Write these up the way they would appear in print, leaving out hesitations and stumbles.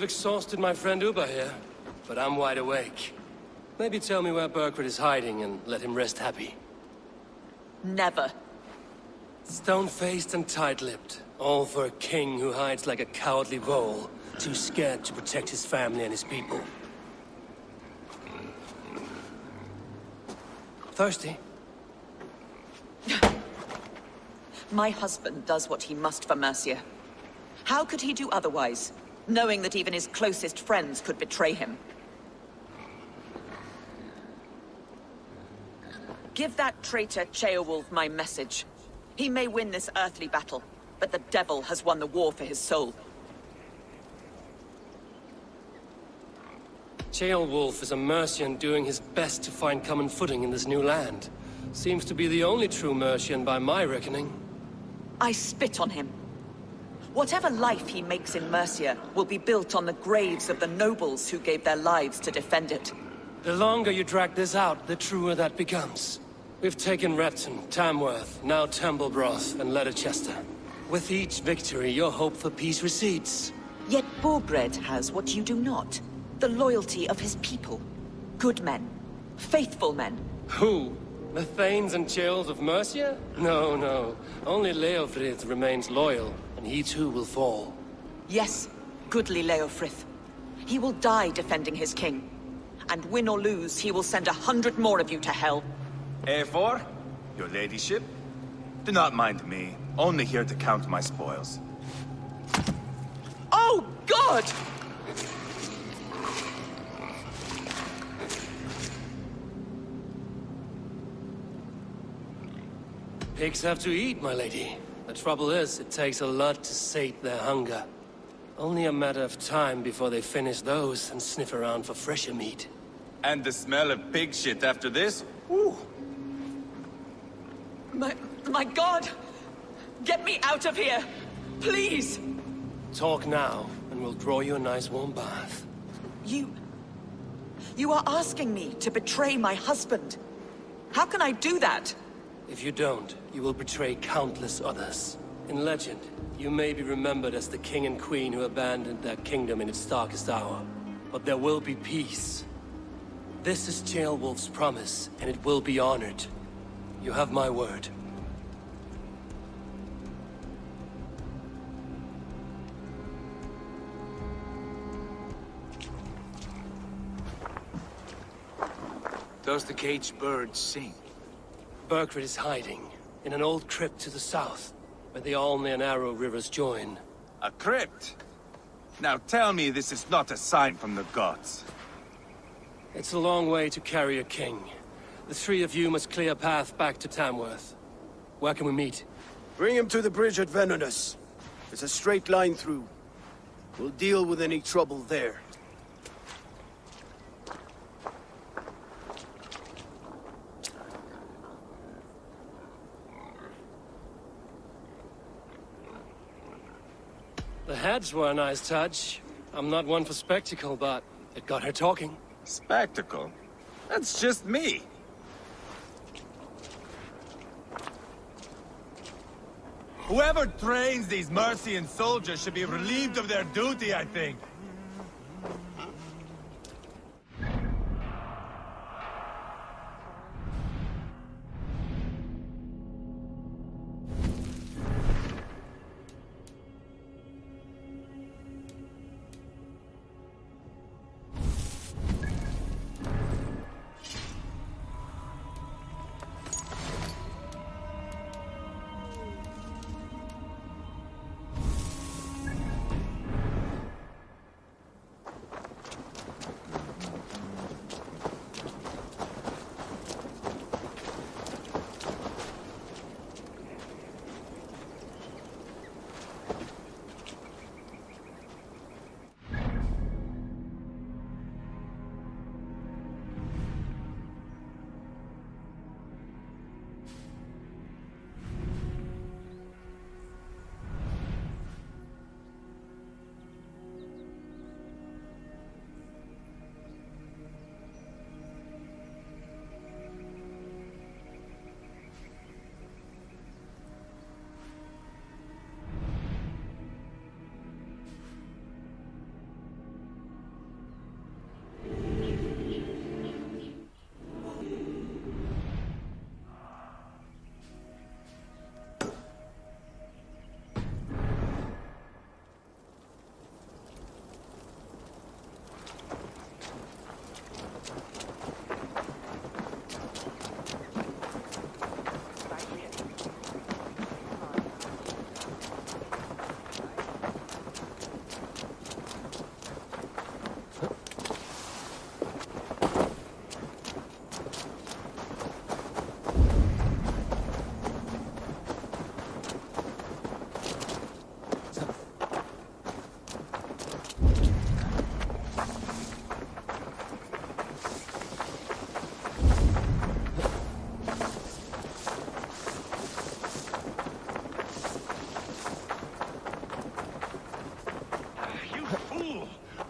exhausted my friend Uber here, but I'm wide awake. Maybe tell me where Burkred is hiding and let him rest happy. Never. Stone-faced and tight-lipped. All for a king who hides like a cowardly vole, too scared to protect his family and his people. Thirsty? My husband does what he must for Mercia. How could he do otherwise, knowing that even his closest friends could betray him? Give that traitor Ceolwulf my message. He may win this earthly battle, but the devil has won the war for his soul. Ceolwulf is a Mercian doing his best to find common footing in this new land. Seems to be the only true Mercian by my reckoning. I spit on him. Whatever life he makes in Mercia will be built on the graves of the nobles who gave their lives to defend it. The longer you drag this out, the truer that becomes. We've taken Repton, Tamworth, now Temblebroth, and Leicester. With each victory, your hope for peace recedes. Yet Burkred has what you do not. The loyalty of his people. Good men. Faithful men. Who? The Thanes and Chills of Mercia? No, no. Only Leofrith remains loyal, and he too will fall. Yes, goodly Leofrith. He will die defending his king. And win or lose, he will send 100 more of you to hell. A4, your ladyship? Do not mind me. Only here to count my spoils. Oh, God! Pigs have to eat, my lady. The trouble is, it takes a lot to sate their hunger. Only a matter of time before they finish those and sniff around for fresher meat. And the smell of pig shit after this? Woo! My God! Get me out of here! Please! Talk now, and we'll draw you a nice warm bath. You are asking me to betray my husband. How can I do that? If you don't, you will betray countless others. In legend, you may be remembered as the king and queen who abandoned their kingdom in its darkest hour. But there will be peace. This is Ceolwulf's promise, and it will be honored. You have my word. Does the caged bird sing? Burkred is hiding in an old crypt to the south, where the Alne and Arrow rivers join. A crypt? Now tell me this is not a sign from the gods. It's a long way to carry a king. The three of you must clear a path back to Tamworth. Where can we meet? Bring him to the bridge at Venonus. It's a straight line through. We'll deal with any trouble there. The heads were a nice touch. I'm not one for spectacle, but it got her talking. Spectacle? That's just me. Whoever trains these Mercian soldiers should be relieved of their duty, I think.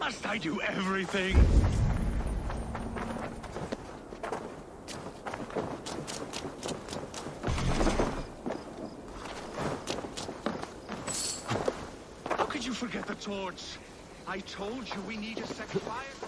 Must I do everything? How could you forget the torch? I told you we need to set fire.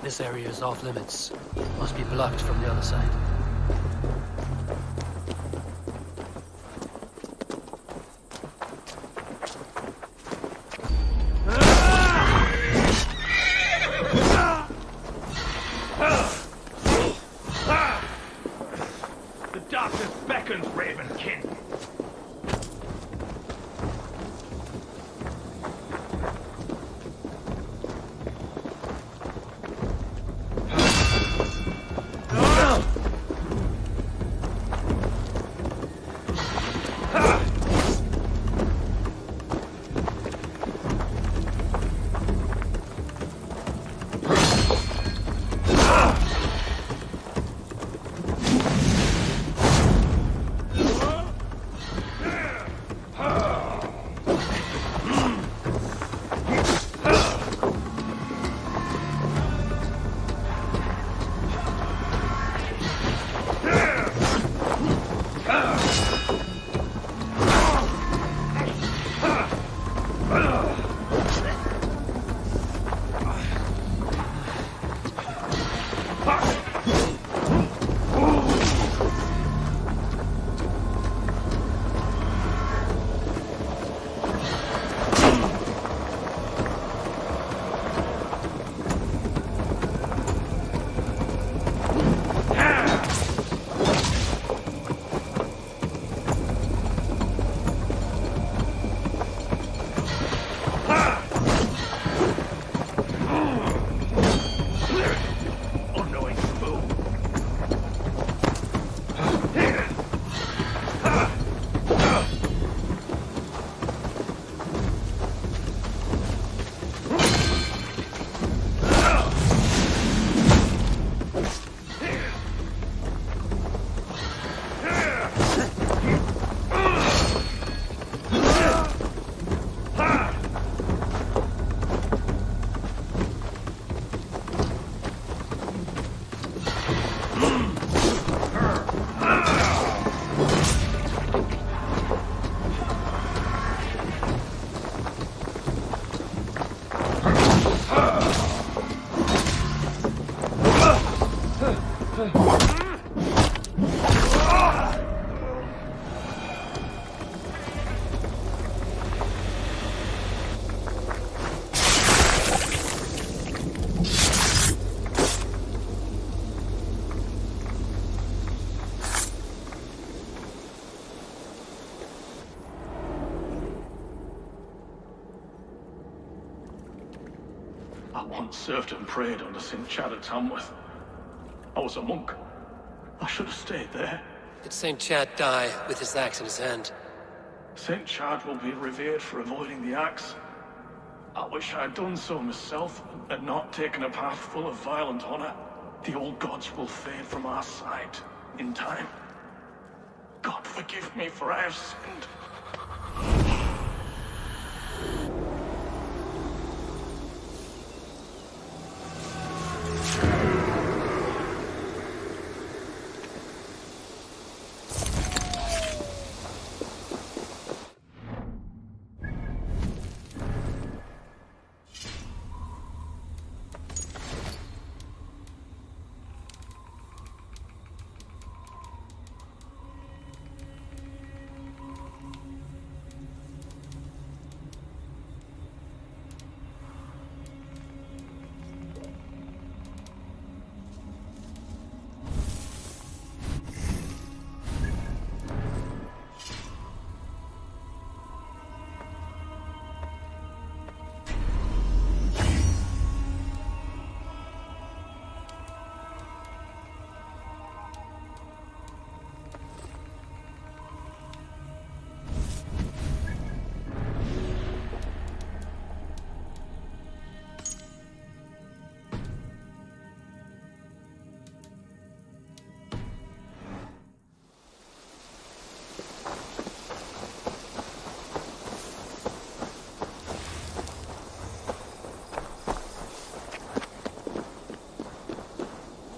This area is off limits. Must be blocked from the other side. The darkness beckons, Raven King. I once served and prayed under St. Chad at Tamworth. I was a monk. I should have stayed there. Did St. Chad die with his axe in his hand? St. Chad will be revered for avoiding the axe. I wish I had done so myself, and not taken a path full of violent honor. The old gods will fade from our sight in time. God forgive me, for I have sinned.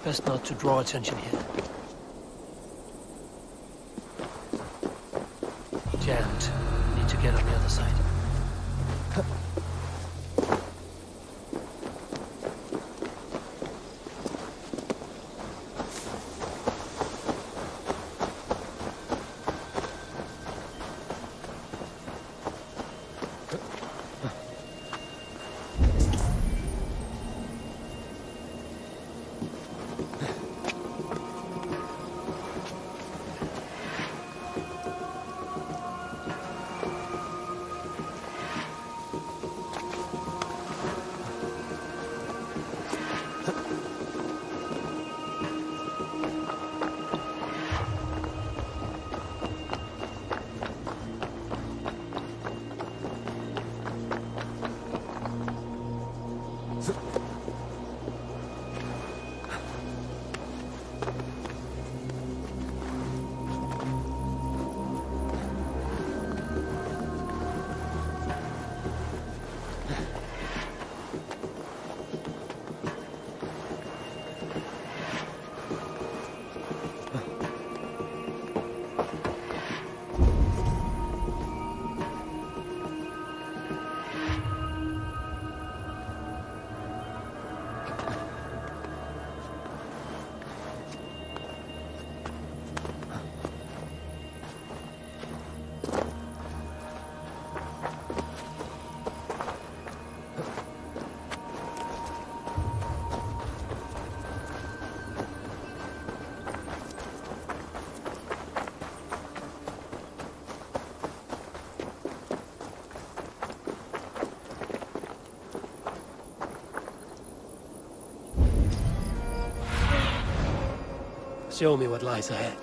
Best not to draw attention here. Jammed. Need to get on the other side. Show me what lies ahead.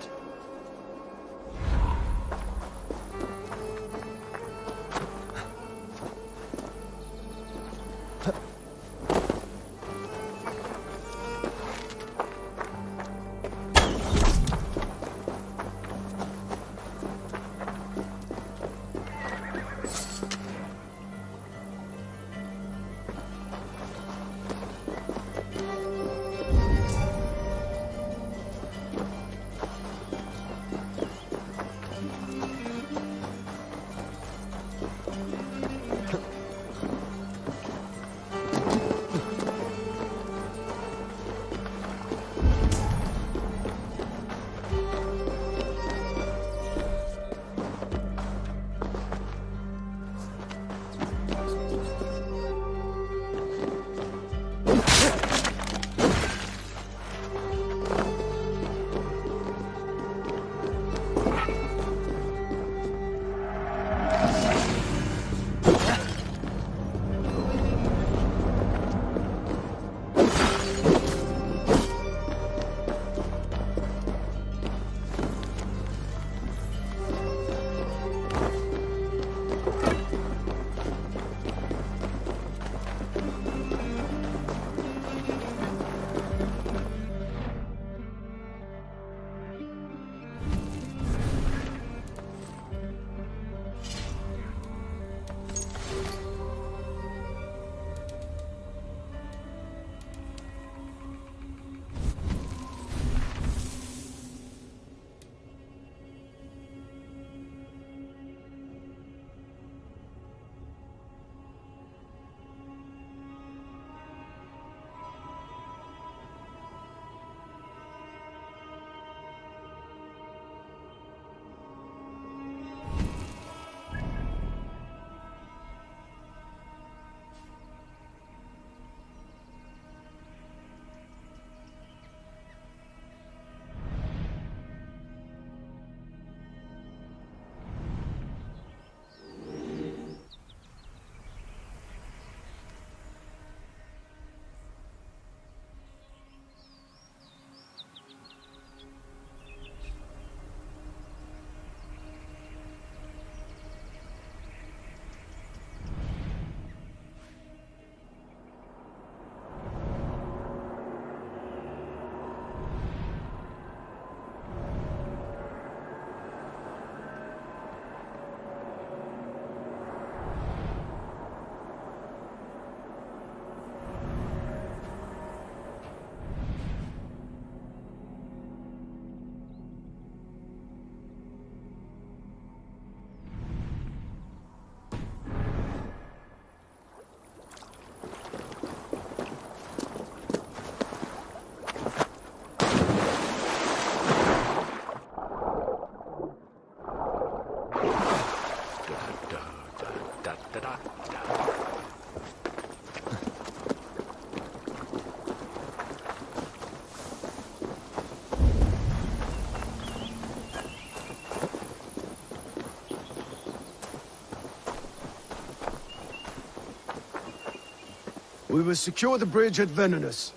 We will secure the bridge at Venonus.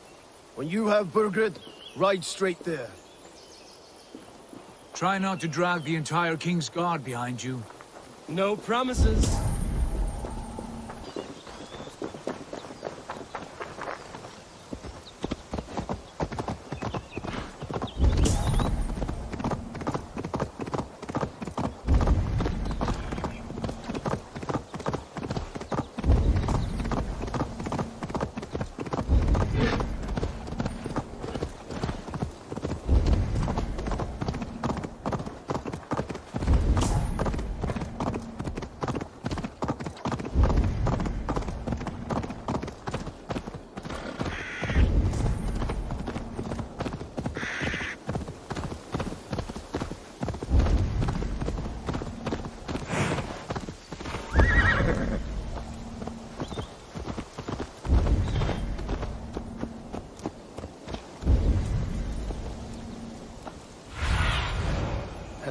When you have Burgred, ride straight there. Try not to drag the entire King's Guard behind you. No promises.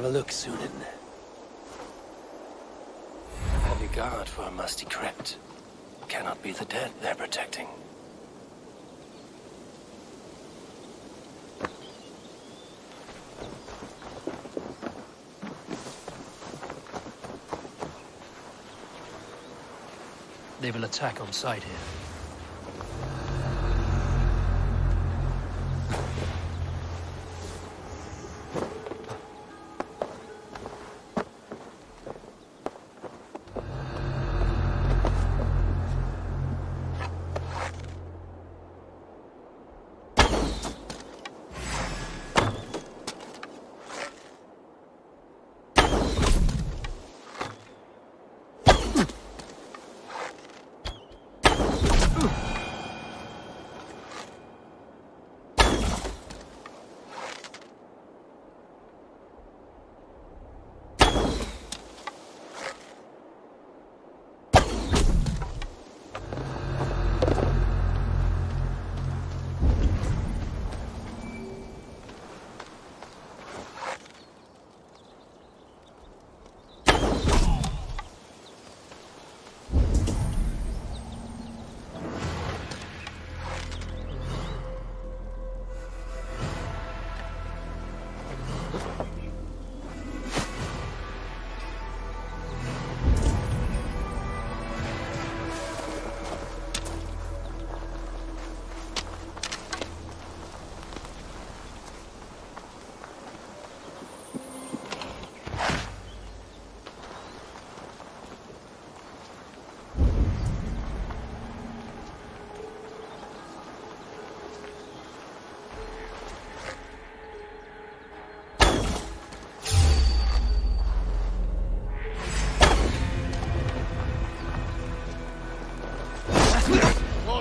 Have a look, Sunan. Heavy guard for a musty crypt. Cannot be the dead they're protecting. They will attack on sight here.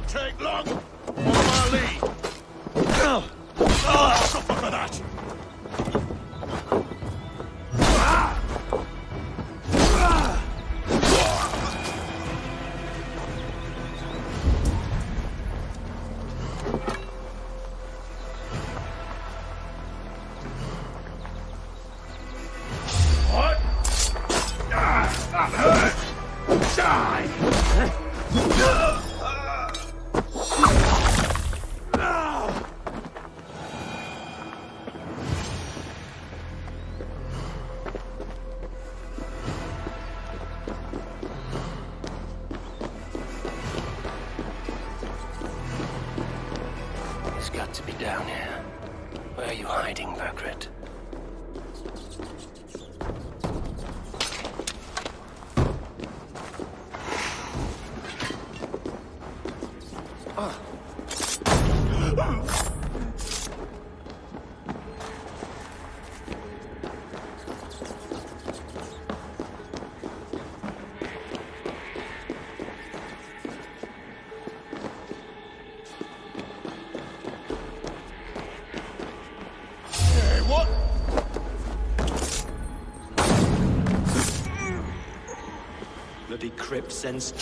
Take long. Follow our lead. Suffer for that. What? That hurt. Die. He's got to be down here. Where are you hiding, Margaret? What? Bloody crypt sense.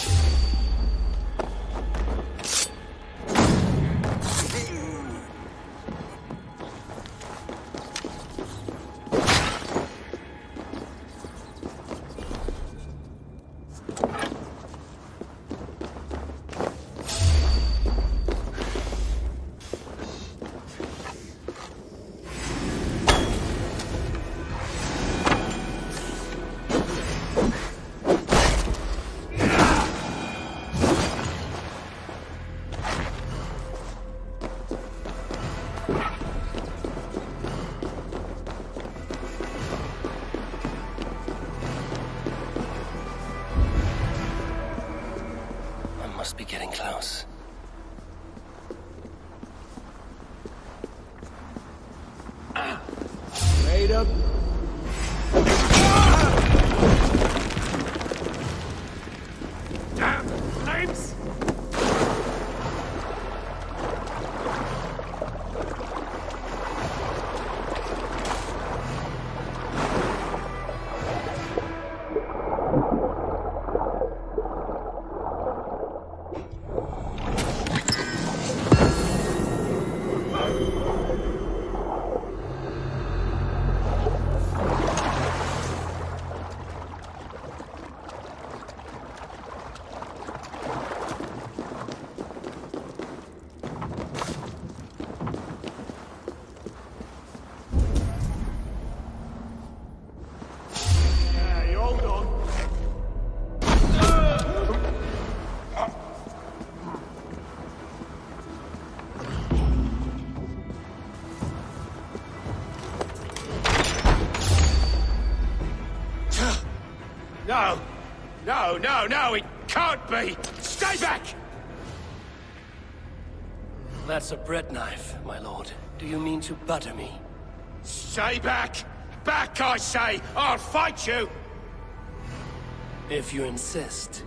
Must be getting close. Made up. Damn flames! No! No, no, no, it can't be! Stay back! That's a bread knife, my lord. Do you mean to butter me? Stay back! Back, I say! I'll fight you! If you insist.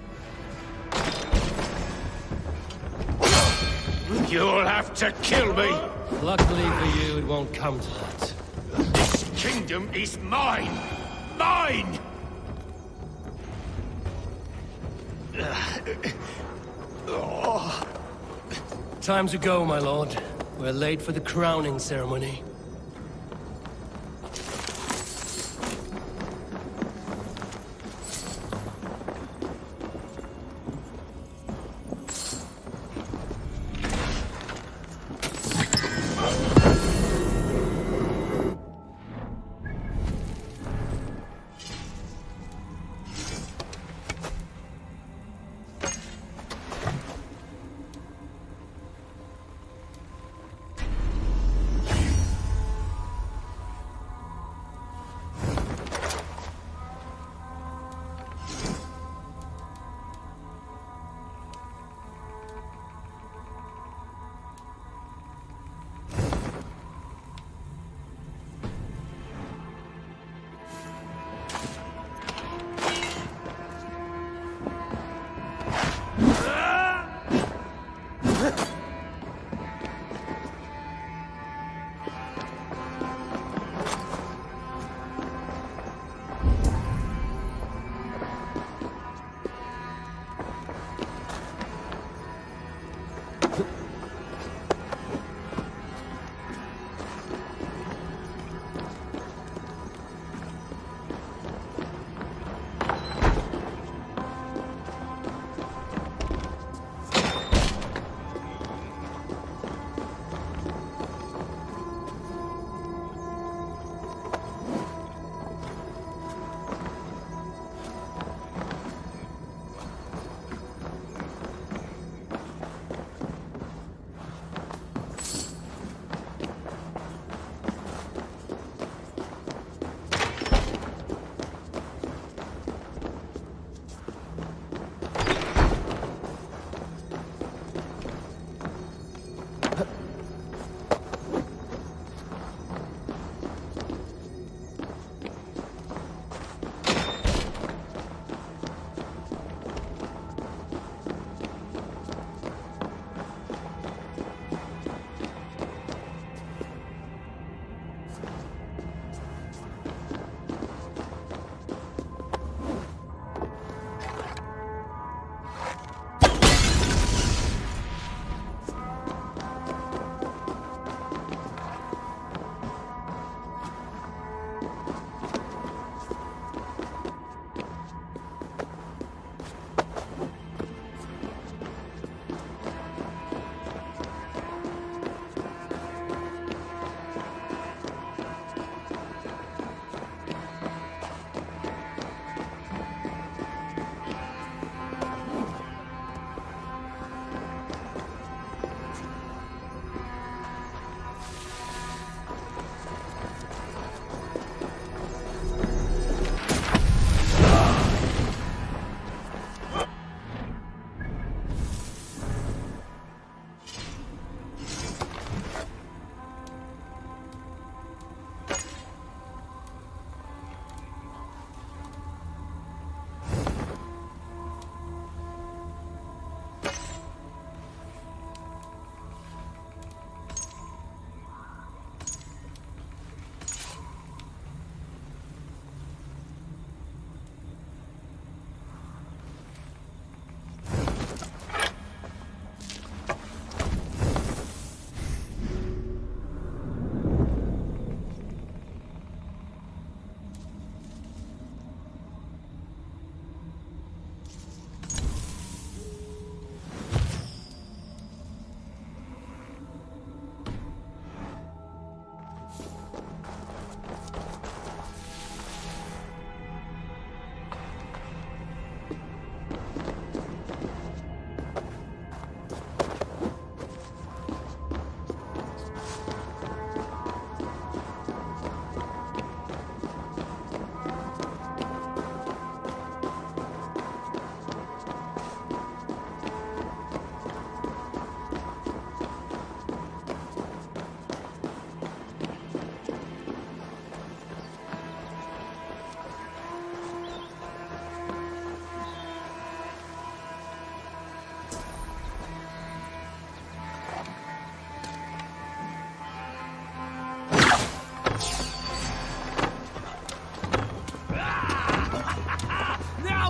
You'll have to kill me! Luckily for you, it won't come to that. This kingdom is mine! Mine! Time to go, my lord. We're late for the crowning ceremony.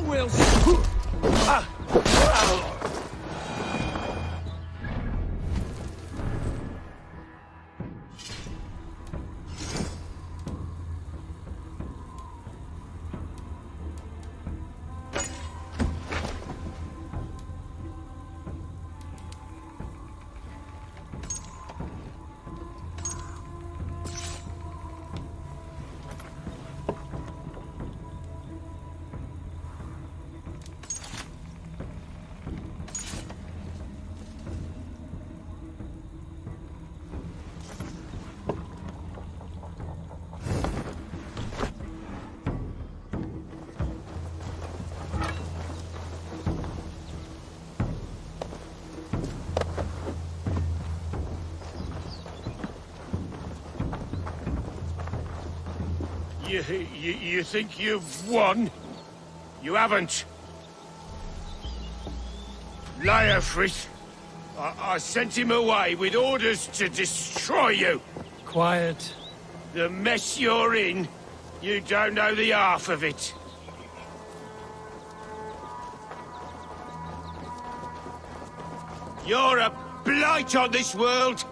will... You think you've won? You haven't. Leofrith, I sent him away with orders to destroy you. Quiet. The mess you're in, you don't know the half of it. You're a blight on this world.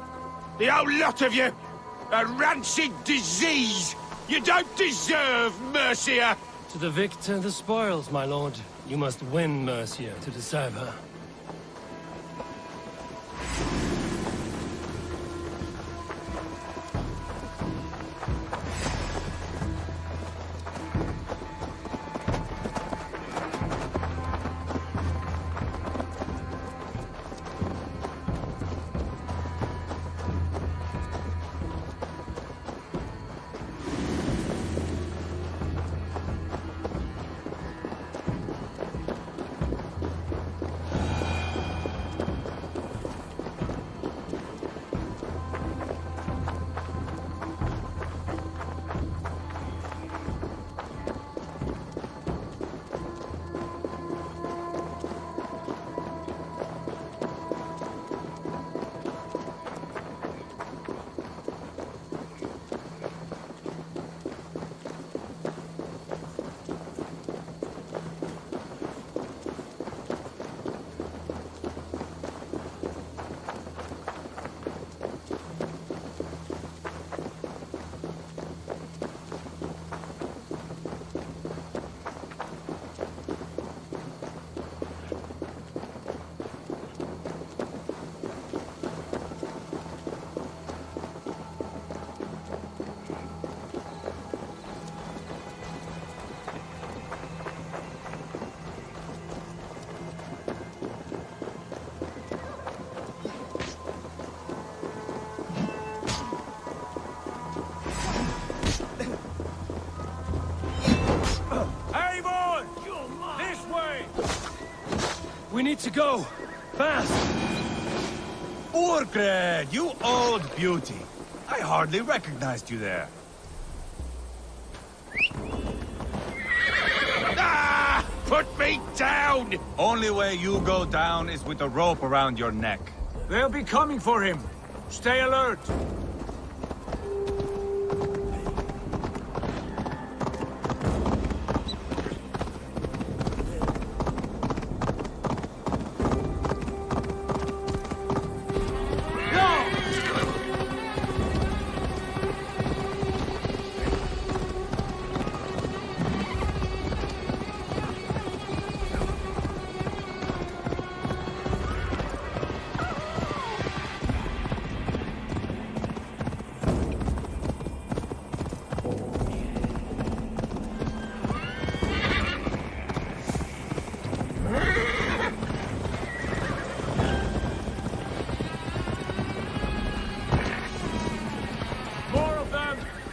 The whole lot of you. A rancid disease. You don't deserve Mercia! To the victor, the spoils, my lord. You must win Mercia to deserve her. We need to go! Fast! Urgred, you old beauty. I hardly recognized you there. Ah! Put me down! Only way you go down is with a rope around your neck. They'll be coming for him. Stay alert.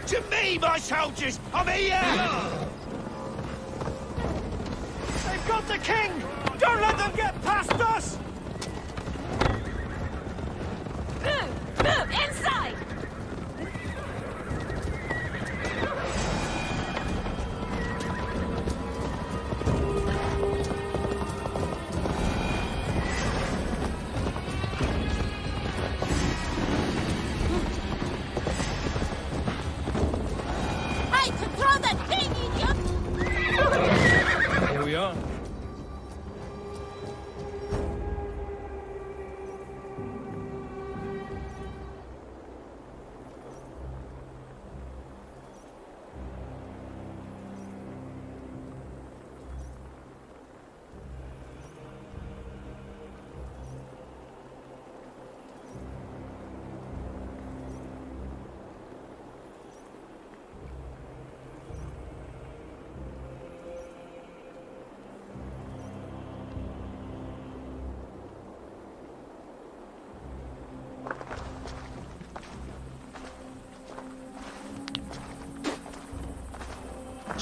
To me, my soldiers! I'm here! They've got the king! Don't let them get past us! Move! Move! Inside! Here we are.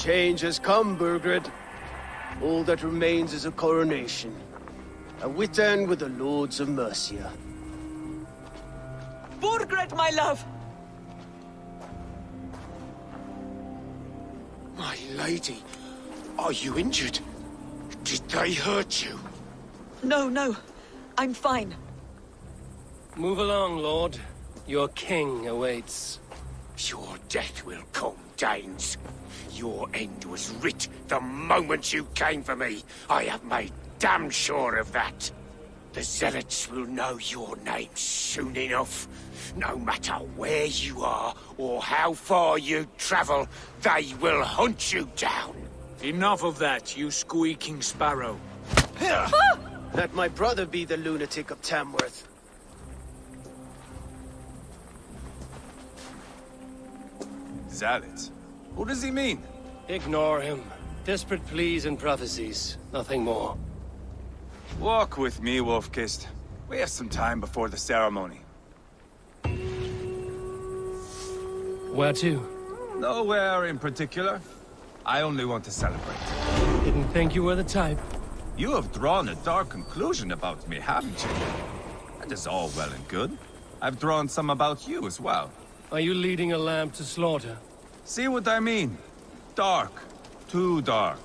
change has come, Burgred. All that remains is a coronation. A Witan with the Lords of Mercia. Borgred, my love! My lady, are you injured? Did they hurt you? No, no. I'm fine. Move along, Lord. Your king awaits. Your death will come, Danes. Your end was writ the moment you came for me. I have made damn sure of that. The Zealots will know your name soon enough. No matter where you are or how far you travel, they will hunt you down. Enough of that, you squeaking sparrow. Let my brother be the lunatic of Tamworth. Zealots? Who does he mean? Ignore him. Desperate pleas and prophecies. Nothing more. Walk with me, Wolfkist. We have some time before the ceremony. Where to? Nowhere in particular. I only want to celebrate. Didn't think you were the type. You have drawn a dark conclusion about me, haven't you? That is all well and good. I've drawn some about you as well. Are you leading a lamb to slaughter? See what I mean? Dark. Too dark.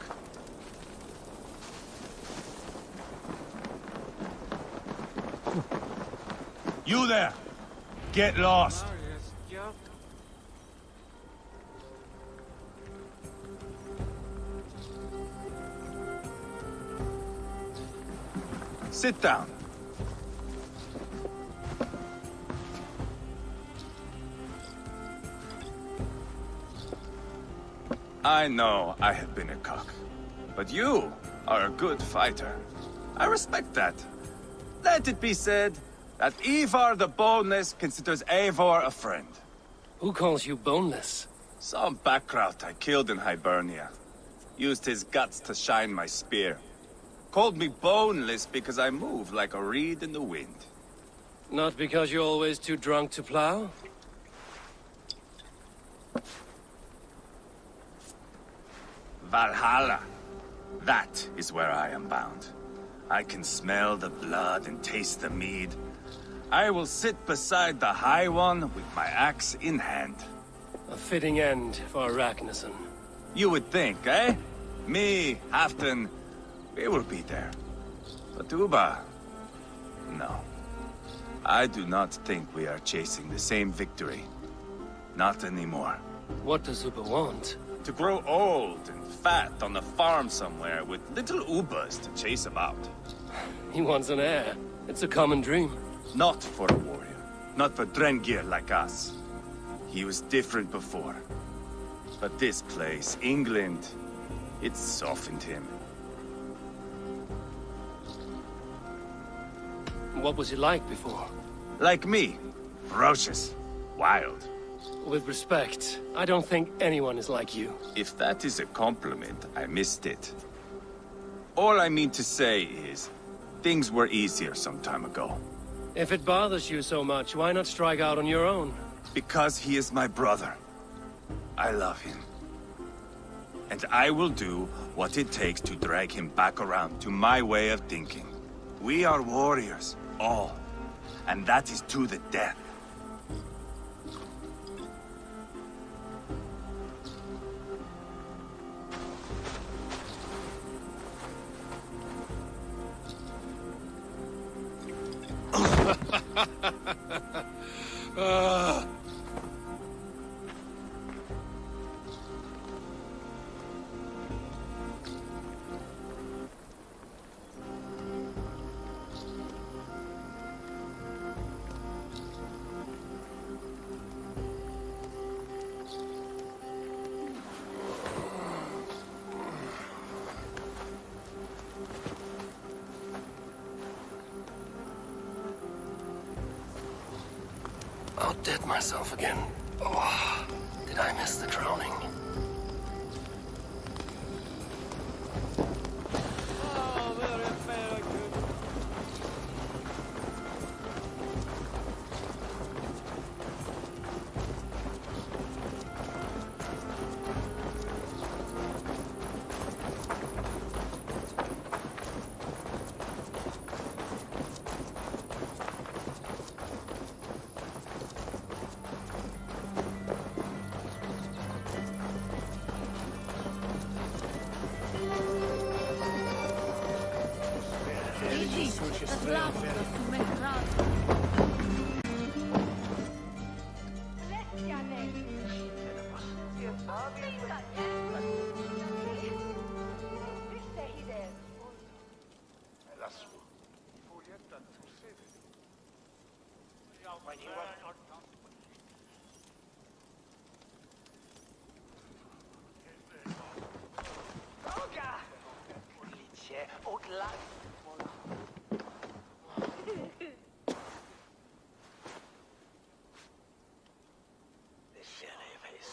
You there! Get lost! Sit down. I know I have been a cock, but you are a good fighter. I respect that. Let it be said that Ivar the Boneless considers Eivor a friend. Who calls you boneless? Some backrout I killed in Hibernia. Used his guts to shine my spear. Called me boneless because I move like a reed in the wind. Not because you're always too drunk to plow? Valhalla. That is where I am bound. I can smell the blood and taste the mead. I will sit beside the High One with my axe in hand. A fitting end for Ragnarsson. You would think, eh? Me, Halfdan, we will be there. But Uba... no. I do not think we are chasing the same victory. Not anymore. What does Uba want? To grow old and fat on a farm somewhere with little Ubas to chase about. He wants an heir. It's a common dream. Not for a warrior. Not for Drengir like us. He was different before. But this place, England, it softened him. What was he like before? Like me. Ferocious. Wild. With respect, I don't think anyone is like you. If that is a compliment, I missed it. All I mean to say is, things were easier some time ago. If it bothers you so much, why not strike out on your own? Because he is my brother. I love him. And I will do what it takes to drag him back around to my way of thinking. We are warriors, all. And that is to the death. Outdid myself again. Oh, did I miss the drowning?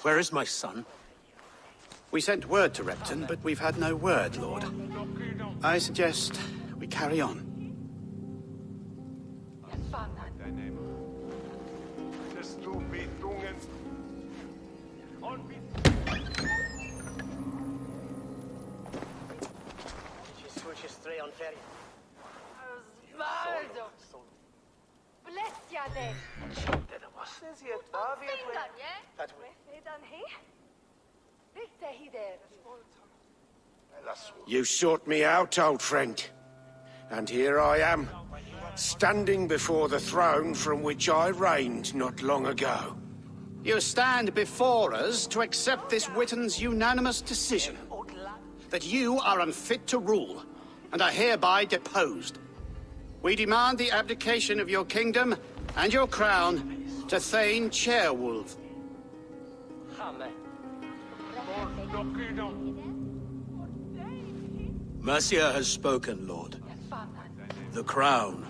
Where is my son? We sent word to Repton, but we've had no word, Lord. I suggest we carry on. You sought me out, old friend. And here I am, standing before the throne from which I reigned not long ago. You stand before us to accept this Witten's unanimous decision that you are unfit to rule and are hereby deposed. We demand the abdication of your kingdom and your crown to Thane Chairwolf. Mercia has spoken, Lord. The crown.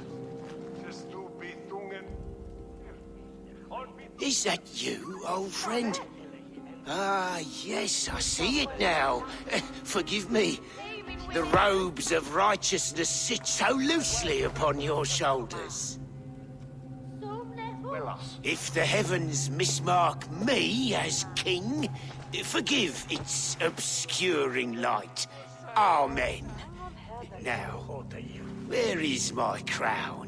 Is that you, old friend? Ah, yes, I see it now. Forgive me. The robes of righteousness sit so loosely upon your shoulders. If the heavens mismark me as king, forgive its obscuring light. Amen. Now, where is my crown?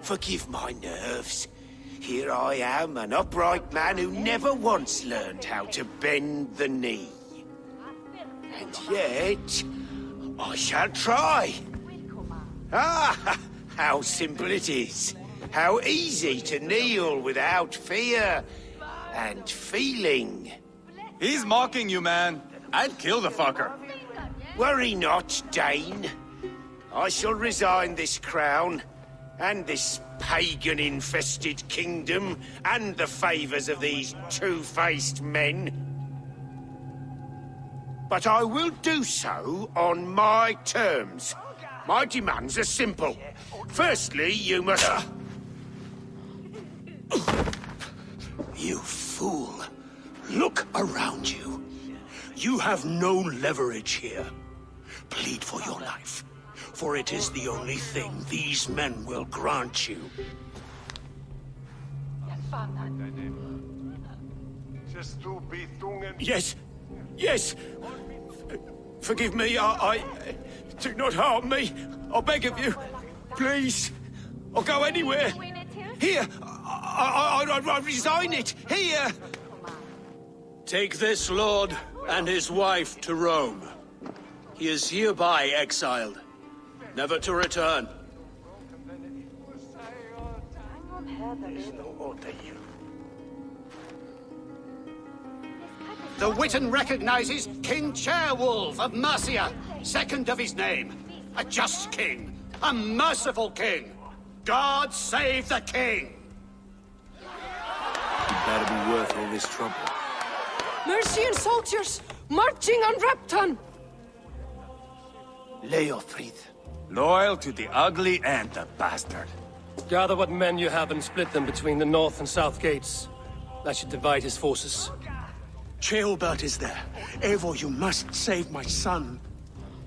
Forgive my nerves. Here I am, an upright man who never once learned how to bend the knee. And yet, I shall try. Ah, how simple it is. How easy to kneel without fear and feeling. He's mocking you, man. I'd kill the fucker. Worry not, Dane. I shall resign this crown, and this pagan-infested kingdom, and the favors of these two-faced men. But I will do so on my terms. My demands are simple. Firstly, you must... You fool. Look around you. You have no leverage here. Plead for your life, for it is the only thing these men will grant you. Yes, yes. Forgive me, I... Do not harm me. I beg of you. Please. I'll go anywhere. Here. I resign it. Here. Take this lord and his wife to Rome. He is hereby exiled, never to return. The Witten recognizes King Chairwolf of Mercia, second of his name. A just king, a merciful king. God save the king! Better be worth all this trouble. Mercian soldiers, marching on Repton! Leofrid. Loyal to the ugly and the bastard. Gather what men you have and split them between the north and south gates. That should divide his forces. Ceolbert is there. Eivor, you must save my son.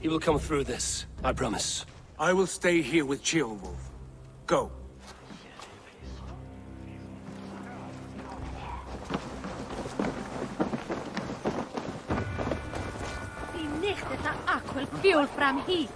He will come through this, I promise. I will stay here with Ceolwolf. Go. Fuel from here.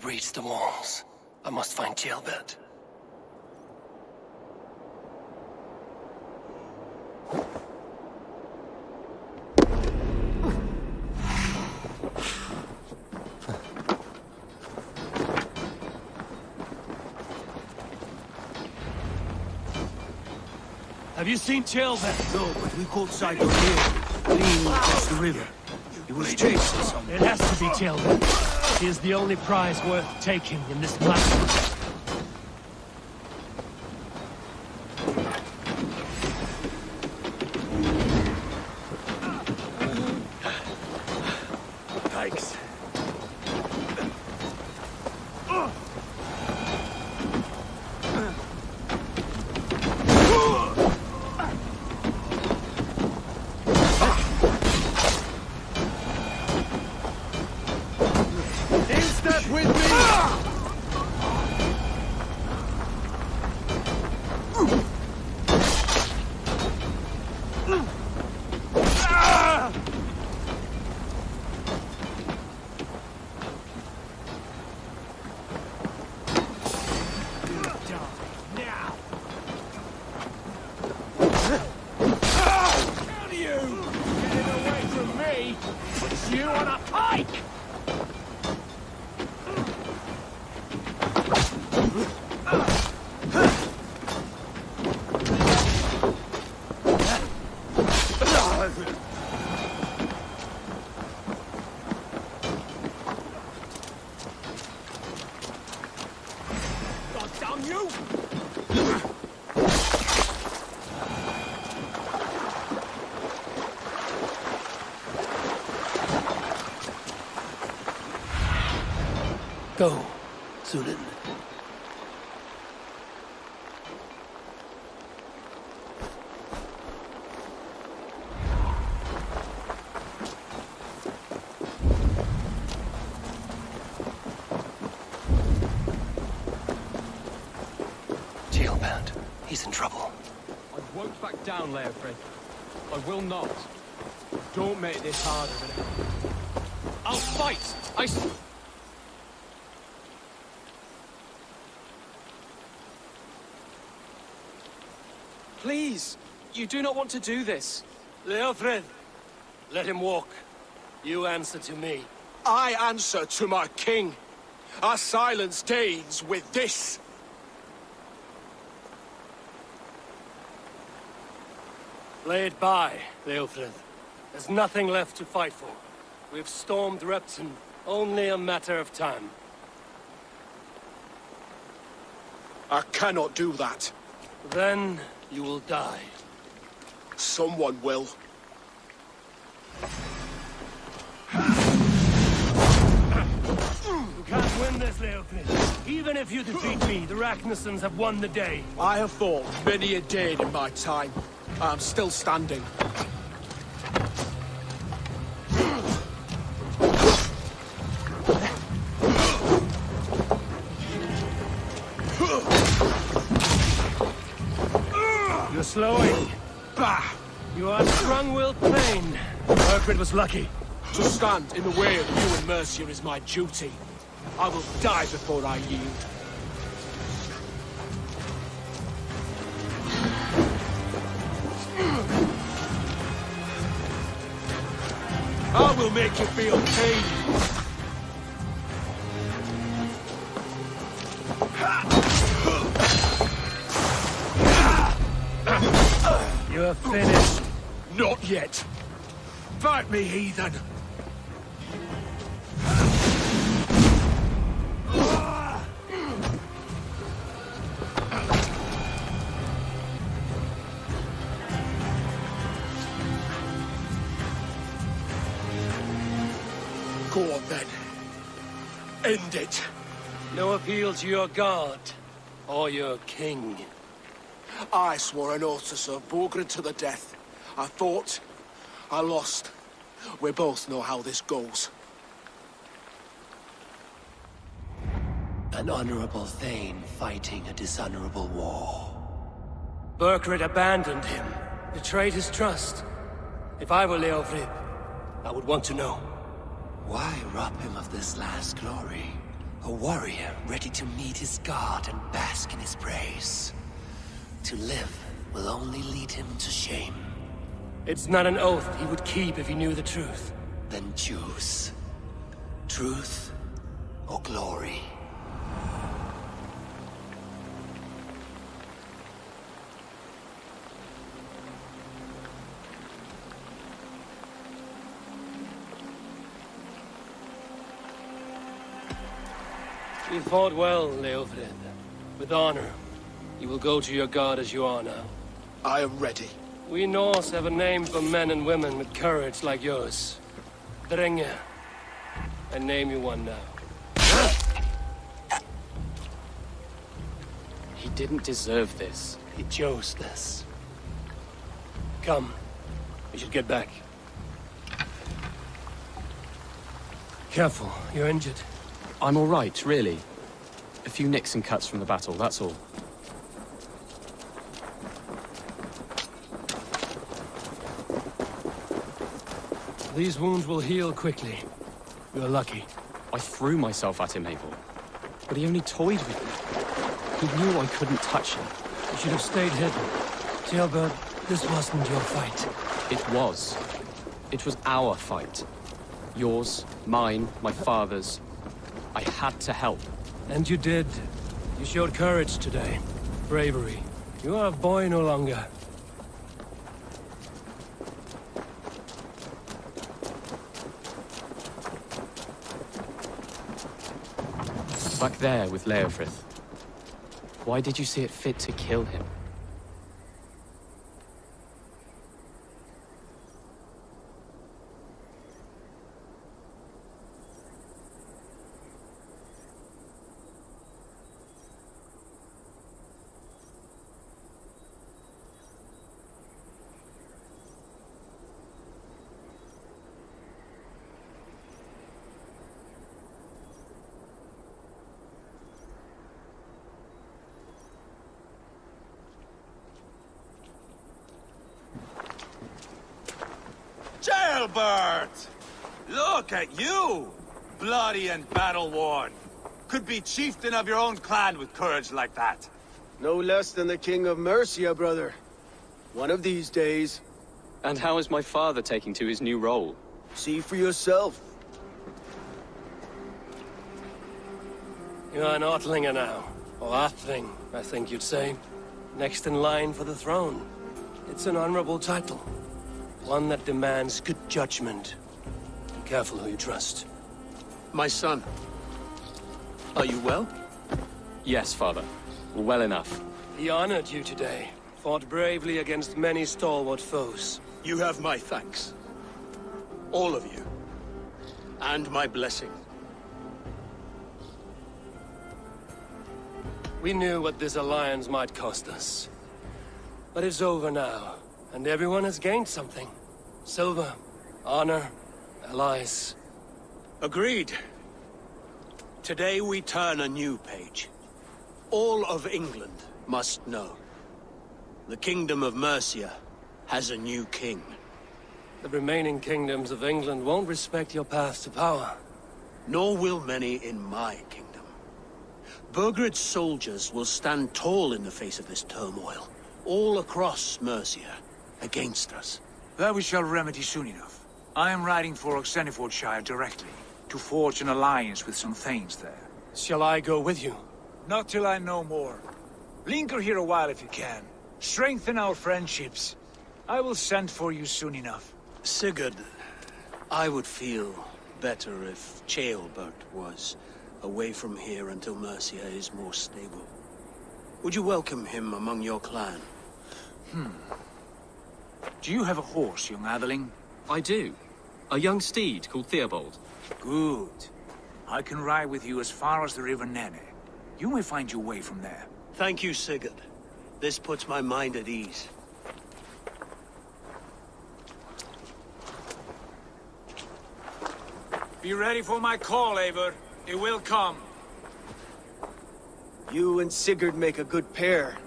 breach the walls. I must find Gilbert. Have you seen Gilbert? No, but we caught sight of him, fleeing across the river. He was chasing someone. It has to be Gilbert. He is the only prize worth taking in this battle. Thanks. Go, Zulin. Gilbert, he's in trouble. I won't back down, Leofrid. I will not. Don't make this harder than it. I'll fight! Please, you do not want to do this. Leofrid, let him walk. You answer to me. I answer to my king. I silence Danes with this. Lay it by, Leofrid. There's nothing left to fight for. We've stormed Repton. Only a matter of time. I cannot do that. Then you will die. Someone will. You can't win this, Leofrid. Even if you defeat me, the Ragnarsons have won the day. I have fought many a Dane in my time. I'm still standing. You're slowing. Bah! You are strong-willed pain. Burkred was lucky. To stand in the way of you and Mercia is my duty. I will die before I yield. I will make you feel pain. You are finished. Not yet. Fight me, heathen. Go on then. End it. No appeal to your god or your king. I swore an oath to serve Borgred to the death. I fought. I lost. We both know how this goes. An honorable Thane fighting a dishonorable war. Burkred abandoned him, betrayed his trust. If I were Leofrid, I would want to know. Why rob him of this last glory? A warrior ready to meet his god and bask in his praise. To live will only lead him to shame. It's not an oath he would keep if he knew the truth. Then choose. Truth or glory. You fought well, Leofrid. With honor. You will go to your god as you are now. I am ready. We Norse have a name for men and women with courage like yours. Drenge. I name you one now. He didn't deserve this. He chose this. Come. We should get back. Careful, you're injured. I'm all right, really. A few nicks and cuts from the battle, that's all. These wounds will heal quickly. You're lucky. I threw myself at him, Abel. But he only toyed with me. He knew I couldn't touch him. You should have stayed hidden. Jailbird, this wasn't your fight. It was. It was our fight. Yours, mine, my father's. I had to help. And you did. You showed courage today. Bravery. You are a boy no longer. Back there with Leofrid. Why did you see it fit to kill him? Jailbird! Look at you! Bloody and battle-worn. Could be chieftain of your own clan with courage like that. No less than the King of Mercia, brother. One of these days. And how is my father taking to his new role? See for yourself. You're an Ortlinger now. Or Athling, I think you'd say. Next in line for the throne. It's an honorable title. One that demands good judgment. Be careful who you trust. My son. Are you well? Yes, father. Well enough. He honored you today. Fought bravely against many stalwart foes. You have my thanks. All of you. And my blessing. We knew what this alliance might cost us. But it's over now. And everyone has gained something. Silver, honor, allies. Agreed. Today we turn a new page. All of England must know. The Kingdom of Mercia has a new king. The remaining kingdoms of England won't respect your path to power. Nor will many in my kingdom. Burgred's soldiers will stand tall in the face of this turmoil. All across Mercia. Against us. That we shall remedy soon enough. I am riding for Oxenfordshire directly, to forge an alliance with some thanes there. Shall I go with you? Not till I know more. Linger here a while if you can. Strengthen our friendships. I will send for you soon enough. Sigurd, I would feel better if Ceolbert was away from here until Mercia is more stable. Would you welcome him among your clan? Do you have a horse, young Atheling? I do. A young steed called Theobald. Good. I can ride with you as far as the River Nene. You may find your way from there. Thank you, Sigurd. This puts my mind at ease. Be ready for my call, Eivor. It will come. You and Sigurd make a good pair.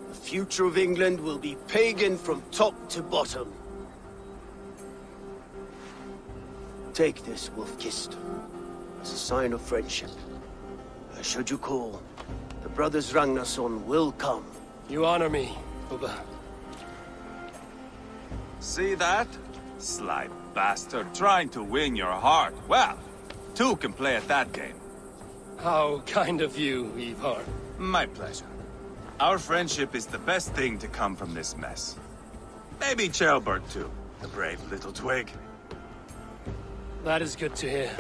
The future of England will be pagan from top to bottom. Take this, Wolf-Kissed, as a sign of friendship. should you call, the brothers Ragnarsson will come. You honor me, Ubba. See that? Sly bastard trying to win your heart. Well, two can play at that game. How kind of you, Ivar. My pleasure. Our friendship is the best thing to come from this mess. Maybe Ceolbert too, the brave little twig. That is good to hear.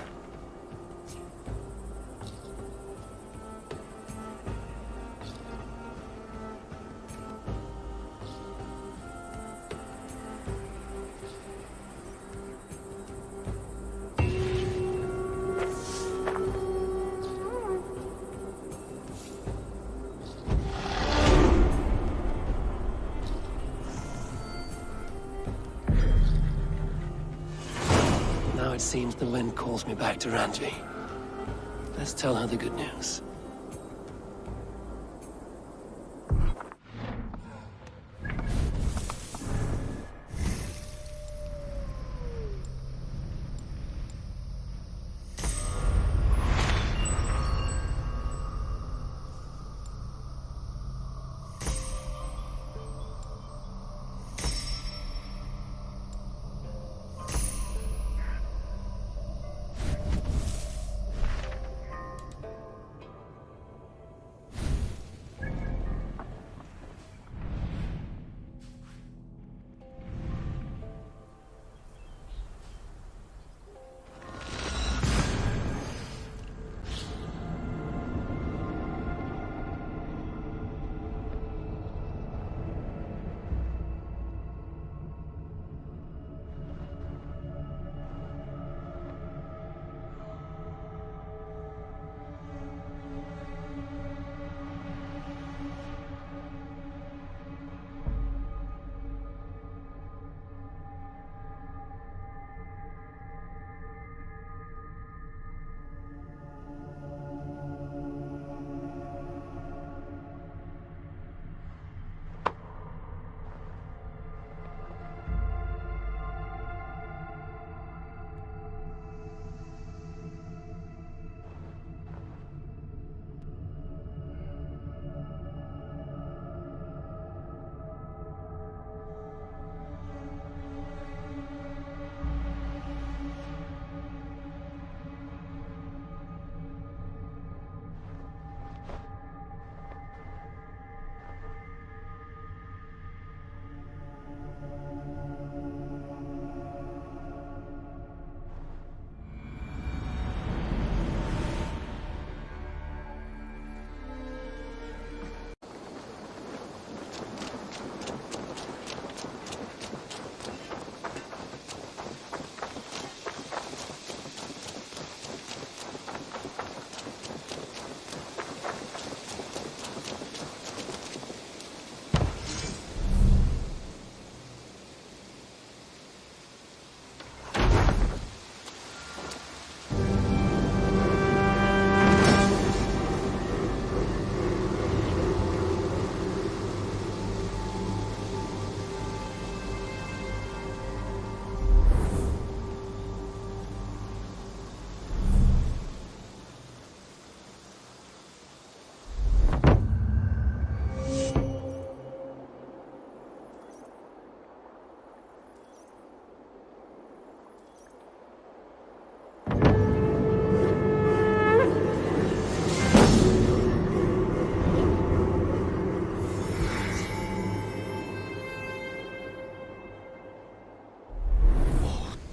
Now it seems the wind calls me back to Ranji. Let's tell her the good news.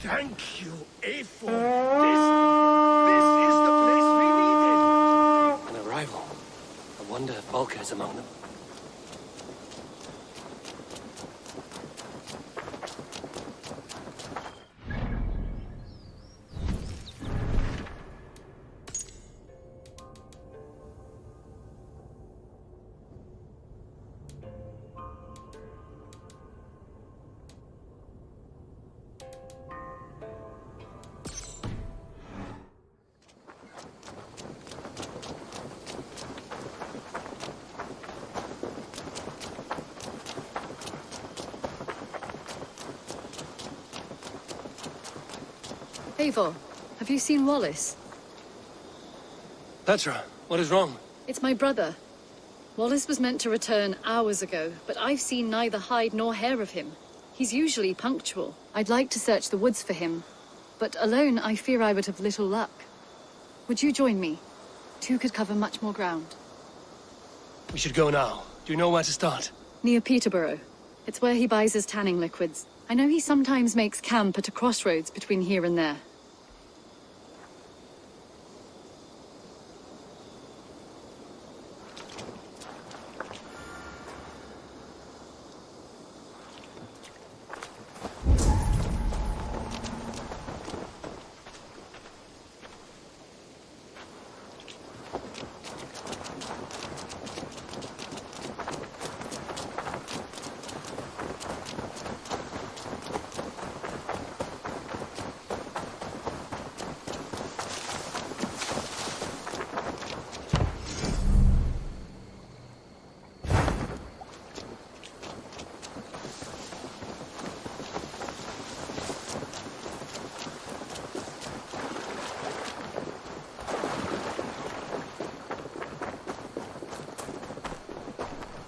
Thank you, Eivor. This is the place we needed. An arrival. I wonder if Volker is among them. Eivor, have you seen Wallace? Petra, what is wrong? It's my brother. Wallace was meant to return hours ago, but I've seen neither hide nor hair of him. He's usually punctual. I'd like to search the woods for him, but alone I fear I would have little luck. Would you join me? Two could cover much more ground. We should go now. Do you know where to start? Near Peterborough. It's where he buys his tanning liquids. I know he sometimes makes camp at a crossroads between here and there.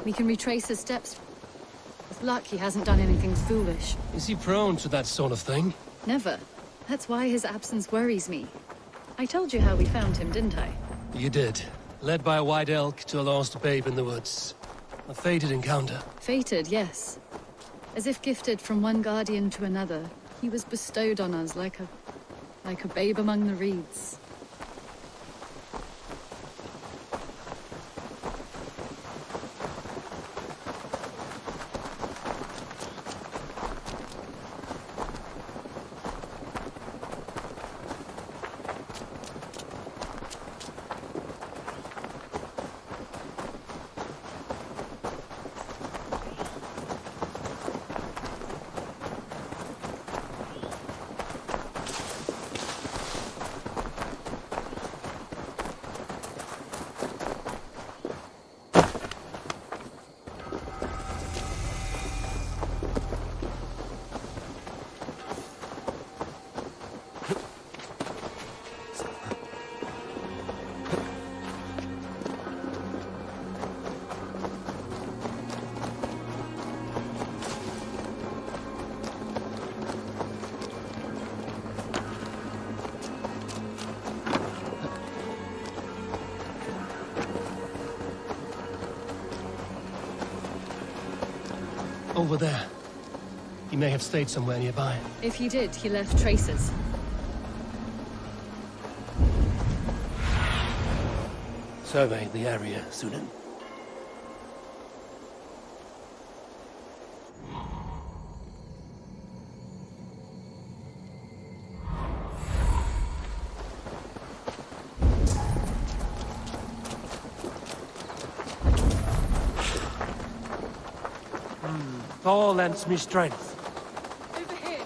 We can retrace his steps. With luck, he hasn't done anything foolish. Is he prone to that sort of thing? Never. That's why his absence worries me. I told you how we found him, didn't I? You did. Led by a white elk to a lost babe in the woods. A fated encounter. Fated, yes. As if gifted from one guardian to another, he was bestowed on us like a babe among the reeds. Over there. He may have stayed somewhere nearby. If he did, he left traces. Survey the area, Sunan. Thor lends me strength. Over here.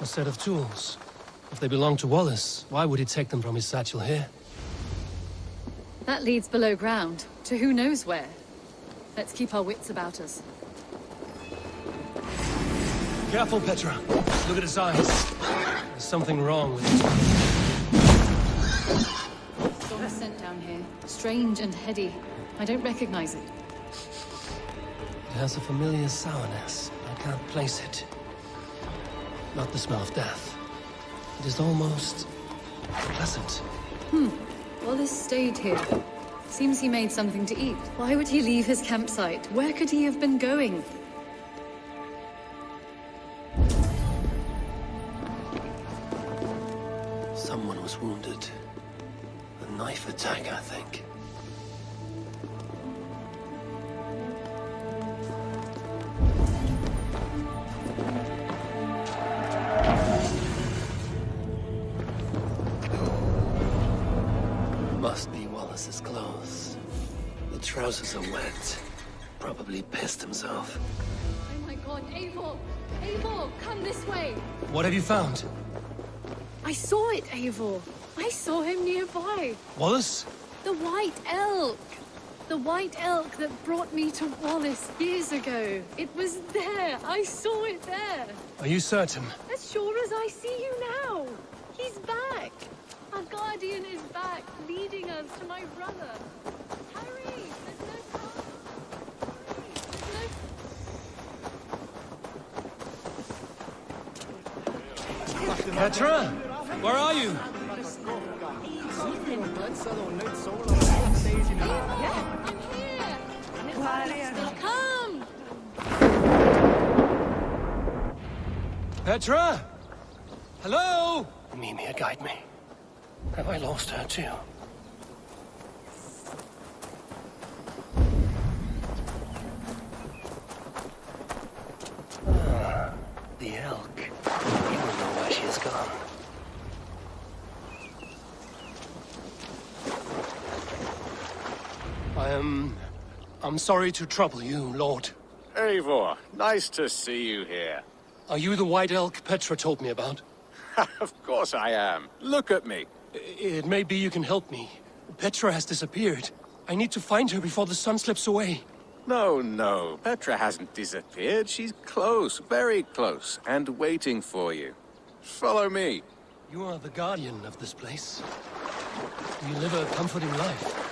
A set of tools. If they belong to Wallace, why would he take them from his satchel here? That leads below ground, to who knows where. Let's keep our wits about us. Careful, Petra. Look at his eyes. There's something wrong with him. Strong scent down here. Strange and heady. I don't recognize it. It has a familiar sourness. I can't place it. Not the smell of death. It is almost pleasant. Wallace stayed here. Seems he made something to eat. Why would he leave his campsite? Where could he have been going? Someone was wounded. A knife attack, I think. Must be Wallace's clothes. The trousers are wet. Probably pissed himself. Oh my god, Eivor! Eivor, come this way! What have you found? I saw it, Eivor! I saw him nearby! Wallace? The white elk! The white elk that brought me to Wallace years ago. It was there! I saw it there! Are you certain? As sure as I see you now! He's back! Our guardian back, leading us to my brother. Hurry! There's no time. Hurry! There's no... Petra? Where are you? I'm here! Come! Petra? Hello? Mimir, guide me. Have I lost her too? Ah, the elk. You will know where she has gone. I'm sorry to trouble you, Lord. Eivor, nice to see you here. Are you the white elk Petra told me about? Of course I am. Look at me. It may be you can help me. Petra has disappeared. I need to find her before the sun slips away. No. Petra hasn't disappeared. She's close, very close, and waiting for you. Follow me. You are the guardian of this place. You live a comforting life.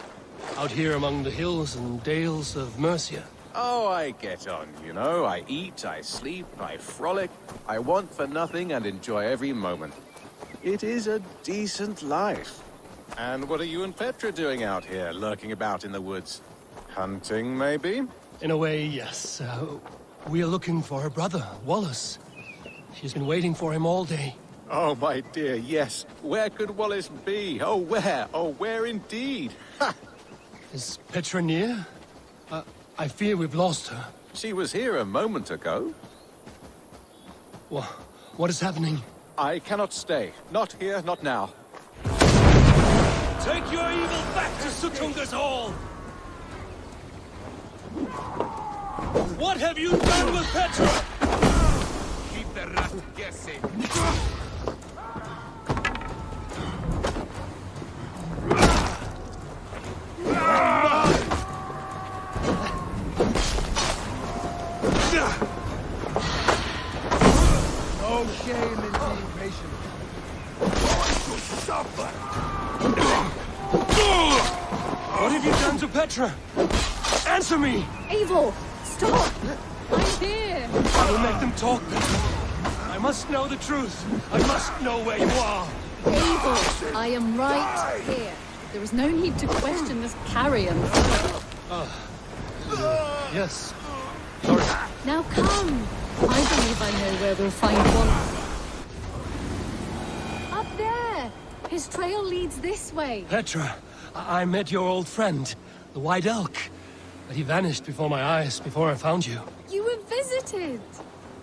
Out here among the hills and dales of Mercia. Oh, I get on, you know. I eat, I sleep, I frolic. I want for nothing and enjoy every moment. It is a decent life. And what are you and Petra doing out here, lurking about in the woods? Hunting, maybe? In a way, yes. We are looking for her brother, Wallace. She's been waiting for him all day. Oh, my dear, yes. Where could Wallace be? Oh, where? Oh, where indeed? Ha! Is Petra near? I fear we've lost her. She was here a moment ago. What is happening? I cannot stay. Not here, not now. Take your evil back to Sutunga's hall! What have you done with Petra? Keep the rest guessing. No shame in being patient. What have you done to Petra? Answer me! Eivor, stop! I'm here! I will make them talk, Petra. I must know the truth. I must know where you are. Eivor, I am right here. There is no need to question this carrion. Yes. Sorry. Now come! I believe I know where we'll find Wallace. Up there! His trail leads this way. Petra, I met your old friend, the White Elk. But he vanished before my eyes, before I found you. You were visited!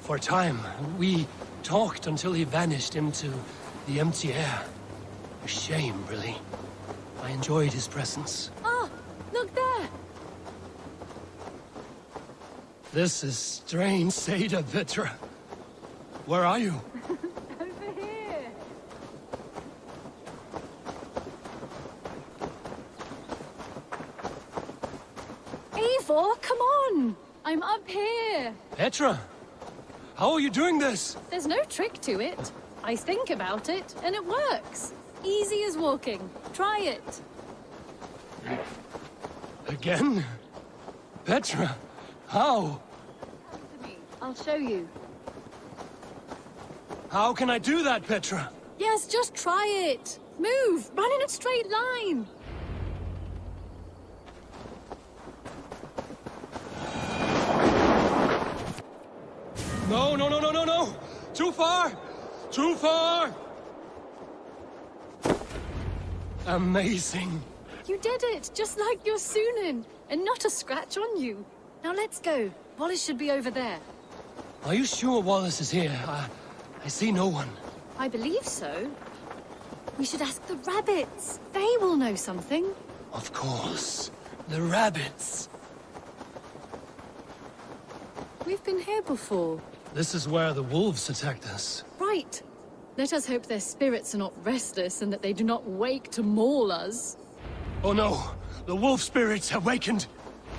For a time, we talked until he vanished into the empty air. A shame, really. I enjoyed his presence. Ah! Look there! This is strange, Seda, Petra. Where are you? Over here! Eivor, come on! I'm up here! Petra! How are you doing this? There's no trick to it. I think about it, and it works. Easy as walking. Try it. Again? Petra, how? Come to me. I'll show you. How can I do that, Petra? Yes, just try it. Move! Run in a straight line! No! Too far! Too far! Amazing. You did it, just like your Sunan, and not a scratch on you. Now let's go. Wallace should be over there. Are you sure Wallace is here? I see no one. I believe so. We should ask the rabbits. They will know something. Of course. The rabbits. We've been here before. This is where the wolves attacked us. Right. Let us hope their spirits are not restless and that they do not wake to maul us. Oh no! The wolf spirits have wakened!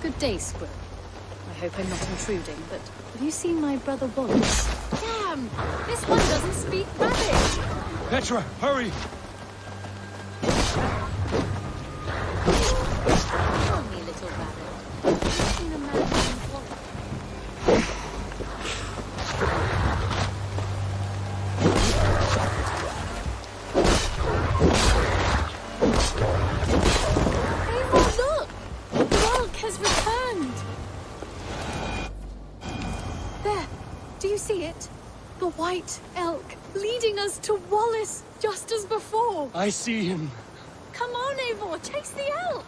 Good day, Squill. I hope I'm not intruding, but have you seen my brother Wallace? Damn! This one doesn't speak rabbit! Petra, hurry! white elk, leading us to Wallace, just as before. I see him. Come on, Eivor, chase the elk.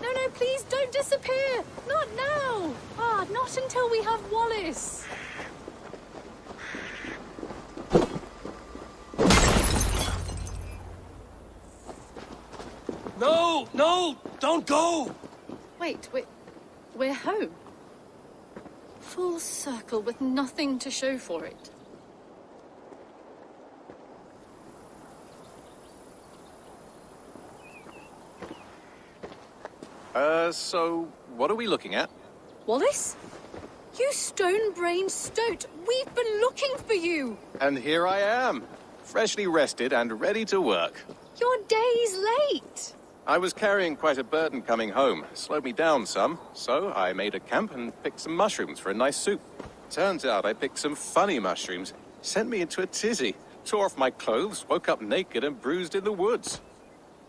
No, please don't disappear. Not now. Not until we have Wallace. No, don't go. Wait, we're home. Full circle with nothing to show for it. So what are we looking at? Wallace? You stone-brained stoat! We've been looking for you! And here I am, freshly rested and ready to work. You're days late! I was carrying quite a burden coming home. Slowed me down some, so I made a camp and picked some mushrooms for a nice soup. Turns out I picked some funny mushrooms. Sent me into a tizzy. Tore off my clothes, woke up naked and bruised in the woods.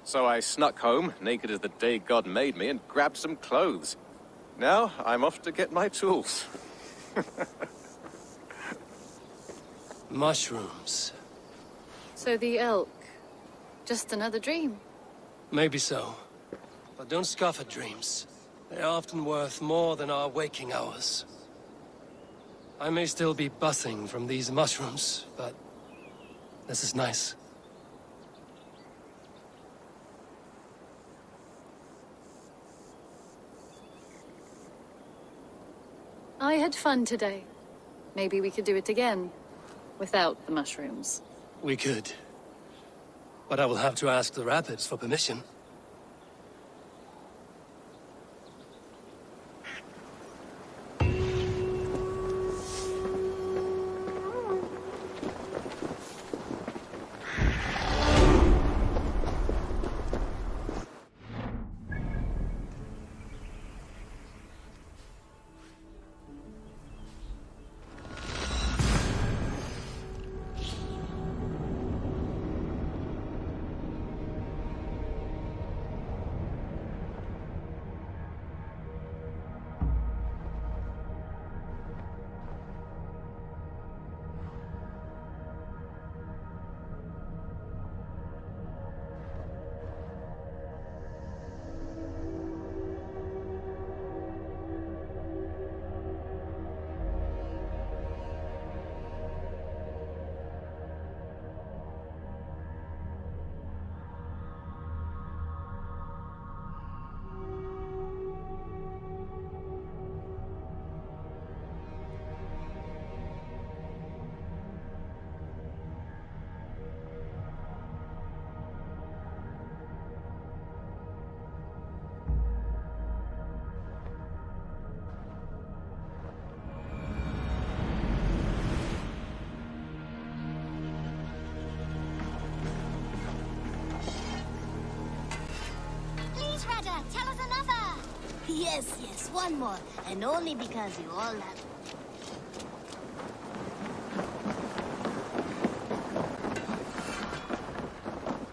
So I snuck home, naked as the day God made me, and grabbed some clothes. Now I'm off to get my tools. Mushrooms. So the elk, just another dream? Maybe so. But don't scoff at dreams. They're often worth more than our waking hours. I may still be buzzing from these mushrooms, but this is nice. I had fun today. Maybe we could do it again, without the mushrooms. We could. But I will have to ask the rapids for permission. Tell us another! Yes, one more. And only because you all have...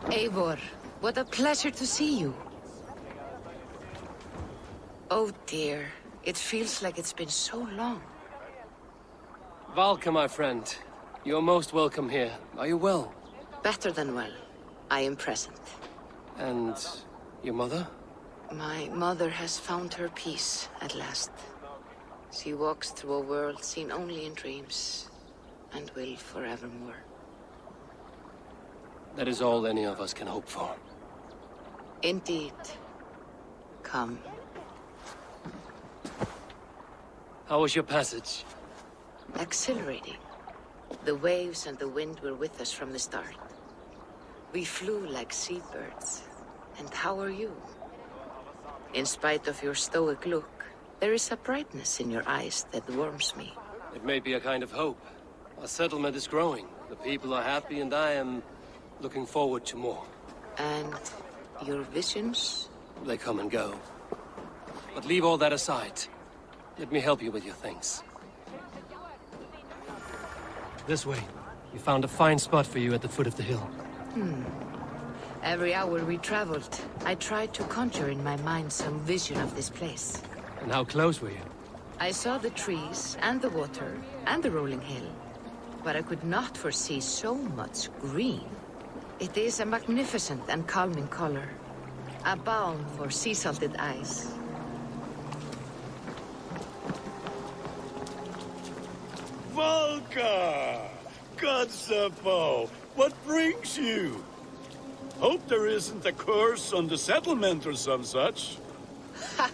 Eivor, what a pleasure to see you. Oh dear, it feels like it's been so long. Valka, my friend. You're most welcome here. Are you well? Better than well. I am present. And your mother? My mother has found her peace at last. She walks through a world seen only in dreams, and will forevermore. That is all any of us can hope for. Indeed. Come. How was your passage? Exhilarating. The waves and the wind were with us from the start. We flew like seabirds. And how are you? In spite of your stoic look, there is a brightness in your eyes that warms me. It may be a kind of hope. Our settlement is growing. The people are happy and I am looking forward to more. And your visions? They come and go. But leave all that aside. Let me help you with your things. This way. We found a fine spot for you at the foot of the hill. Every hour we traveled, I tried to conjure in my mind some vision of this place. And how close were you? I saw the trees, and the water, and the rolling hill. But I could not foresee so much green. It is a magnificent and calming color. A balm for sea-salted eyes. Volka! Godsapo! What brings you? Hope there isn't a curse on the settlement or some such. Ha!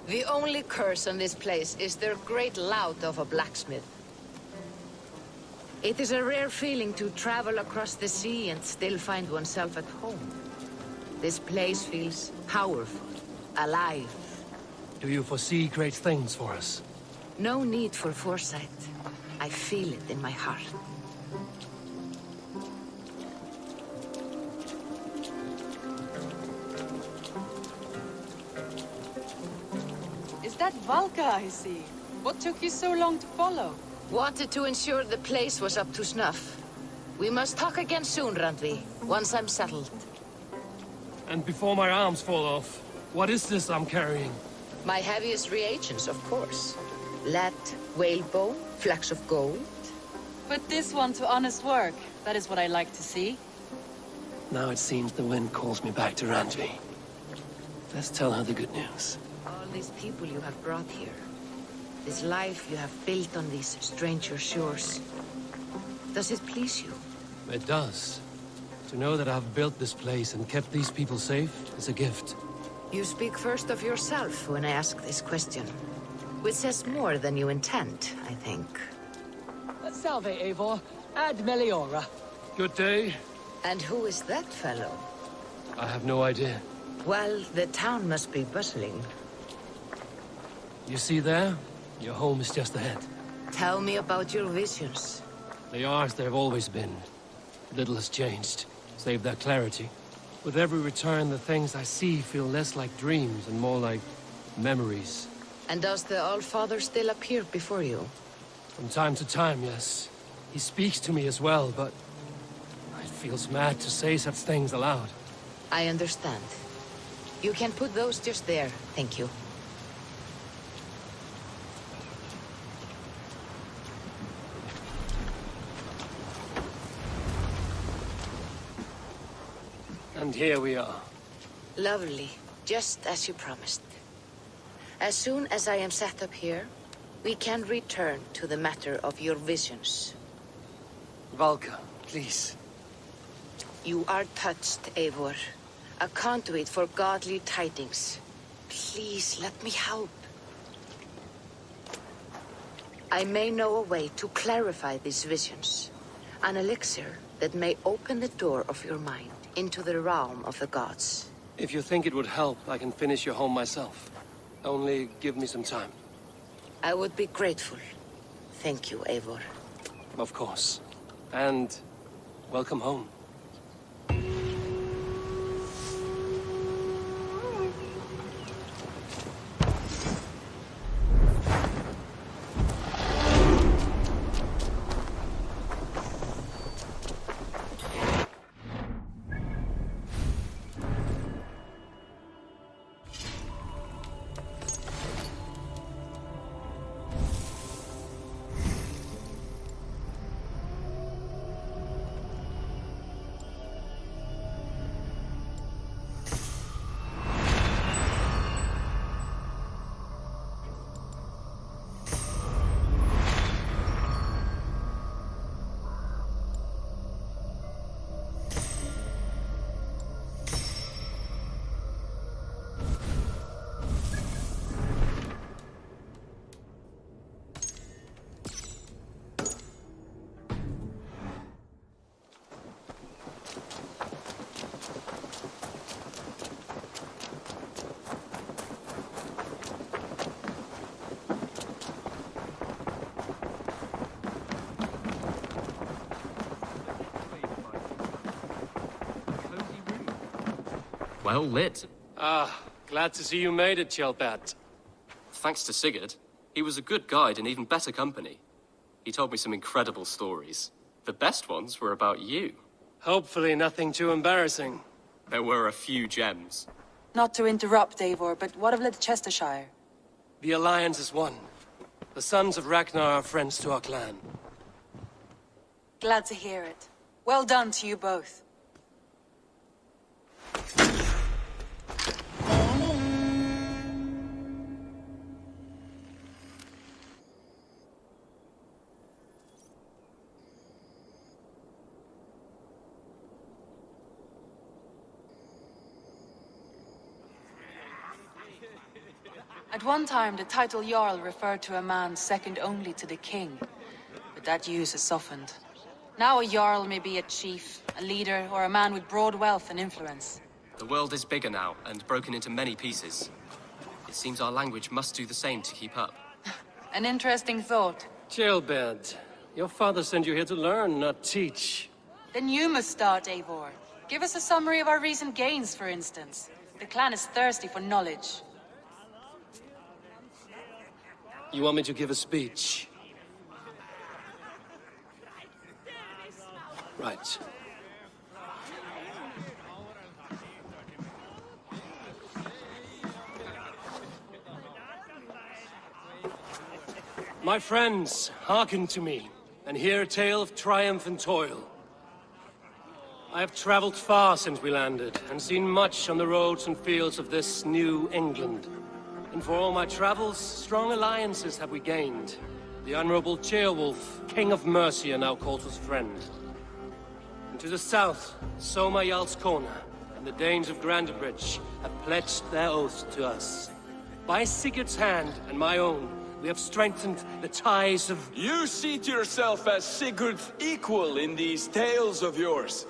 The only curse on this place is their great lout of a blacksmith. It is a rare feeling to travel across the sea and still find oneself at home. This place feels powerful, alive. Do you foresee great things for us? No need for foresight. I feel it in my heart. Is that Valka I see? What took you so long to follow? Wanted to ensure the place was up to snuff. We must talk again soon, Randvi, once I'm settled. And before my arms fall off, what is this I'm carrying? My heaviest reagents, of course. Lead, whalebone, flecks of gold. Put this one to honest work. That is what I like to see. Now it seems the wind calls me back to Randvi. Let's tell her the good news. All these people you have brought here. This life you have built on these stranger shores. Does it please you? It does. To know that I've built this place and kept these people safe is a gift. You speak first of yourself when I ask this question. Which says more than you intend, I think. Salve, Eivor. Ad Meliora. Good day. And who is that fellow? I have no idea. Well, the town must be bustling. You see there? Your home is just ahead. Tell me about your visions. They are as they've always been. Little has changed, save their clarity. With every return, the things I see feel less like dreams and more like memories. And does the All-Father still appear before you? From time to time, yes. He speaks to me as well, but it feels mad to say such things aloud. I understand. You can put those just there, thank you. And here we are. Lovely, just as you promised. As soon as I am set up here, we can return to the matter of your visions. Valka, please. You are touched, Eivor. A conduit for godly tidings. Please, let me help. I may know a way to clarify these visions. An elixir that may open the door of your mind into the realm of the gods. If you think it would help, I can finish your home myself. Only give me some time. I would be grateful. Thank you, Eivor. Of course. And welcome home. Well lit. Ah, glad to see you made it, Chelpat. Thanks to Sigurd. He was a good guide and even better company. He told me some incredible stories. The best ones were about you. Hopefully nothing too embarrassing. There were a few gems. Not to interrupt, Eivor, but what of Leicestershire? The Alliance is one. The sons of Ragnar are friends to our clan. Glad to hear it. Well done to you both. At one time, the title Jarl referred to a man second only to the king. But that use has softened. Now a Jarl may be a chief, a leader, or a man with broad wealth and influence. The world is bigger now, and broken into many pieces. It seems our language must do the same to keep up. An interesting thought. Gilbert, your father sent you here to learn, not teach. Then you must start, Eivor. Give us a summary of our recent gains, for instance. The clan is thirsty for knowledge. You want me to give a speech? Right. My friends, hearken to me, and hear a tale of triumph and toil. I have traveled far since we landed, and seen much on the roads and fields of this new England. And for all my travels, strong alliances have we gained. The Honorable Ceolwulf, King of Mercia, now calls us friend. And to the south, Soma Jarl's Corner, and the Danes of Grandbridge have pledged their oaths to us. By Sigurd's hand and my own, we have strengthened the ties of... You seat yourself as Sigurd's equal in these tales of yours.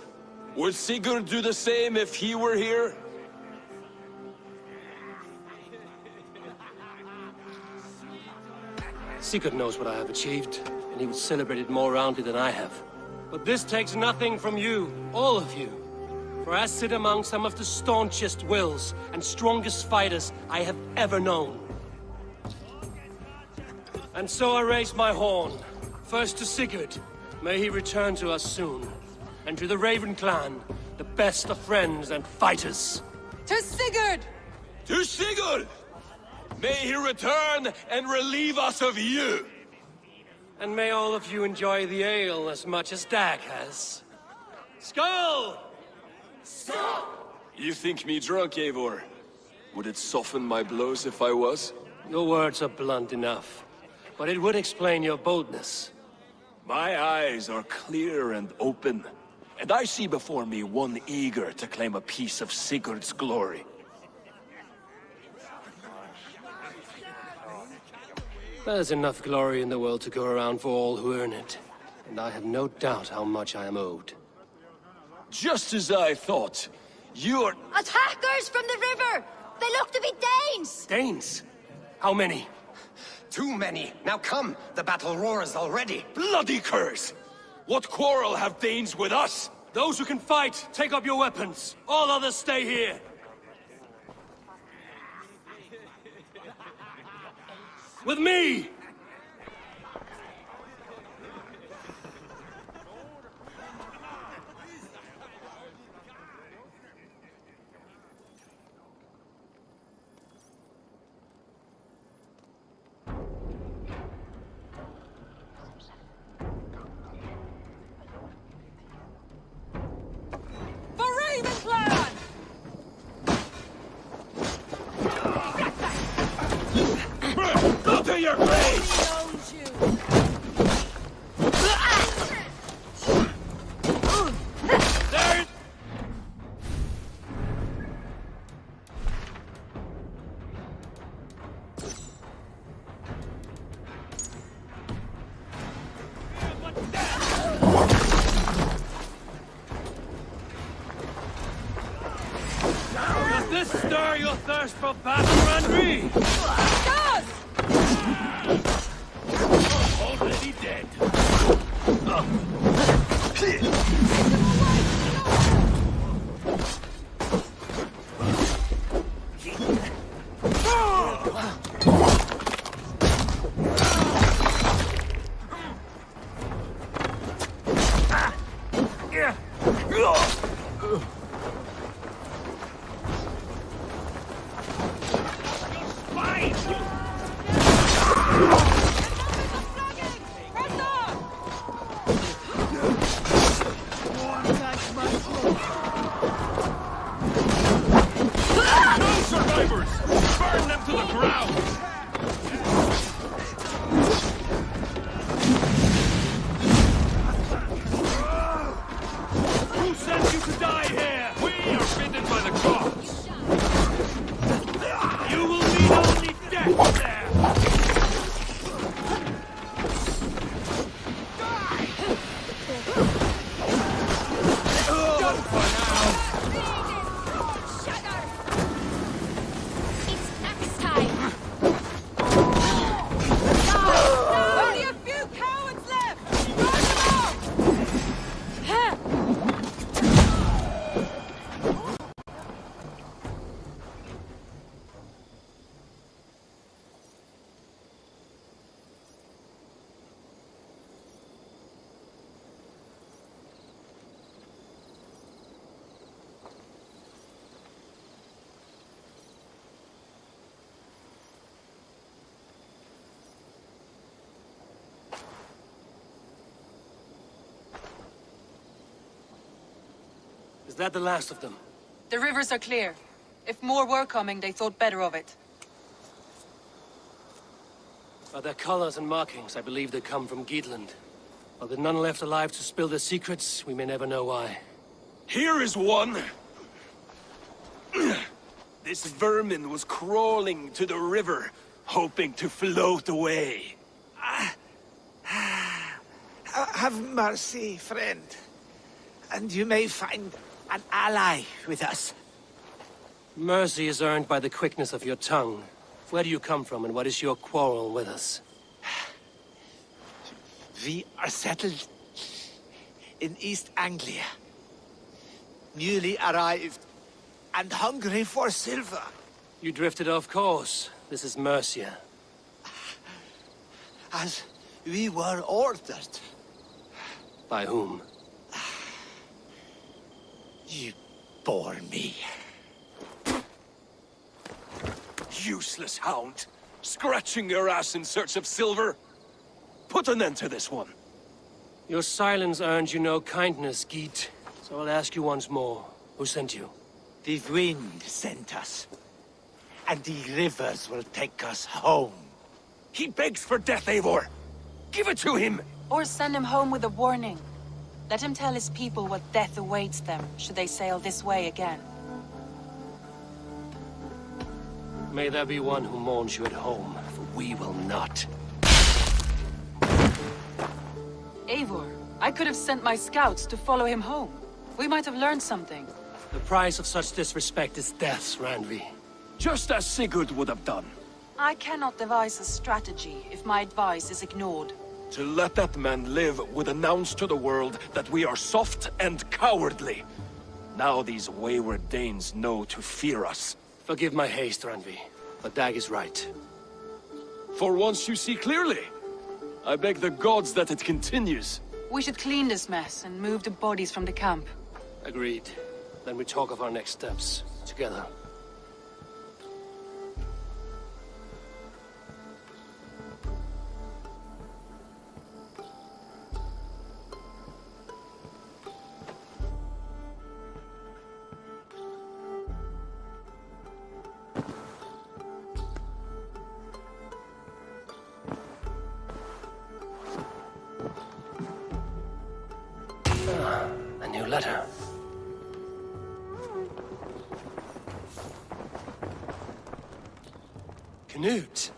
Would Sigurd do the same if he were here? Sigurd knows what I have achieved, and he would celebrate it more roundly than I have. But this takes nothing from you, all of you. For I sit among some of the staunchest wills and strongest fighters I have ever known. And so I raise my horn, first to Sigurd, may he return to us soon, and to the Raven clan, the best of friends and fighters. To Sigurd! To Sigurd! May he return and relieve us of you! And may all of you enjoy the ale as much as Dag has. Skull! Skull! You think me drunk, Eivor? Would it soften my blows if I was? Your words are blunt enough, but it would explain your boldness. My eyes are clear and open, and I see before me one eager to claim a piece of Sigurd's glory. There's enough glory in the world to go around for all who earn it, and I have no doubt how much I am owed. Just as I thought. You're... Attackers from the river! They look to be Danes! Danes? How many? Too many. Now come, the battle roars already. Bloody curse! What quarrel have Danes with us? Those who can fight, take up your weapons. All others stay here. With me! Go to your grave! There! Does this stir your thirst for battle, Randri? Already dead. to the ground! Who sent you to die here? We are bidden by the gods! You will meet only death there! Is that the last of them? The rivers are clear. If more were coming, they thought better of it. By their colors and markings, I believe they come from Geatland. While there are none left alive to spill their secrets, we may never know why. Here is one! This vermin was crawling to the river, hoping to float away. Have mercy, friend. And you may find an ally with us. Mercy is earned by the quickness of your tongue. Where do you come from, and what is your quarrel with us? We are settled in East Anglia. Newly arrived and hungry for silver. You drifted off course. This is Mercia. As we were ordered. By whom? You bore me. Useless hound! Scratching your ass in search of silver! Put an end to this one! Your silence earned you no kindness, Geet. So I'll ask you once more. Who sent you? The wind sent us. And the rivers will take us home. He begs for death, Eivor! Give it to him! Or send him home with a warning. Let him tell his people what death awaits them, should they sail this way again. May there be one who mourns you at home, for we will not. Eivor, I could have sent my scouts to follow him home. We might have learned something. The price of such disrespect is death, Randvi. Just as Sigurd would have done. I cannot devise a strategy if my advice is ignored. To let that man live would announce to the world that we are soft and cowardly. Now these wayward Danes know to fear us. Forgive my haste, Randvi, but Dag is right. For once you see clearly. I beg the gods that it continues. We should clean this mess and move the bodies from the camp. Agreed. Then we talk of our next steps, together. A new letter. Knut,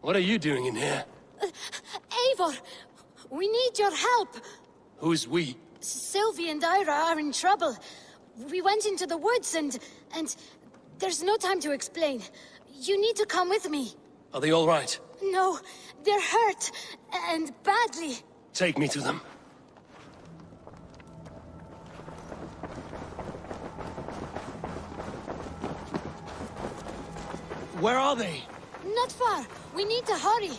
what are you doing in here? Eivor, we need your help. Who's we? Sylvie and Ira are in trouble. We went into the woods and there's no time to explain. You need to come with me. Are they all right? No, they're hurt, and badly. Take me to them. Where are they? Not far. We need to hurry.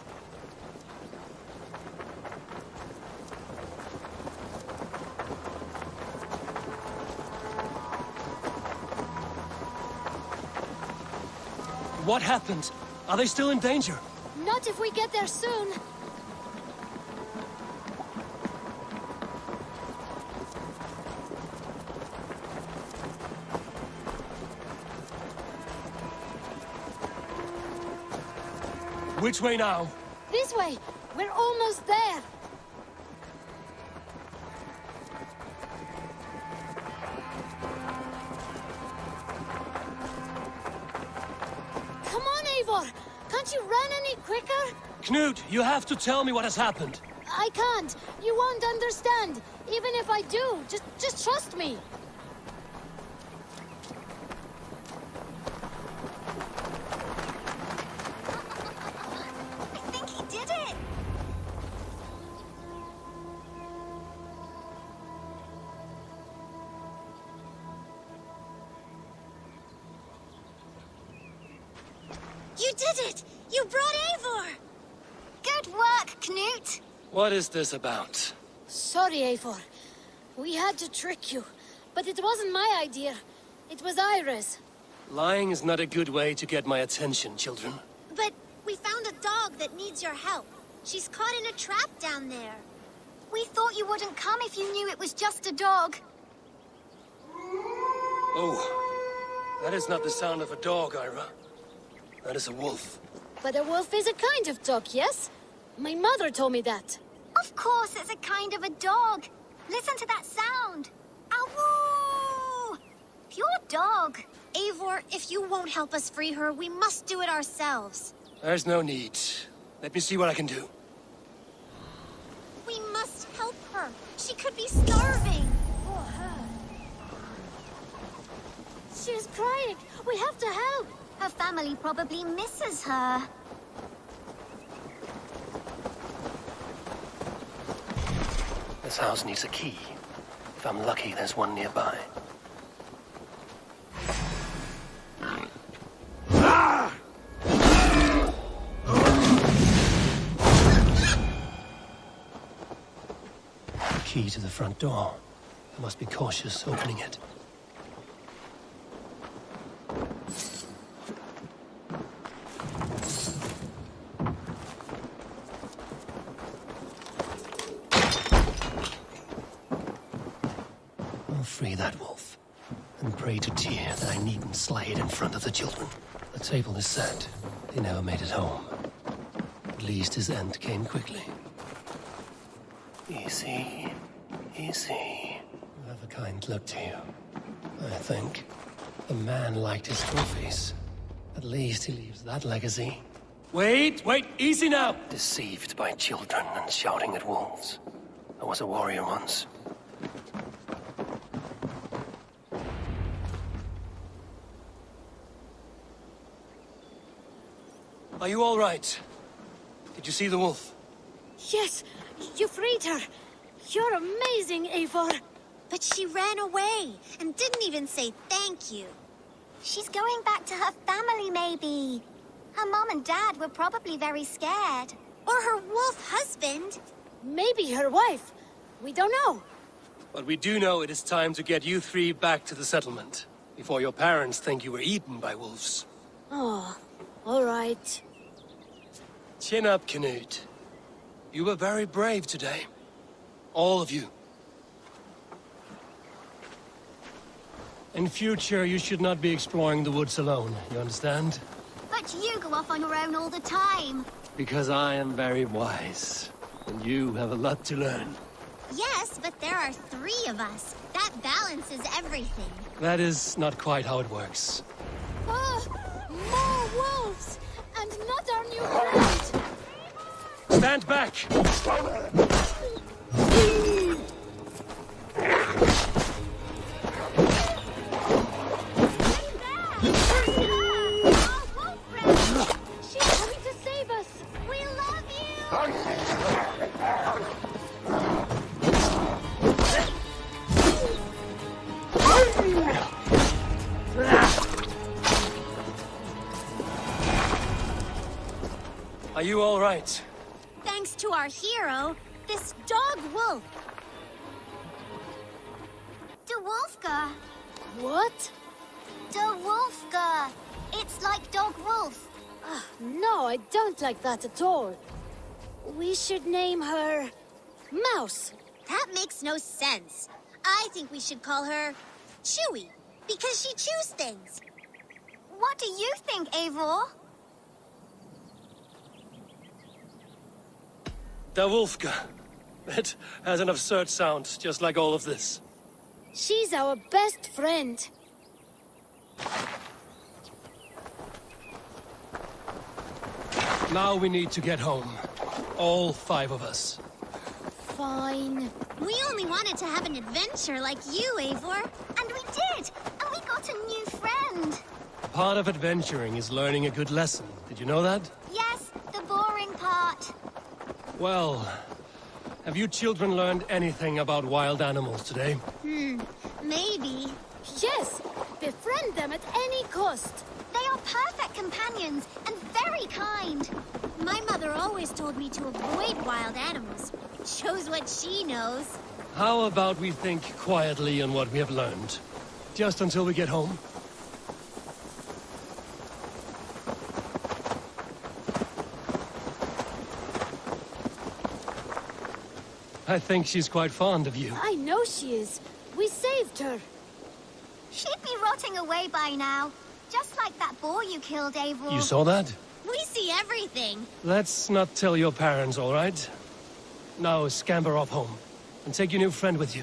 What happened? Are they still in danger? Not if we get there soon. Which way now? This way! We're almost there! Come on, Eivor! Can't you run any quicker? Knut, you have to tell me what has happened. I can't. You won't understand. Even if I do, just trust me. I think he did it! You did it! You brought Eivor! Good work, Knut! What is this about? Sorry, Eivor. We had to trick you. But it wasn't my idea. It was Iris. Lying is not a good way to get my attention, children. But we found a dog that needs your help. She's caught in a trap down there. We thought you wouldn't come if you knew it was just a dog. Oh, that is not the sound of a dog, Ira. That is a wolf. But a wolf is a kind of dog, yes? My mother told me that. Of course, it's a kind of a dog. Listen to that sound. Awoo! Pure dog. Eivor, if you won't help us free her, we must do it ourselves. There's no need. Let me see what I can do. We must help her. She could be starving. Poor her. She's crying. We have to help. Her family probably misses her. This house needs a key. If I'm lucky, there's one nearby. Key to the front door. I must be cautious opening it. I'll free that wolf, and pray to Tyr that I needn't slay it in front of the children. The table is set. They never made it home. At least his end came quickly. Easy. Easy. You have a kind look to you, I think. The man liked his trophies. At least he leaves that legacy. Wait, easy now! Deceived by children and shouting at wolves. I was a warrior once. Are you all right? Did you see the wolf? Yes, you freed her. You're amazing, Eivor. But she ran away and didn't even say thank you. She's going back to her family, maybe. Her mom and dad were probably very scared. Or her wolf husband. Maybe her wife. We don't know. But we do know it is time to get you three back to the settlement. Before your parents think you were eaten by wolves. Oh, all right. Chin up, Knut. You were very brave today. All of you. In future, you should not be exploring the woods alone, you understand? But you go off on your own all the time. Because I am very wise, and you have a lot to learn. Yes, but there are 3 of us. That balances everything. That is not quite how it works. Oh, more wolves! And not our new friend! Stand back! She's coming to save us! We love you! Are you all right? Thanks to our hero, this dog wolf. De Wolfga. What? De Wolfga. It's like dog wolf. No, I don't like that at all. We should name her... Mouse. That makes no sense. I think we should call her Chewy, because she chews things. What do you think, Eivor? Da Wolfka. It has an absurd sound, just like all of this. She's our best friend. Now we need to get home. All 5 of us. Fine. We only wanted to have an adventure like you, Eivor. And we did! And we got a new friend. Part of adventuring is learning a good lesson. Did you know that? Yes, the boring part. Well, have you children learned anything about wild animals today? Maybe. Yes! Befriend them at any cost. They are perfect companions and very kind. My mother always told me to avoid wild animals. Shows what she knows. How about we think quietly on what we have learned? Just until we get home? I think she's quite fond of you. I know she is. We saved her. She'd be rotting away by now. Just like that boar you killed, Eivor. You saw that? We see everything. Let's not tell your parents, all right? Now scamper off home. And take your new friend with you.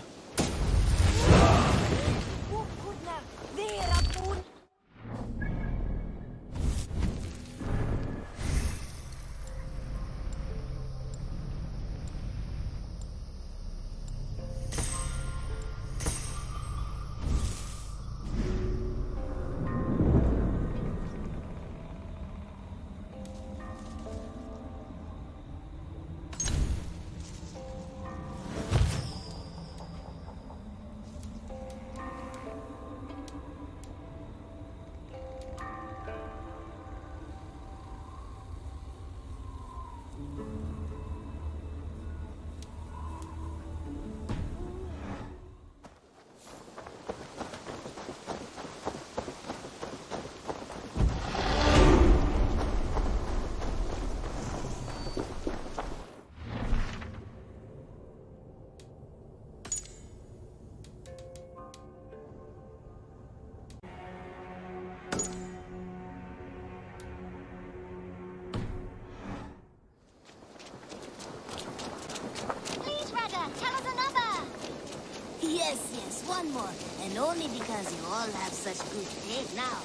Yes, one more. And only because you all have such good taste now.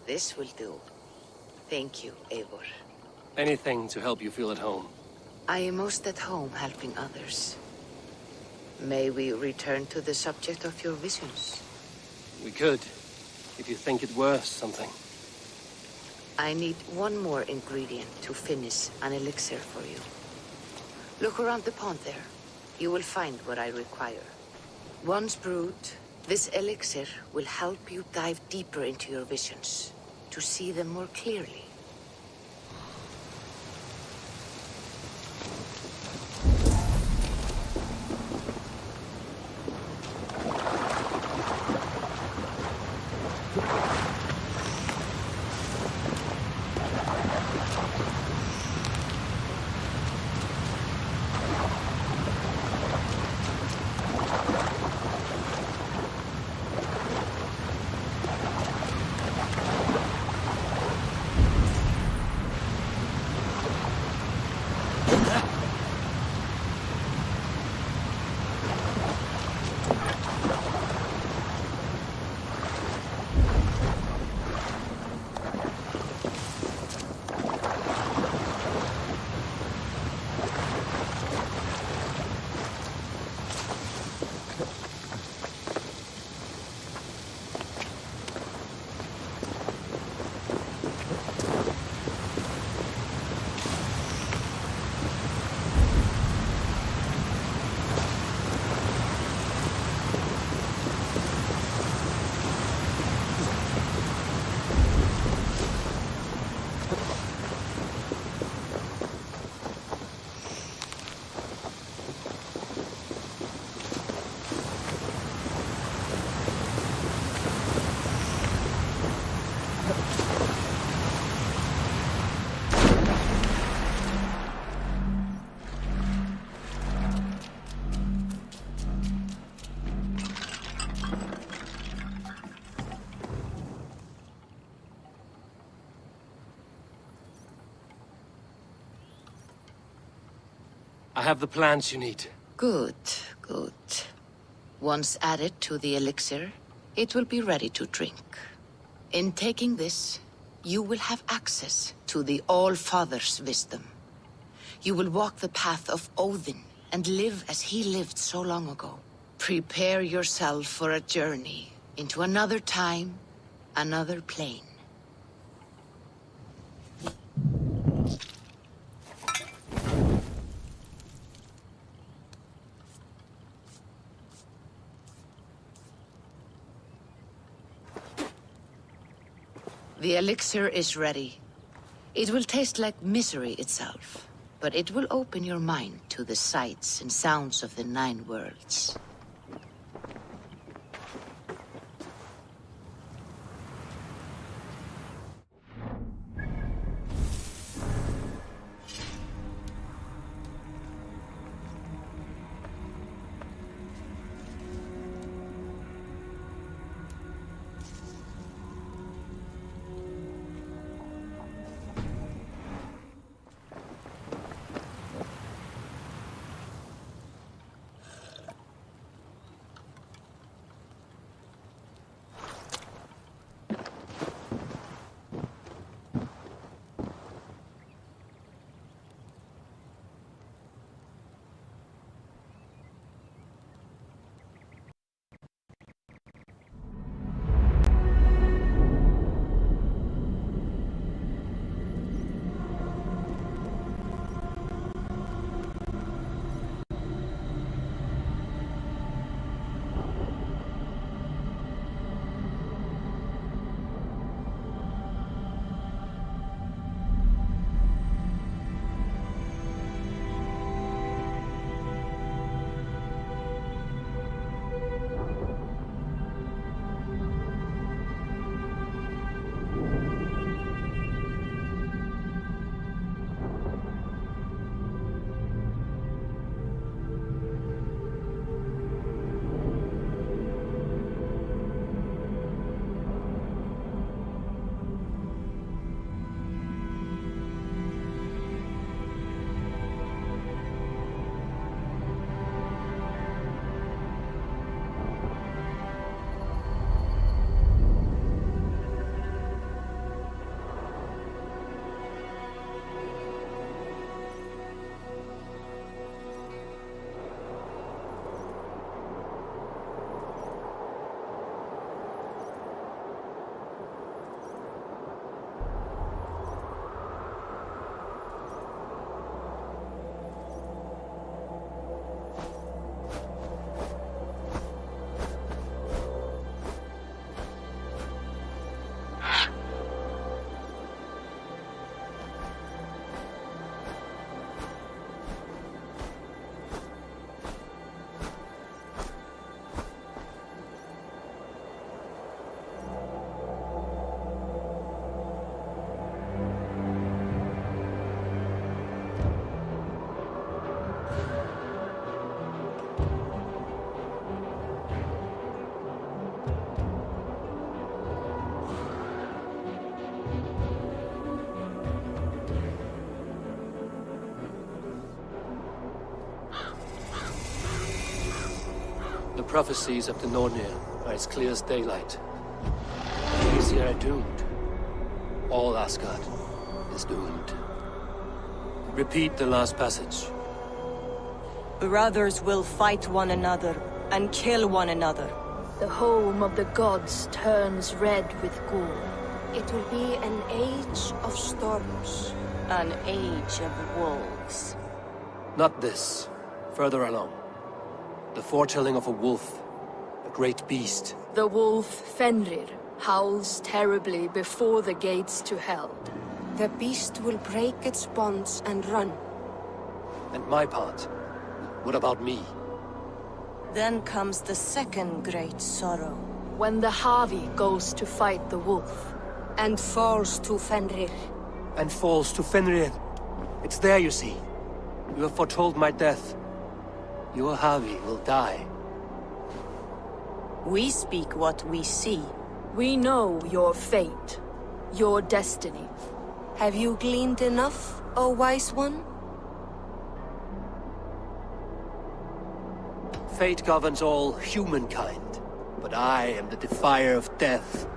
This will do. Thank you, Eivor. Anything to help you feel at home. I am most at home helping others. May we return to the subject of your visions? We could, if you think it worth something. I need one more ingredient to finish an elixir for you. Look around the pond there. You will find what I require. Once brewed, this elixir will help you dive deeper into your visions, to see them more clearly. I have the plants you need. Good, good. Once added to the elixir, it will be ready to drink. In taking this, you will have access to the All-Father's wisdom. You will walk the path of Odin and live as he lived so long ago. Prepare yourself for a journey into another time, another plane. The elixir is ready. It will taste like misery itself, but it will open your mind to the sights and sounds of the 9 worlds. The prophecies of the Nornir are as clear as daylight. The Aesir are doomed. All Asgard is doomed. Repeat the last passage. Brothers will fight one another and kill one another. The home of the gods turns red with gore. It will be an age of storms. An age of wolves. Not this. Further along. The foretelling of a wolf. A great beast. The wolf Fenrir howls terribly before the gates to hell. The beast will break its bonds and run. And my part? What about me? Then comes the second great sorrow. When the Havi goes to fight the wolf. And falls to Fenrir. And falls to Fenrir. It's there, you see. You have foretold my death. Your Havi will die. We speak what we see. We know your fate. Your destiny. Have you gleaned enough, O wise one? Fate governs all humankind, but I am the defier of death.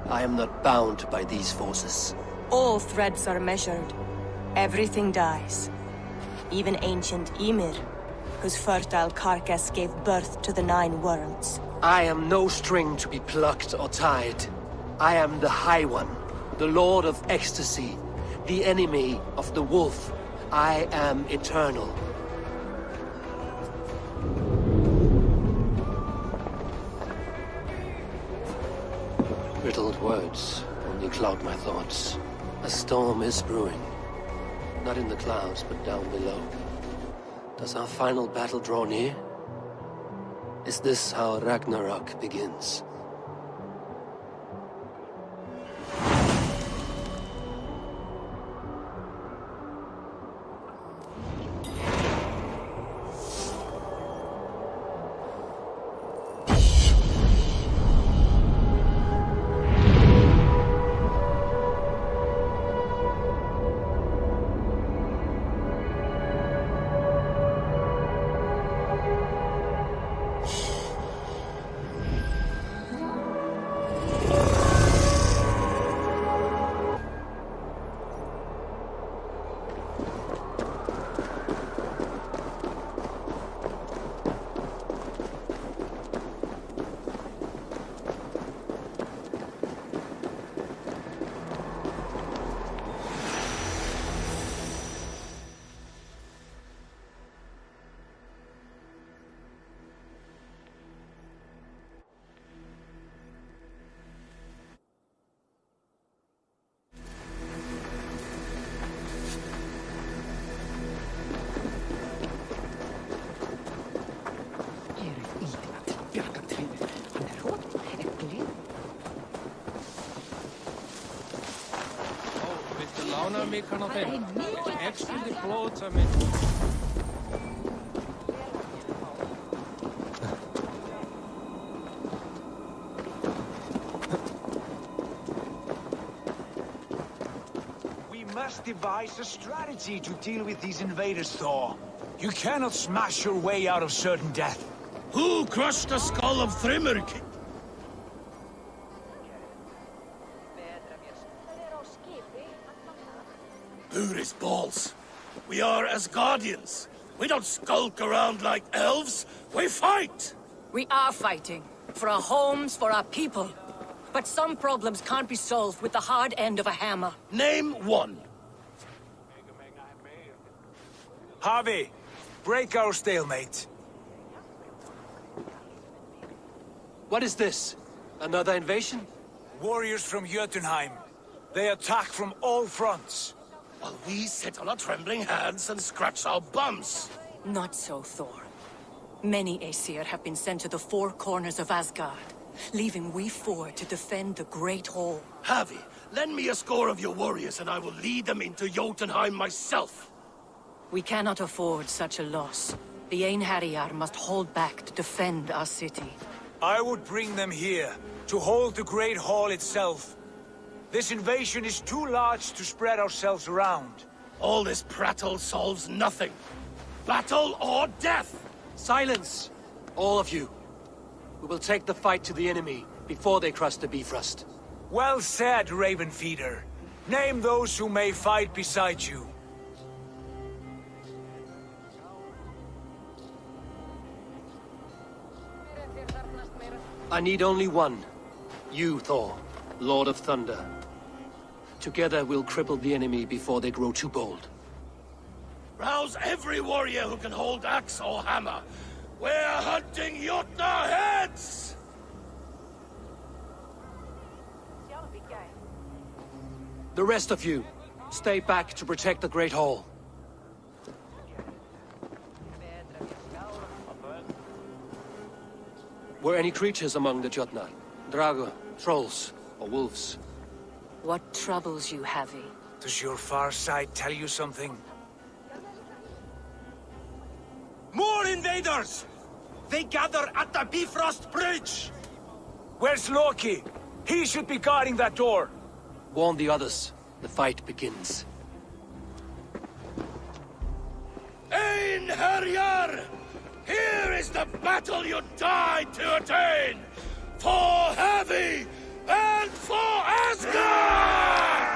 I am not bound by these forces. All threads are measured. Everything dies. Even ancient Ymir, whose fertile carcass gave birth to the 9 worlds. I am no string to be plucked or tied. I am the High One, the Lord of Ecstasy, the enemy of the Wolf. I am eternal. Riddled words only cloud my thoughts. A storm is brewing. Not in the clouds, but down below. Does our final battle draw near? Is this how Ragnarok begins? We must devise a strategy to deal with these invaders, Thor. You cannot smash your way out of certain death. Who crushed the skull of Thrimmer? Buris balls. We are as guardians. We don't skulk around like elves. We fight! We are fighting. For our homes, for our people. But some problems can't be solved with the hard end of a hammer. Name one. Harvey, break our stalemate. What is this? Another invasion? Warriors from Jotunheim. They attack from all fronts. While we sit on our trembling hands and scratch our bums. Not so, Thor. Many Aesir have been sent to the 4 corners of Asgard, leaving we 4 to defend the Great Hall. Harvey, lend me a score of your warriors and I will lead them into Jotunheim myself. We cannot afford such a loss. The Einherjar must hold back to defend our city. I would bring them here, to hold the Great Hall itself. This invasion is too large to spread ourselves around. All this prattle solves nothing. Battle or death! Silence! All of you. We will take the fight to the enemy before they cross the Bifrost. Well said, Ravenfeeder. Name those who may fight beside you. I need only one. You, Thor, Lord of Thunder. Together we'll cripple the enemy before they grow too bold. Rouse every warrior who can hold axe or hammer. We're hunting Jotnar heads! The rest of you, stay back to protect the Great Hall. Were any creatures among the Jotnar? Drago, trolls, or wolves? What troubles you, Havi? Does your far side tell you something? More invaders! They gather at the Bifrost Bridge! Where's Loki? He should be guarding that door. Warn the others. The fight begins. Einherjar! Here is the battle you died to attain! For Heavy and for Asgard!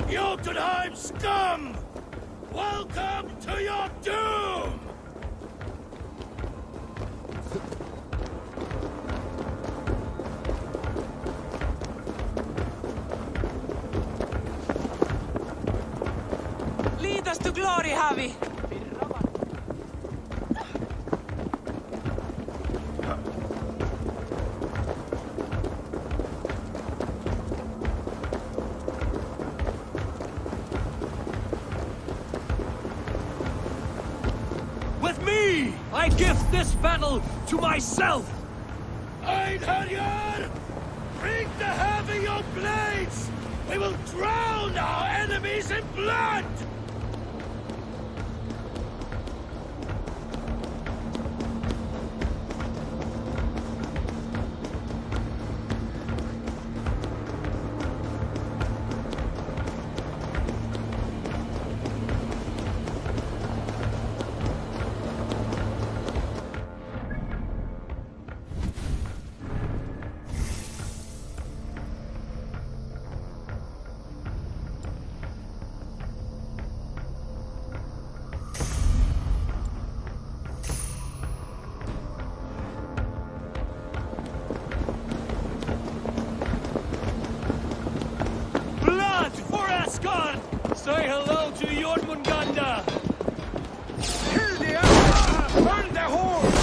Jotunheim scum! Welcome to your doom! Lead us to glory, Javi! With me, I gift this battle to myself! Einherjar! Bring the Heavy your blades! We will drown our enemies in blood! Say hello to Jormungandr! Kill the Emperor! Burn the horse!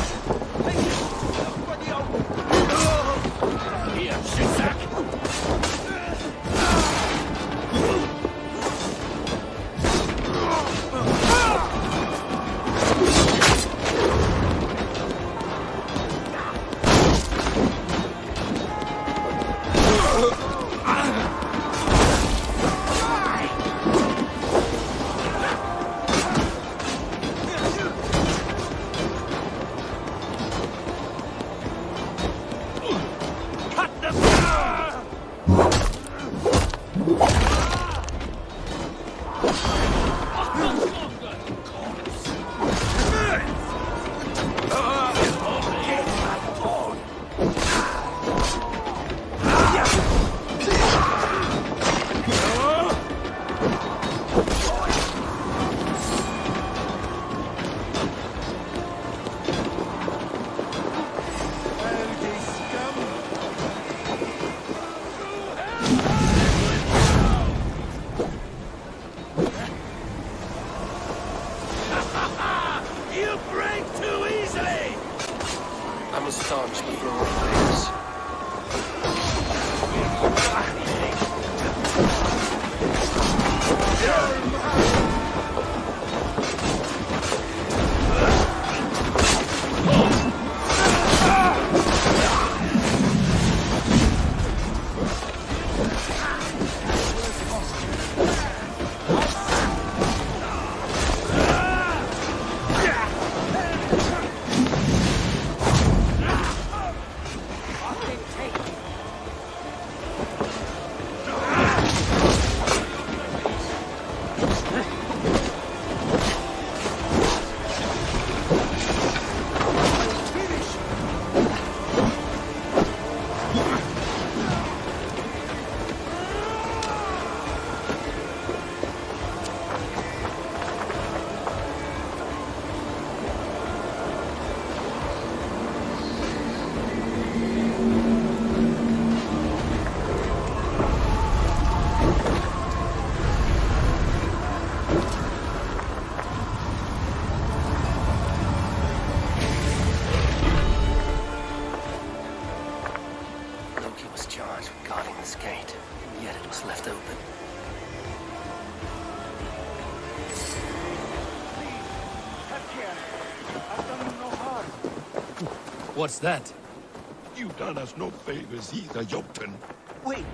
Here, shitsack! You break too easily! I'm astonished before your face. What's that? You done us no favors either, Jotun. Wait.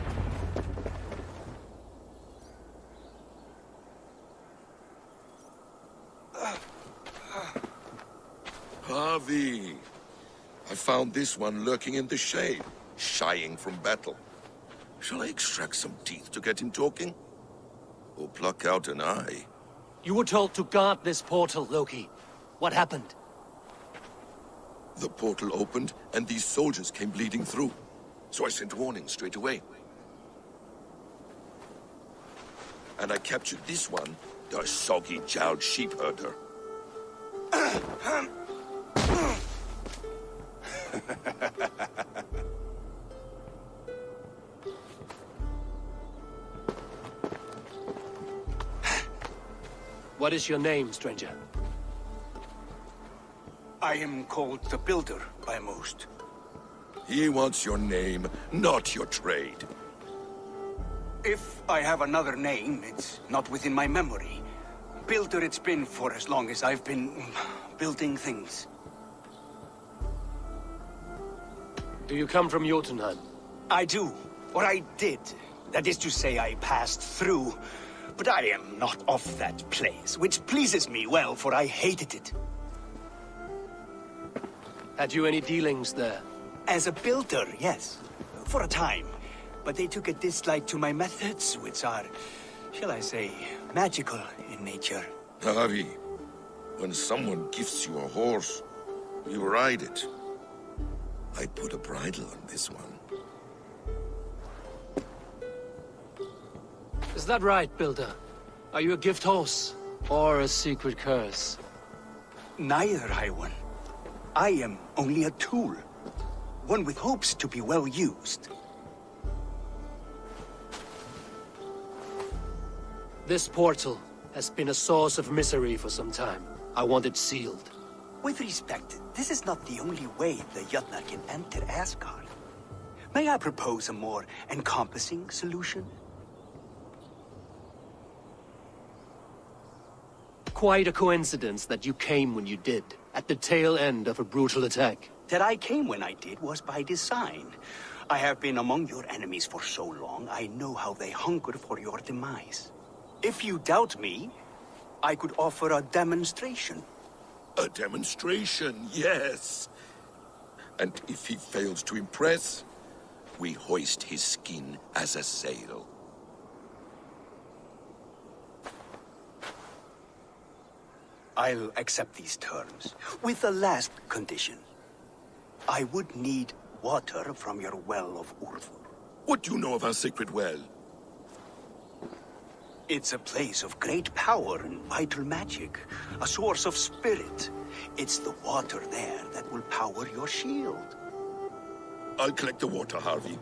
Harvey. I found this one lurking in the shade, shying from battle. Shall I extract some teeth to get him talking? Or pluck out an eye? You were told to guard this portal, Loki. What happened? The portal opened, and these soldiers came bleeding through. So I sent warning straight away. And I captured this one, the soggy-jowled sheep herder. What is your name, stranger? I am called the Builder by most. He wants your name, not your trade. If I have another name, it's not within my memory. Builder it's been for as long as I've been building things. Do you come from Jotunheim? I do. Or I did. That is to say, I passed through. But I am not of that place, which pleases me well, for I hated it. Had you any dealings there? As a builder, yes. For a time. But they took a dislike to my methods, which are, shall I say, magical in nature. Harvey, when someone gifts you a horse, you ride it. I put a bridle on this one. Is that right, Builder? Are you a gift horse? Or a secret curse? Neither, High One. I am only a tool. One with hopes to be well used. This portal has been a source of misery for some time. I want it sealed. With respect, this is not the only way the Jötnar can enter Asgard. May I propose a more encompassing solution? Quite a coincidence that you came when you did, at the tail end of a brutal attack. That I came when I did was by design. I have been among your enemies for so long, I know how they hunger for your demise. If you doubt me, I could offer a demonstration. A demonstration, yes. And if he fails to impress, we hoist his skin as a sail. I'll accept these terms, with the last condition. I would need water from your well of Urthur. What do you know of our sacred well? It's a place of great power and vital magic, a source of spirit. It's the water there that will power your shield. I'll collect the water, Harvey.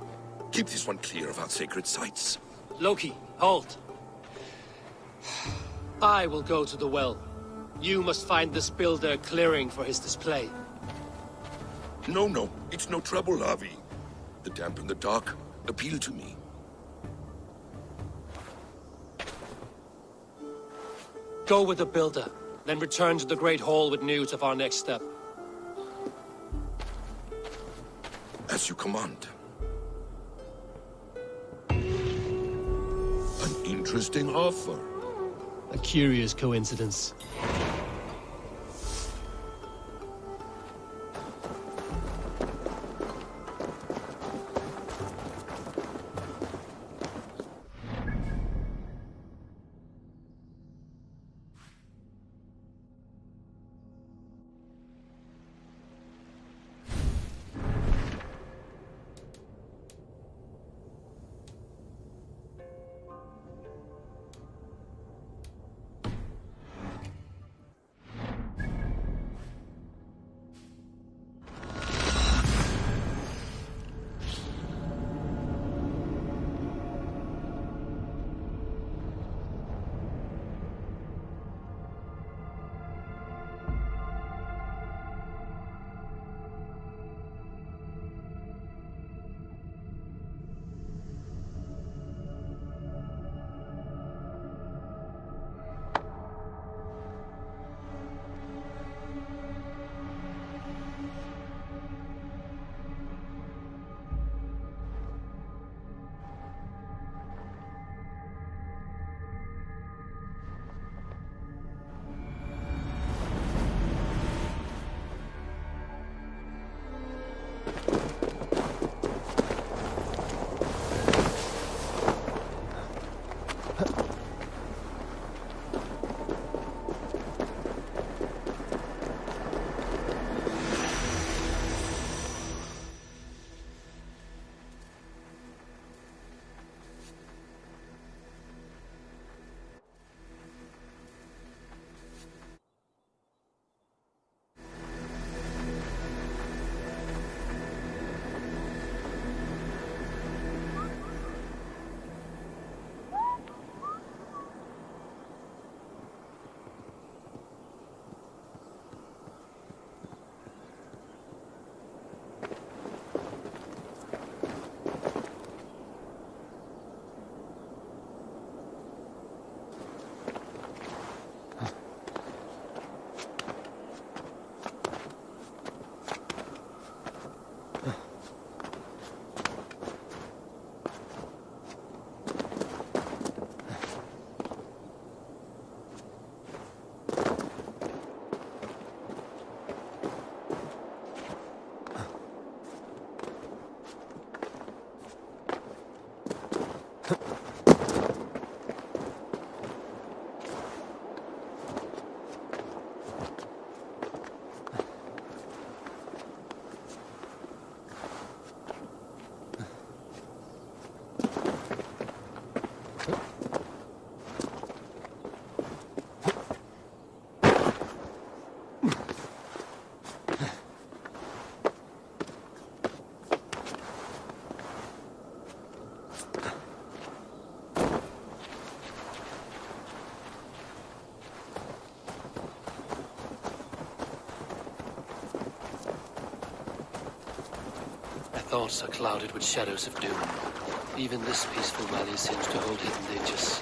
Keep this one clear of our sacred sites. Loki, hold. I will go to the well. You must find this builder clearing for his display. No, it's no trouble, Harvey. The damp and the dark appeal to me. Go with the builder, then return to the Great Hall with news of our next step. As you command. An interesting offer. A curious coincidence. thoughts are clouded with shadows of doom. Even this peaceful valley seems to hold hidden dangers.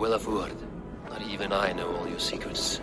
Will of Word. Not even I know all your secrets.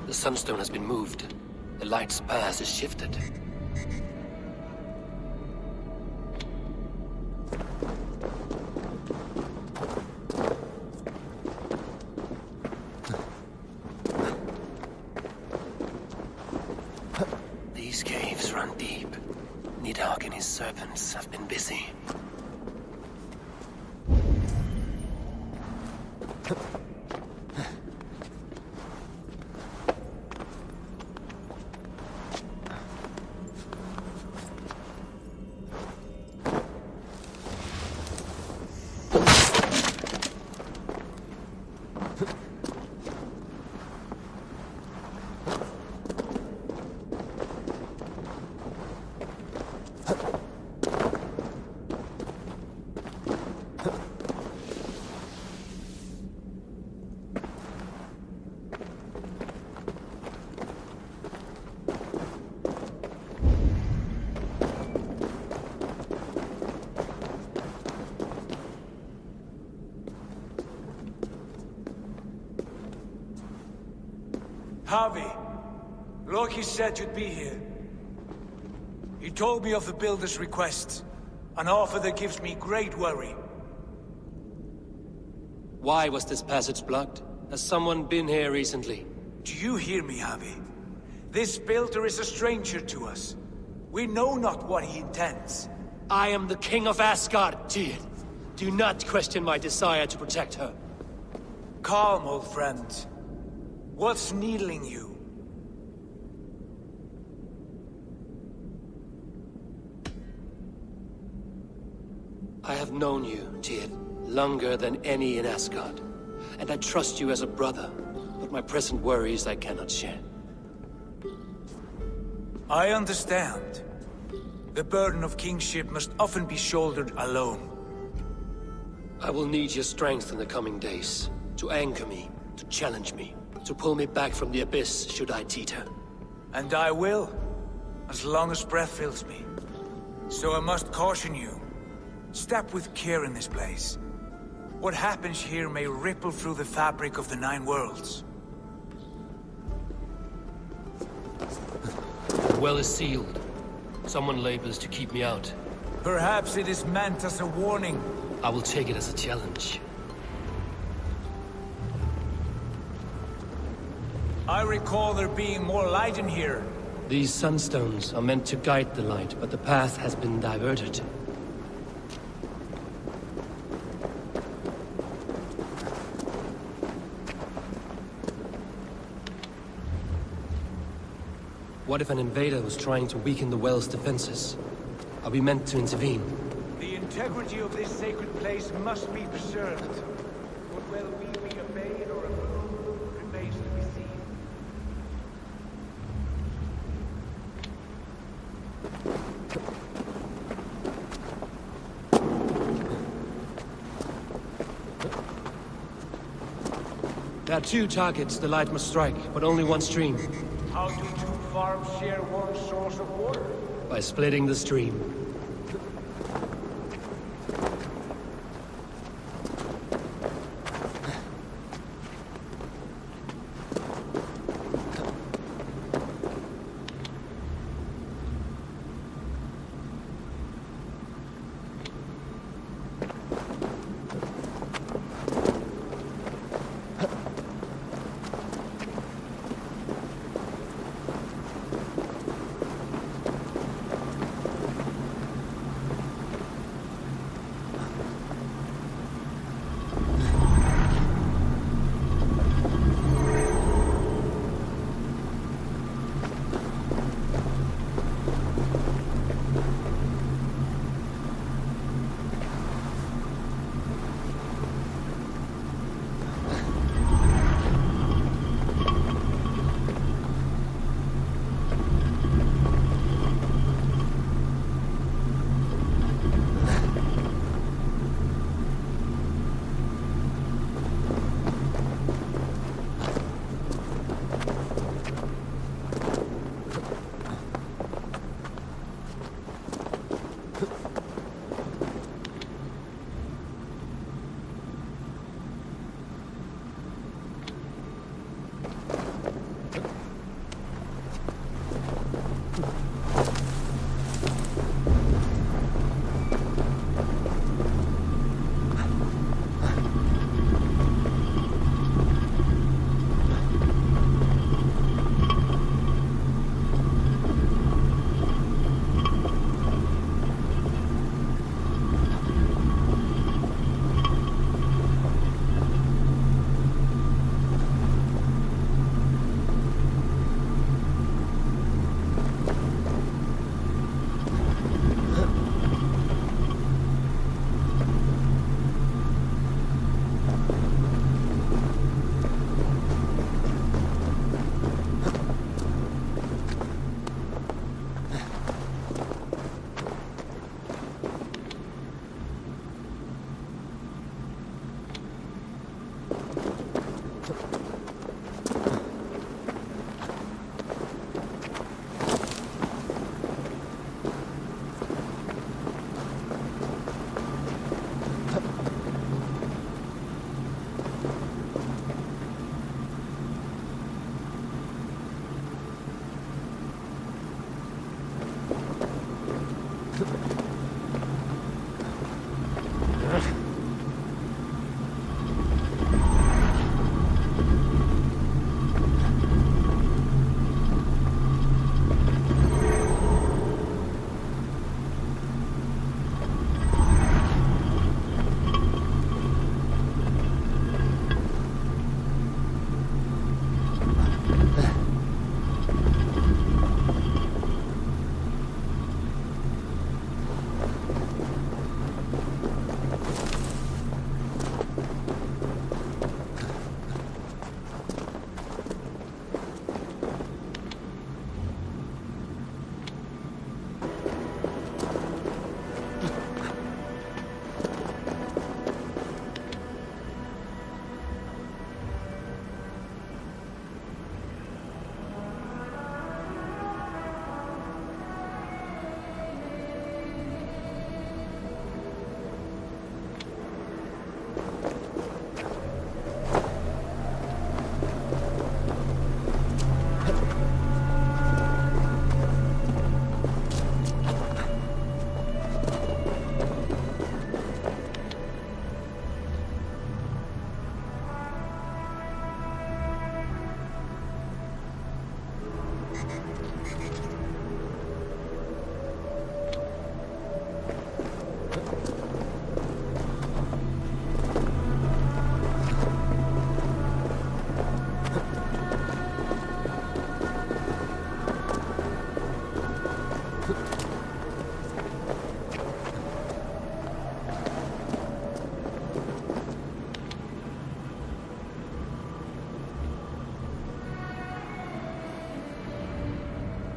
The sunstone has been moved. The light's path is shifted. These caves run deep. Nidhogg and his serpents have been busy. Harvey, Loki said you'd be here. He told me of the Builder's request, an offer that gives me great worry. Why was this passage blocked? Has someone been here recently? Do you hear me, Abi? This builder is a stranger to us. We know not what he intends. I am the King of Asgard, Tyr. Do not question my desire to protect her. Calm, old friend. What's needling you? I have known you, Tyr, longer than any in Asgard. And I trust you as a brother, but my present worries I cannot share. I understand. The burden of kingship must often be shouldered alone. I will need your strength in the coming days, to anchor me, to challenge me, to pull me back from the abyss should I teeter. And I will, as long as breath fills me. So I must caution you. Step with care in this place. What happens here may ripple through the fabric of the Nine Worlds. The well is sealed. Someone labors to keep me out. Perhaps it is meant as a warning. I will take it as a challenge. I recall there being more light in here. These sunstones are meant to guide the light, but the path has been diverted. What if an invader was trying to weaken the well's defenses? Are we meant to intervene? The integrity of this sacred place must be preserved. But whether we be obeyed or approved remains to be seen. There are two targets the light must strike, but only one stream. How do two farms share one source of water? By splitting the stream.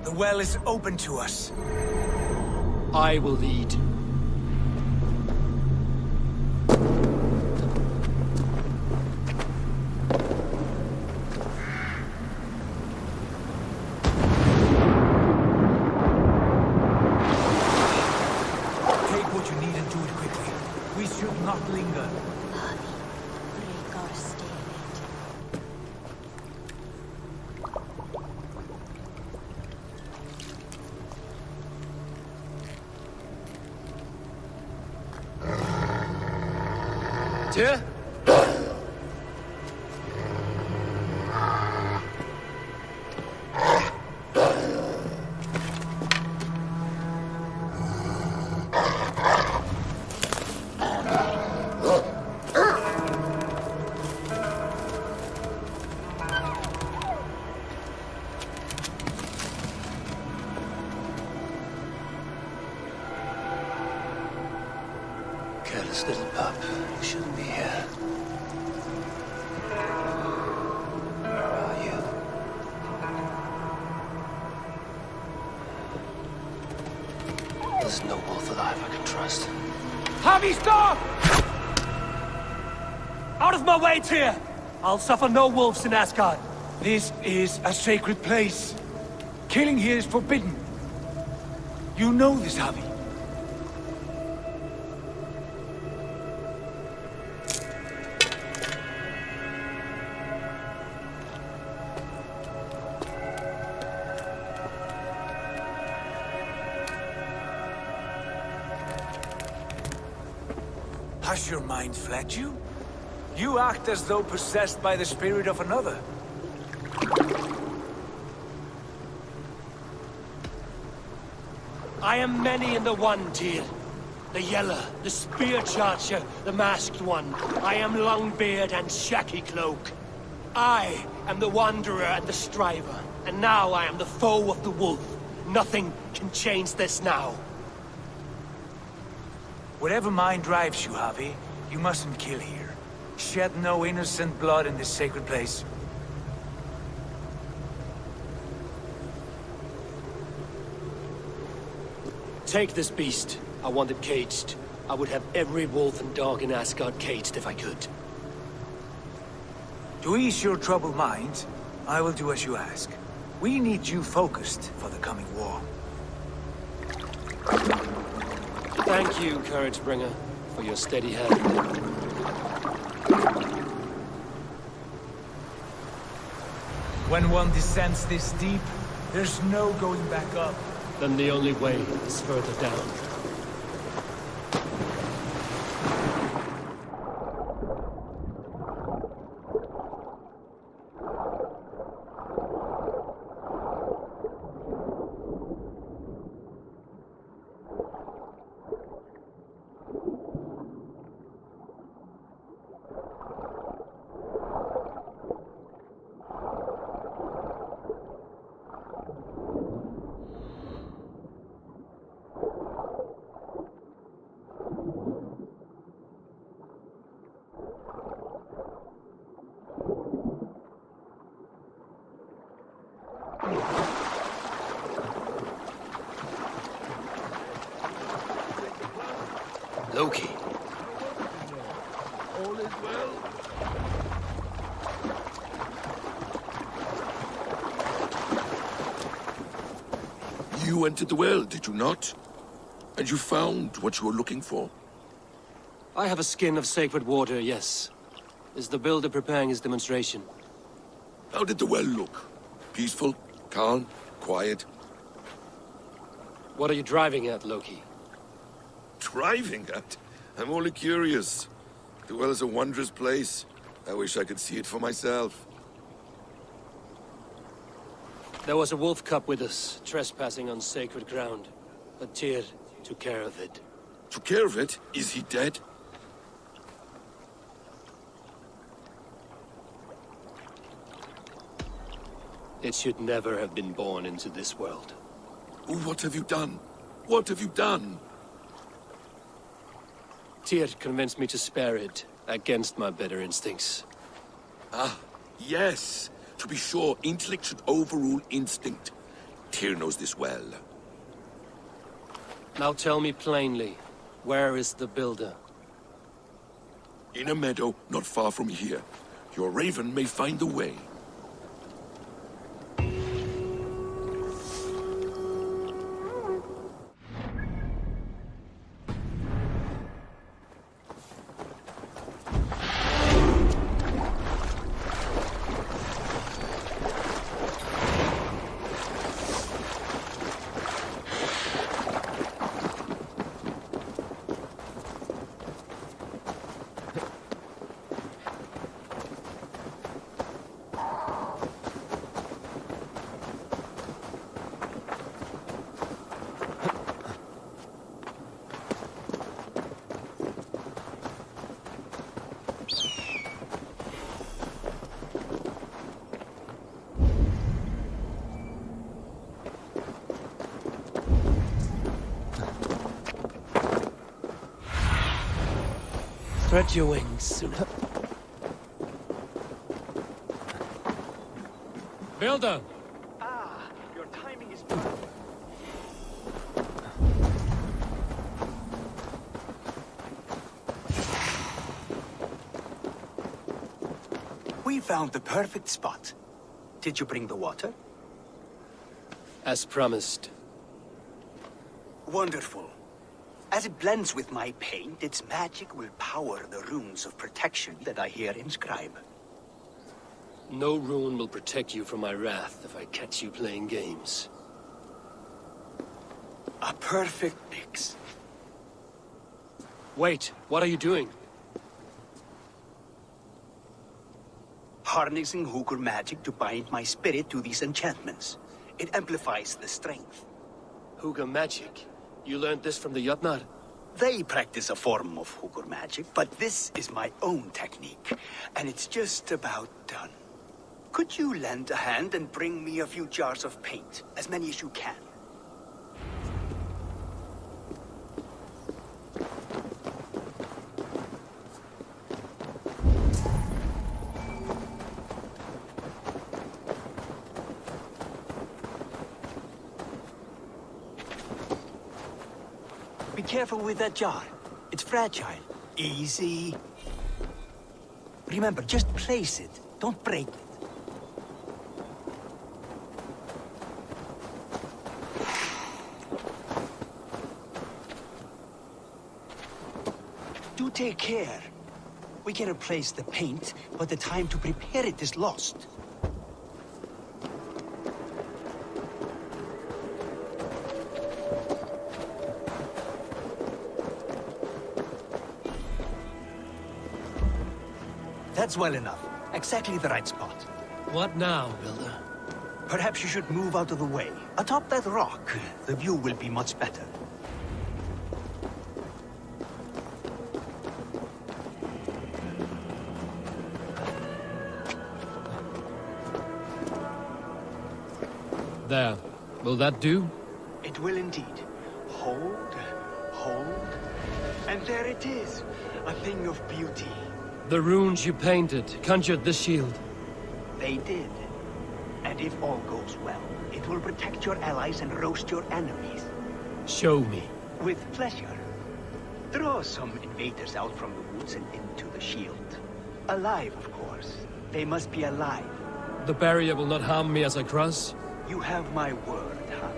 The well is open to us. I will lead. Take what you need and do it quickly. We should not linger. Tyr? Careless little pup. You shouldn't be here. Where are you? There's no wolf alive I can trust. Javi, stop! Out of my way, Tyr! I'll suffer no wolves in Asgard. This is a sacred place. Killing here is forbidden. You know this, Javi. Has your mind fled you? You act as though possessed by the spirit of another. I am many in the one, Tyr. The Yeller, the Spear Charger, the Masked One. I am Longbeard and Shaky Cloak. I am the Wanderer and the Striver. And now I am the foe of the Wolf. Nothing can change this now. Whatever mind drives you, Javi, you mustn't kill here. Shed no innocent blood in this sacred place. Take this beast. I want it caged. I would have every wolf and dog in Asgard caged if I could. To ease your troubled mind, I will do as you ask. We need you focused for the coming war. Thank you, Couragebringer, for your steady hand. When one descends this deep, there's no going back up. Then the only way is further down. Loki. All is well. You entered the well, did you not? And you found what you were looking for? I have a skin of sacred water, yes. Is the builder preparing his demonstration? How did the well look? Peaceful? Calm? Quiet? What are you driving at, Loki? Driving at? I'm only curious. The well is a wondrous place. I wish I could see it for myself. There was a wolf cub with us, trespassing on sacred ground. But Tyr took care of it. Took care of it? Is he dead? It should never have been born into this world. What have you done? What have you done? Tyr convinced me to spare it, against my better instincts. Ah, yes. To be sure, intellect should overrule instinct. here knows this well. Now tell me plainly, where is the builder? In a meadow not far from here. Your raven may find the way. Spread your wings sooner. Builder! Your timing is... We found the perfect spot. Did you bring the water? As promised. Wonderful. As it blends with my paint, its magic will power the runes of protection that I hear inscribe. No rune will protect you from my wrath if I catch you playing games. A perfect mix. Wait, what are you doing? Harnessing Hooker magic to bind my spirit to these enchantments. It amplifies the strength. Hooker magic? You learned this from the Jotnar? They practice a form of Hooker magic, but this is my own technique, and it's just about done. Could you lend a hand and bring me a few jars of paint? As many as you can. Be careful with that jar. It's fragile. Easy. Remember, just place it. Don't break it. Do take care. We can replace the paint, but the time to prepare it is lost. That's well enough. Exactly the right spot. What now, Builder? Perhaps you should move out of the way. Atop that rock, the view will be much better. There. Will that do? It will indeed. Hold, hold, and there it is. A thing of beauty. The runes you painted conjured the shield. They did. And if all goes well, it will protect your allies and roast your enemies. Show me. With pleasure. Draw some invaders out from the woods and into the shield. Alive, of course. They must be alive. The barrier will not harm me as I cross? You have my word, huh?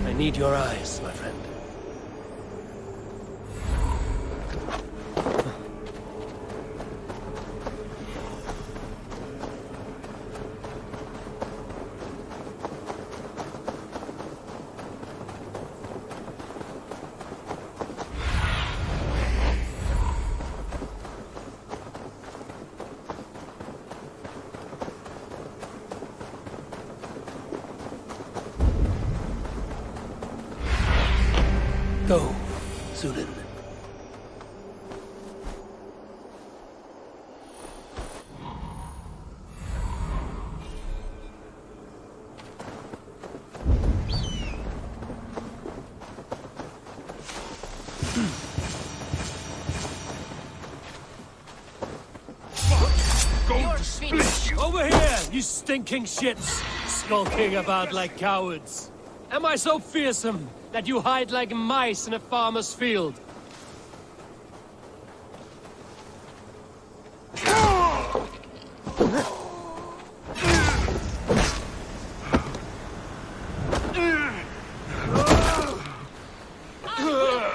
I need your eyes, my friend. Going to split you! Over here, you stinking shits! Skulking about like cowards. Am I so fearsome that you hide like mice in a farmer's field?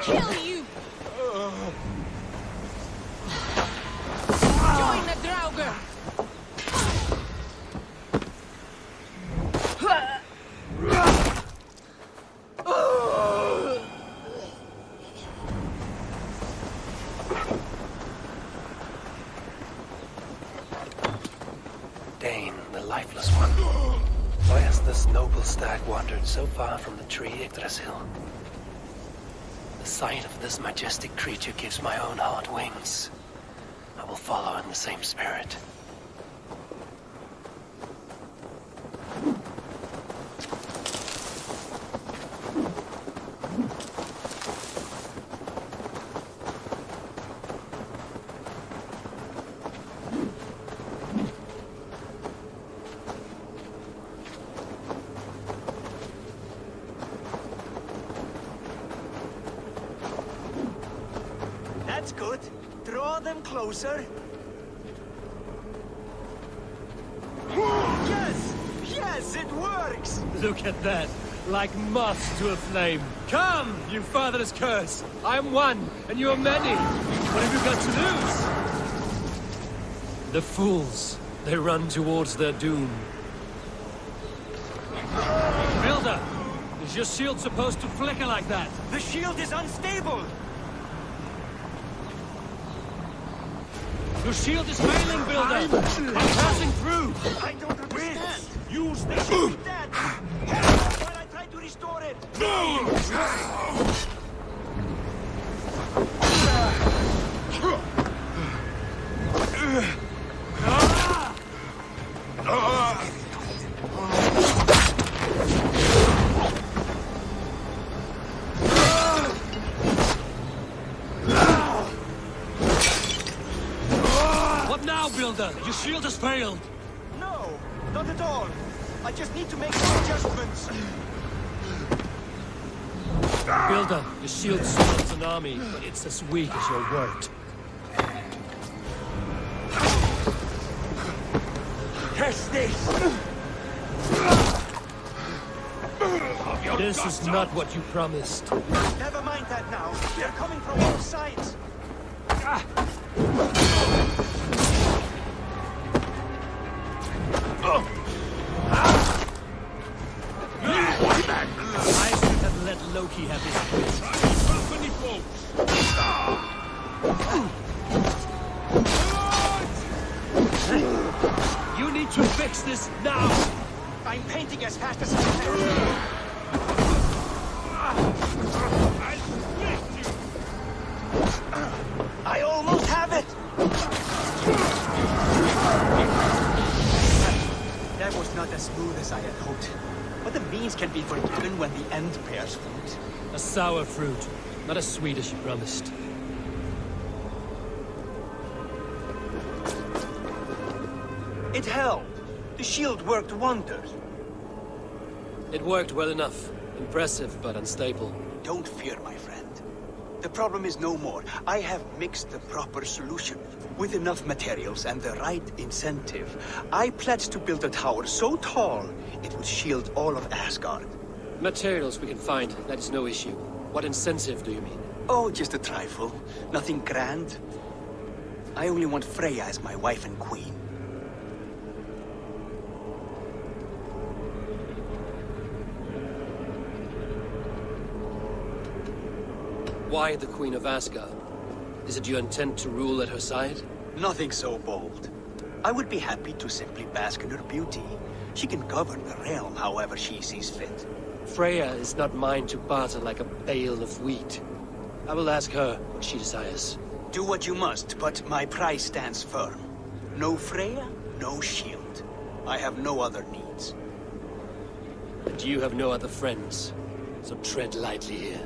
Kill you! Join the Draugr! Dane, the lifeless one. Why has this noble stag wandered so far from the tree Yggdrasil? The sight of this majestic creature gives my own heart wings. I will follow in the same spirit. That's good. Draw them closer. Yes! Yes, it works! Look at that. Like moths to a flame. Come, you fatherless curse! I am one, and you are many. What have you got to lose? The fools. They run towards their doom. Builder! Is your shield supposed to flicker like that? The shield is unstable! Your shield is failing, Builder! I'm passing through! I don't understand! Use the shield dead! While I try to restore it! What now, Builder? Your shield has failed! No, not at all. I just need to make some adjustments. Builder, your shield summons an army, but it's as weak as your word. Test this! This is not what you promised. Never mind that now. They're coming from all sides. I should have let Loki have his company, folks. You need to fix this now. I'm painting as fast as I can. I almost have it. That was not as smooth as I had hoped. But the means can be forgiven when the end bears fruit. A sour fruit, not as sweet as you promised. It held. The shield worked wonders. It worked well enough. Impressive, but unstable. Don't fear, my friend. The problem is no more. I have mixed the proper solution. With enough materials and the right incentive, I pledge to build a tower so tall, it would shield all of Asgard. Materials we can find, that is no issue. What incentive do you mean? Oh, just a trifle. Nothing grand. I only want Freya as my wife and queen. Why the Queen of Asgard? Is it your intent to rule at her side? Nothing so bold. I would be happy to simply bask in her beauty. She can govern the realm however she sees fit. Freya is not mine to barter like a bale of wheat. I will ask her what she desires. Do what you must, but my price stands firm. No Freya, no shield. I have no other needs. And you have no other friends, so tread lightly here.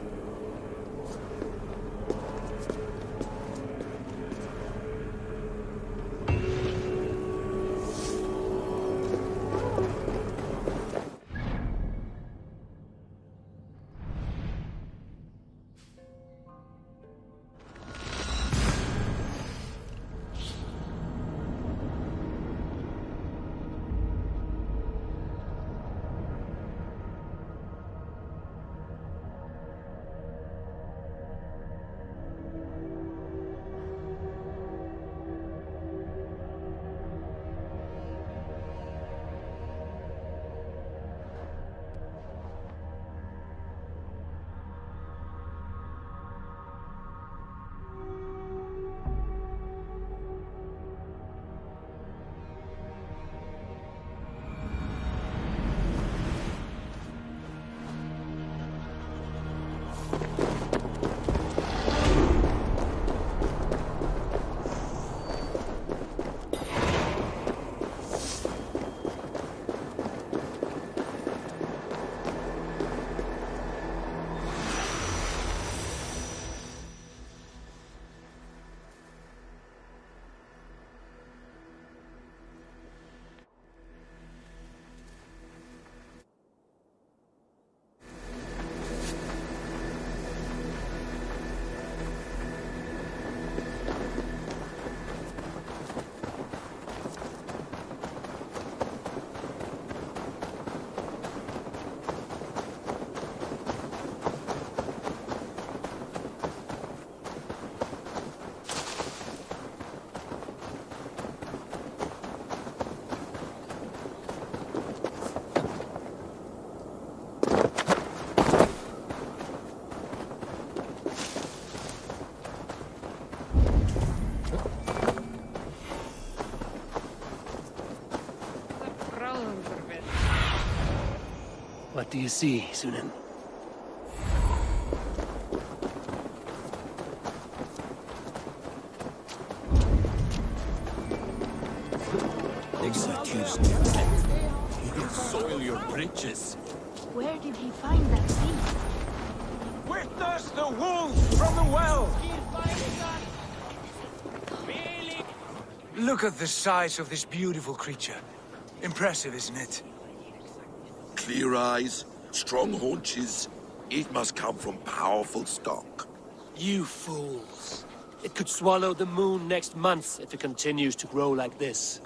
do you see, Sunan? You can soil your britches. Where did he find that beast? Witness the wolf from the well! Look at the size of this beautiful creature. Impressive, isn't it? Clear eyes, strong haunches. It must come from powerful stock. You fools. It could swallow the moon next month if it continues to grow like this.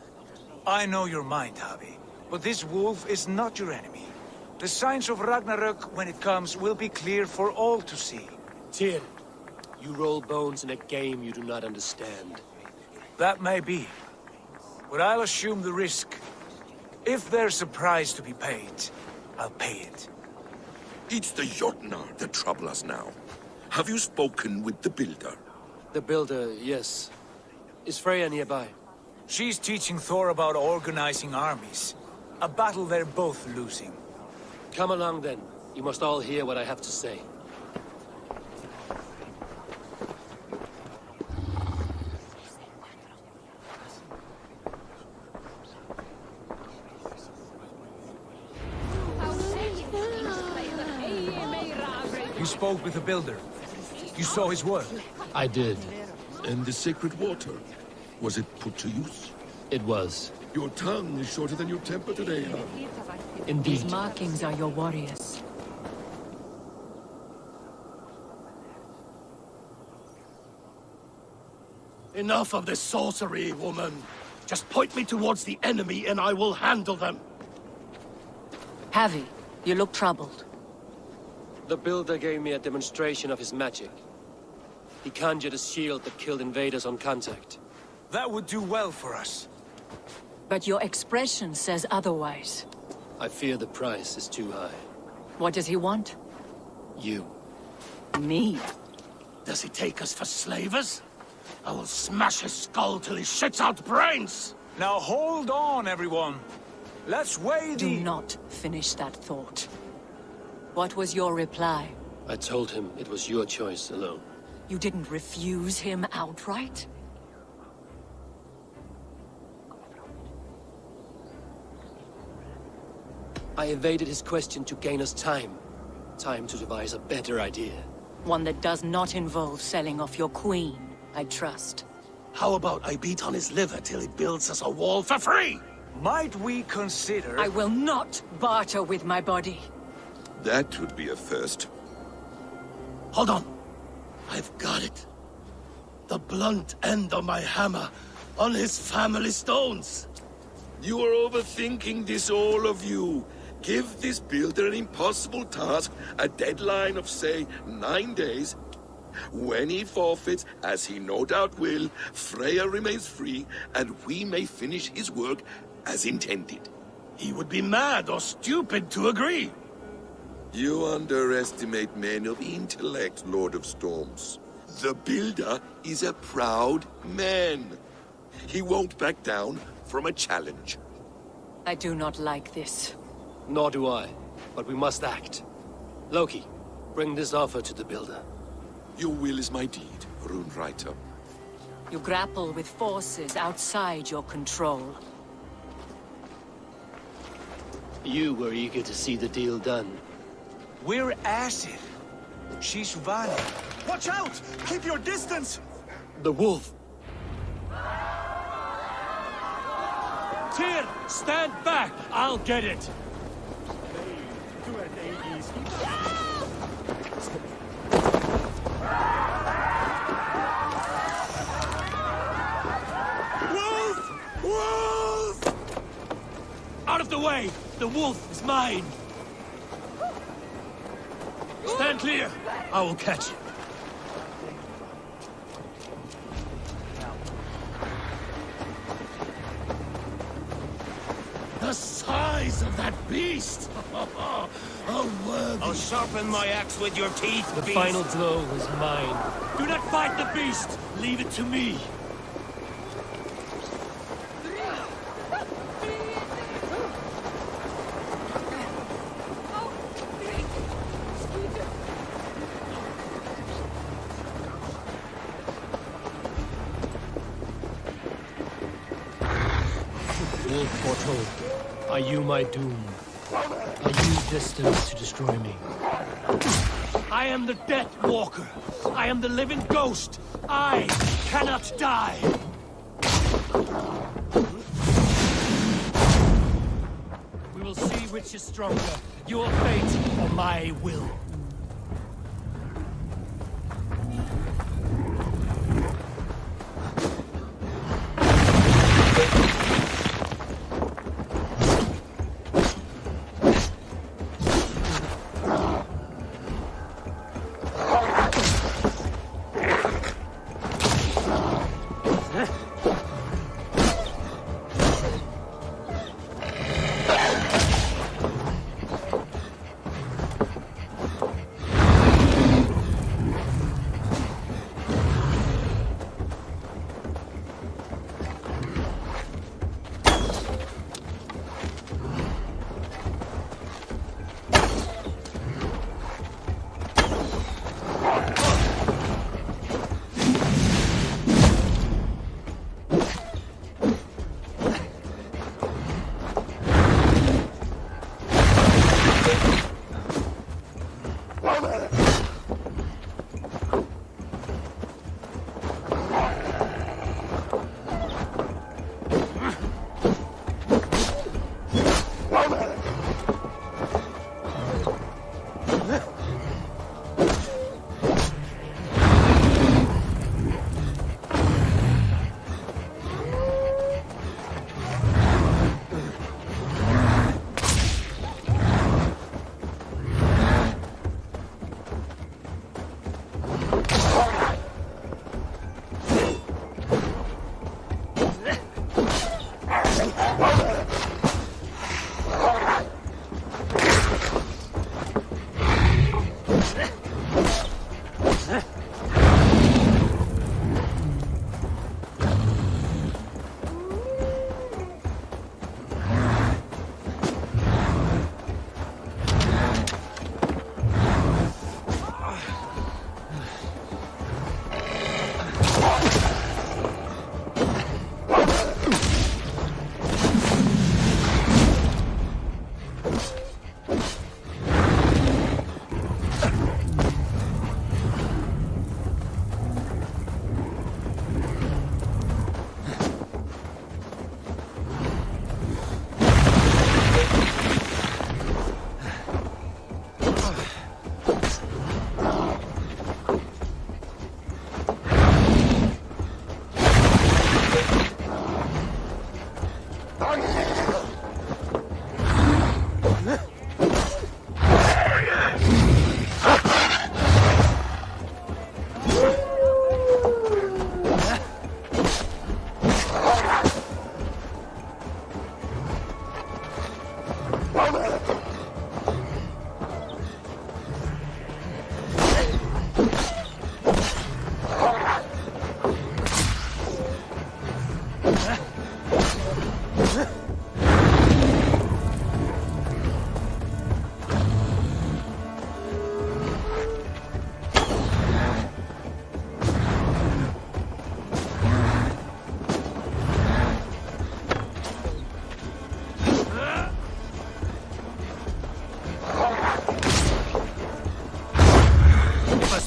I know your mind, Javi, but this wolf is not your enemy. The signs of Ragnarök, when it comes, will be clear for all to see. Tyr, you roll bones in a game you do not understand. That may be, but I'll assume the risk. If there's a price to be paid, I'll pay it. It's the Jotnar that trouble us now. Have you spoken with the Builder? The Builder, yes. Is Freya nearby? She's teaching Thor about organizing armies. A battle they're both losing. Come along then. You must all hear what I have to say. You spoke with the Builder. You saw his work. I did. And the sacred water? Was it put to use? It was. Your tongue is shorter than your temper today, huh? Indeed. These markings are your warriors. Enough of this sorcery, woman. Just point me towards the enemy and I will handle them. Javi, you look troubled. The Builder gave me a demonstration of his magic. He conjured a shield that killed invaders on contact. That would do well for us. But your expression says otherwise. I fear the price is too high. What does he want? You. Me? Does he take us for slavers? I will smash his skull till he shits out brains! Now hold on, everyone. Let's weigh the... Do not finish that thought. What was your reply? I told him it was your choice alone. You didn't refuse him outright? I evaded his question to gain us time. Time to devise a better idea. One that does not involve selling off your queen, I trust. How about I beat on his liver till he builds us a wall for free? Might we consider... I will not barter with my body. That would be a first. Hold on. I've got it. The blunt end of my hammer on his family stones. You are overthinking this, all of you. Give this Builder an impossible task, a deadline of, say, 9 days. When he forfeits, as he no doubt will, Freya remains free, and we may finish his work as intended. He would be mad or stupid to agree. You underestimate men of intellect, Lord of Storms. The Builder is a proud man. He won't back down from a challenge. I do not like this. Nor do I, but we must act. Loki, bring this offer to the Builder. Your will is my deed, Rune Writer. You grapple with forces outside your control. You were eager to see the deal done. We're Acid. She's Vali. Watch out! Keep your distance! The wolf! Tyr, stand back! I'll get it! Wolf! Wolf! Out of the way! The wolf is mine! Stand clear! I will catch you. The size of that beast! Oh, worthy! I'll sharpen my axe with your teeth, The beast. final blow is mine. Do not fight the beast! Leave it to me! wolf foretold. Are you my doom? Are you destined to destroy me? I am the Death Walker. I am the living ghost. I cannot die. We will see which is stronger, your fate or my will.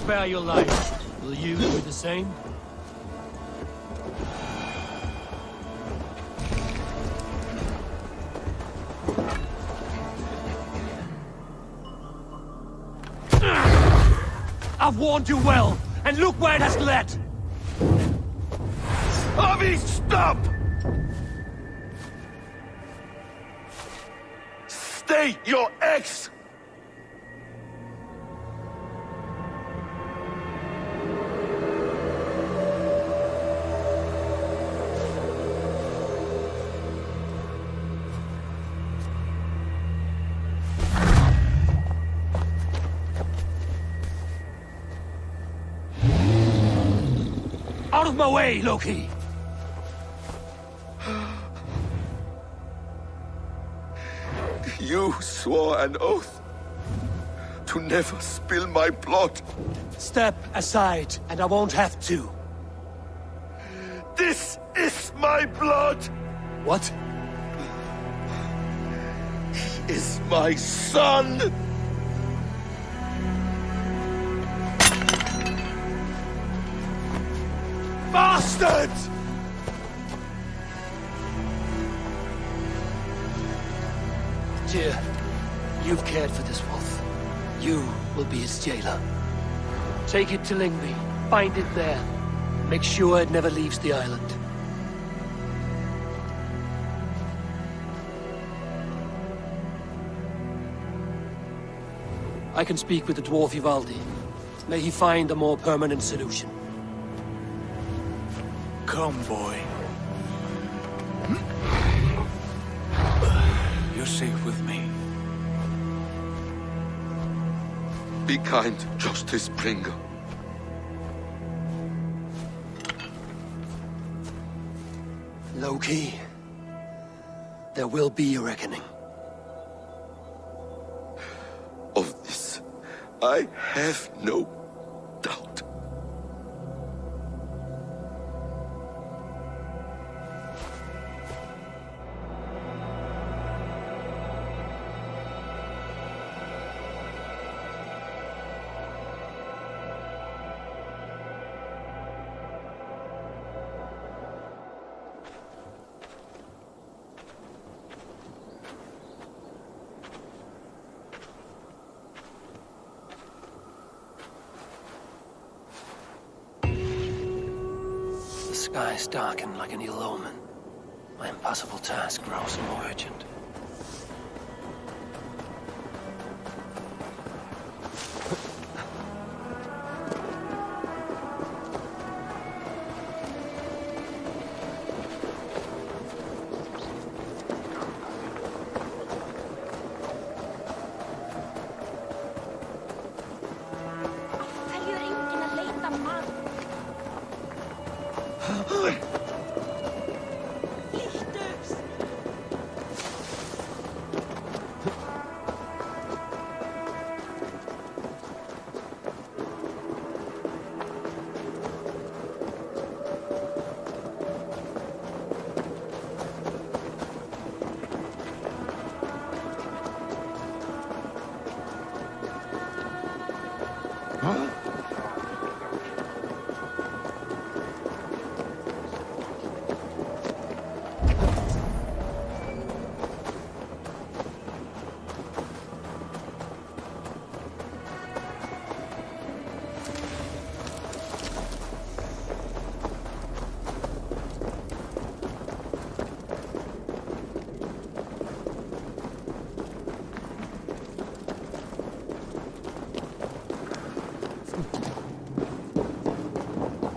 Spare your life. Will you do the same? I've warned you well, and look where it has led! Avi, stop! Stay your ex! Out of my way, Loki! You swore an oath to never spill my blood. Step aside, and I won't have to. This is my blood! What? is my son! Bastards! Tyr, you've cared for this wolf. You will be his jailer. Take it to Lingby. Find it there. Make sure it never leaves the island. I can speak with the dwarf Ivaldi. May he find a more permanent solution. Come, boy. You're safe with me. Be kind, Justice Bringer. Loki, there will be a reckoning. Of this, I have no doubt. The skies darken like an ill omen. My impossible task grows more urgent.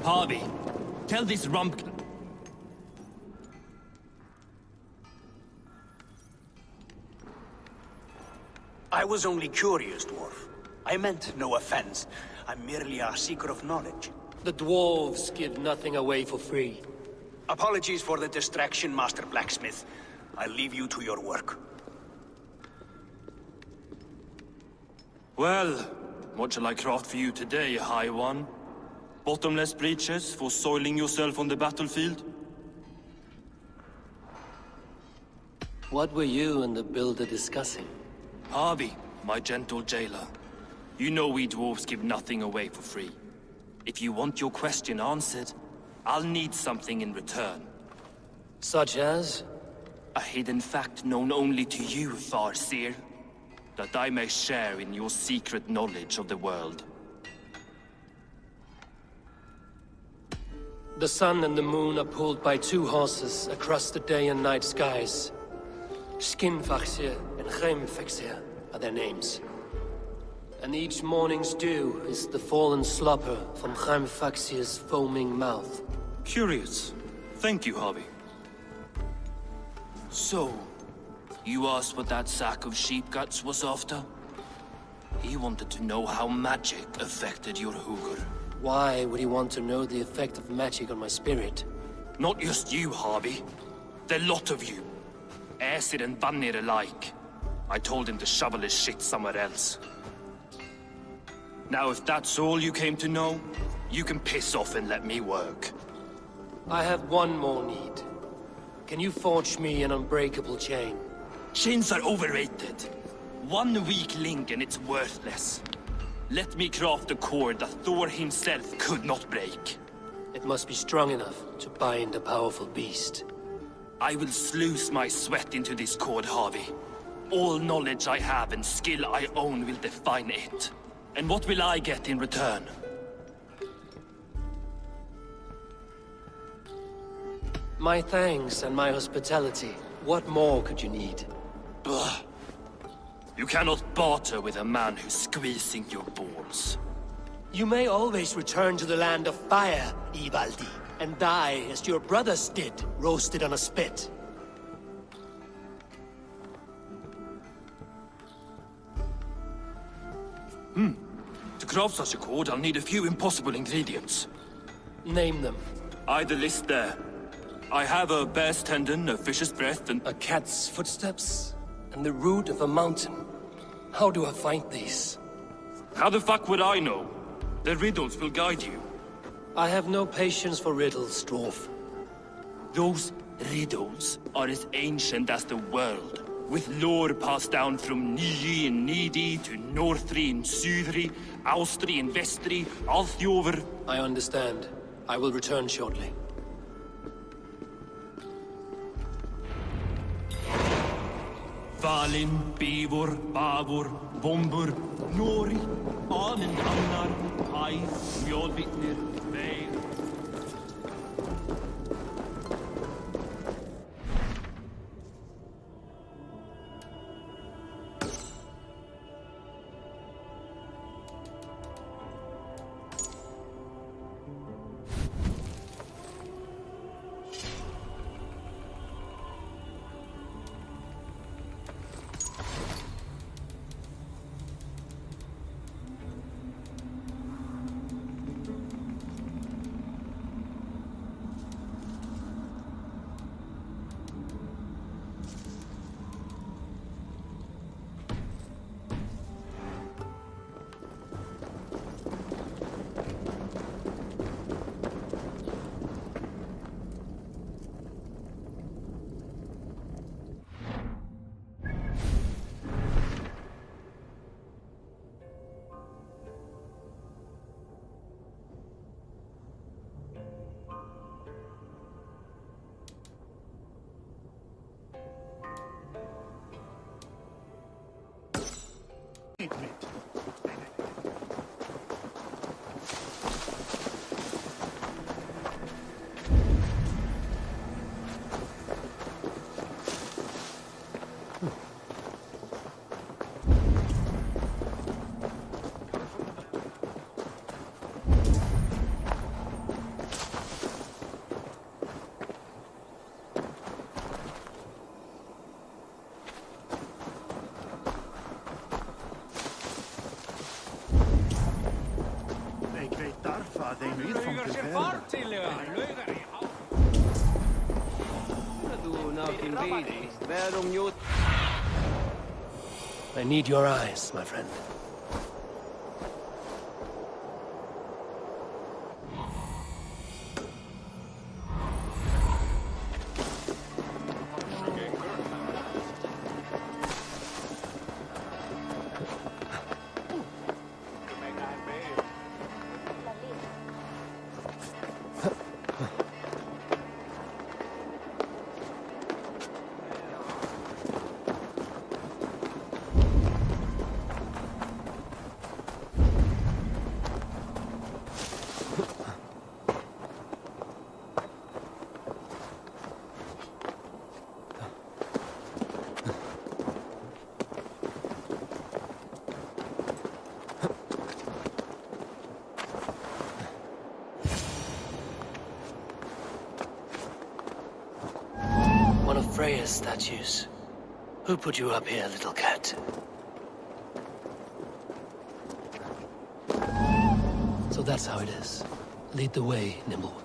Harvey, tell this rump... I was only curious, dwarf. I meant no offense. I'm merely a seeker of knowledge. The dwarves give nothing away for free. Apologies for the distraction, Master Blacksmith. I'll leave you to your work. Well, what shall I craft for you today, High One? Bottomless breeches for soiling yourself on the battlefield? What were you and the builder discussing? Harvey, my gentle jailer. You know we dwarves give nothing away for free. If you want your question answered, I'll need something in return. Such as? A hidden fact known only to you, Farseer. That I may share in your secret knowledge of the world. The sun and the moon are pulled by two horses across the day and night skies. Skinfaxir and Geimfaxir are their names. And each morning's dew is the fallen slobber from Geimfaxir's foaming mouth. Curious. Thank you, Harvey. So, you asked what that sack of sheep guts was after? He wanted to know how magic affected your Hugr. Why would he want to know the effect of magic on my spirit? Not just you, Harvey. The lot of you. Aesir and Vanir alike. I told him to shovel his shit somewhere else. Now, if that's all you came to know, you can piss off and let me work. I have one more need. Can you forge me an unbreakable chain? Chains are overrated. One weak link and it's worthless. Let me craft a cord that Thor himself could not break. It must be strong enough to bind a powerful beast. I will sluice my sweat into this cord, Harvey. All knowledge I have and skill I own will define it. And what will I get in return? My thanks and my hospitality. What more could you need? Ugh. You cannot barter with a man who's squeezing your balls. You may always return to the land of fire, Ivaldi, and die as your brothers did, roasted on a spit. To craft such a cord, I'll need a few impossible ingredients. Name them. The list there. I have a bear's tendon, a fish's breath, and... A cat's footsteps, and the root of a mountain. How do I find these? How the fuck would I know? The riddles will guide you. I have no patience for riddles, Dwarf. Those riddles are as ancient as the world, with lore passed down from Niji and Nidi to Northri and Sudri, Austri and Vestri, Althjover. I understand. I will return shortly. Valin, Bivor, Bavor, Bombur, Nori, Anen Annar, Hai, Mjolvitnir, Veir. I need your eyes, my friend. Freya's statues. Who put you up here, little cat? So that's how it is. Lead the way, Nimble.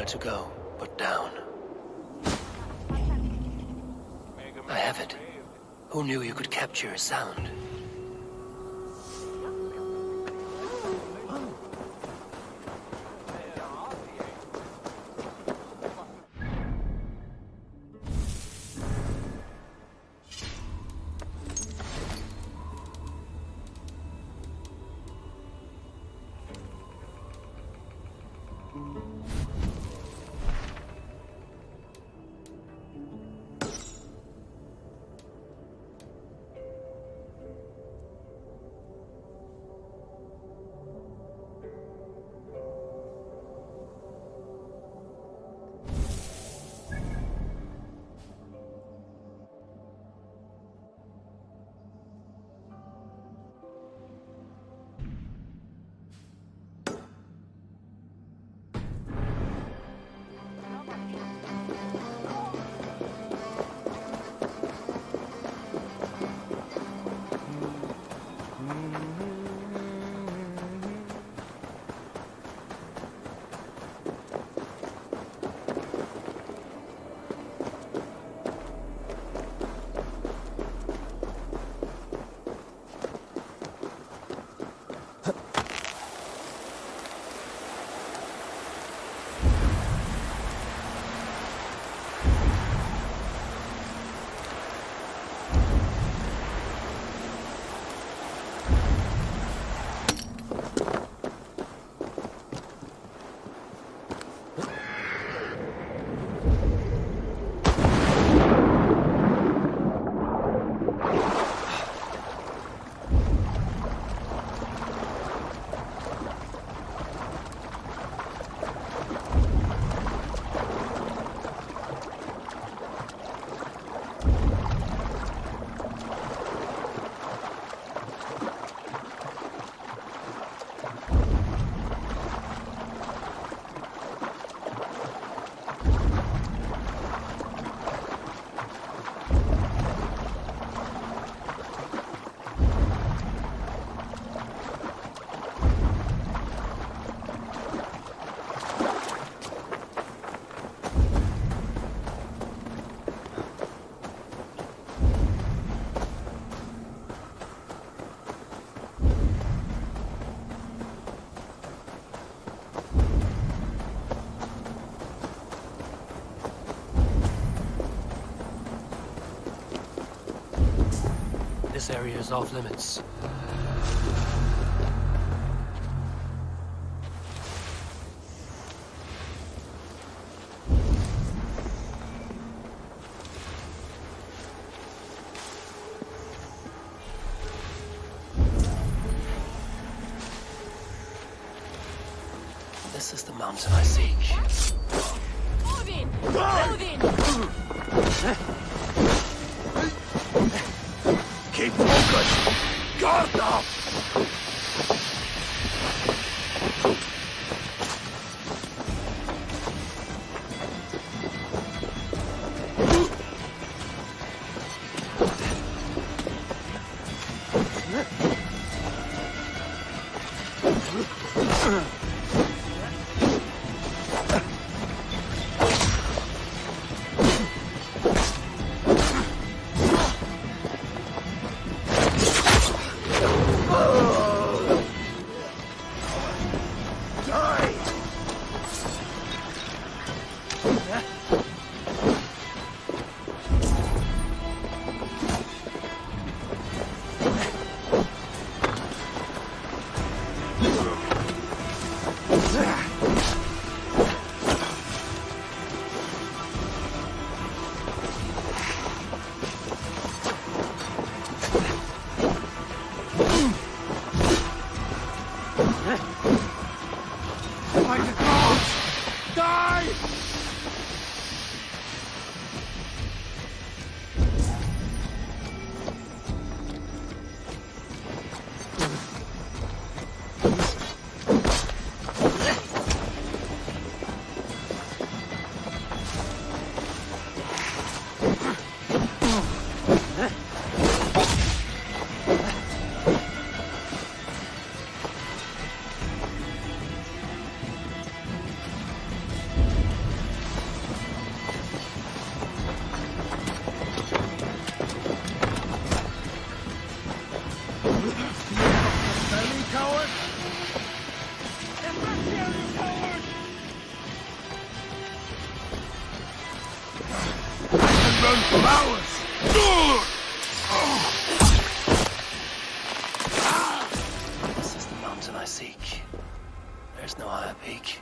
nowhere to go but down. I have it. Who knew you could capture a sound? This area is off limits. This is the mountain I seek. Odin! Odin! Keep focused! Guard up! run from ours! This is the mountain I seek. There's no higher peak.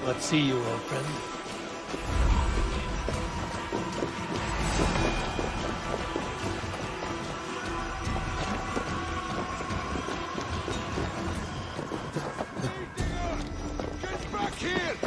Let's see you, old friend. Get back here!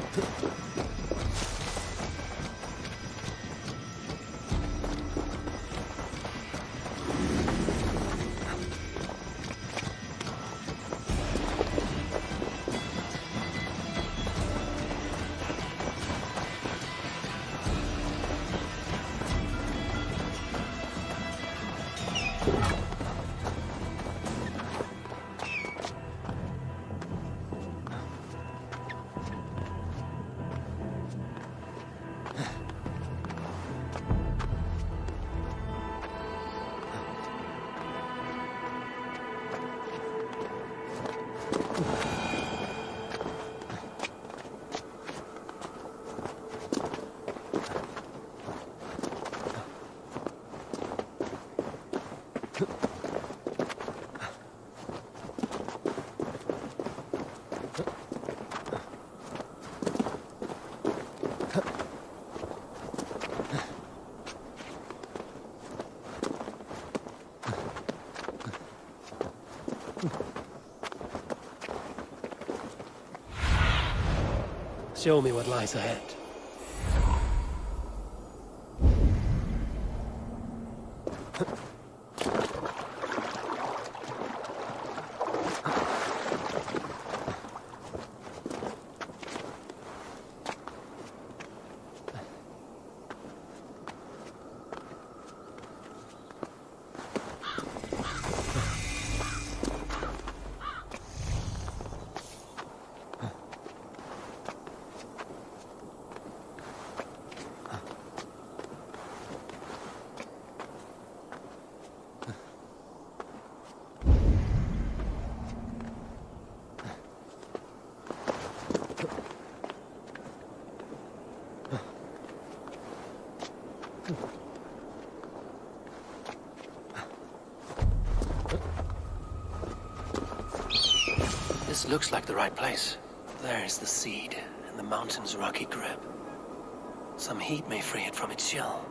Show me what lies ahead. This looks like the right place. There is the seed, and the mountain's rocky grip. Some heat may free it from its shell.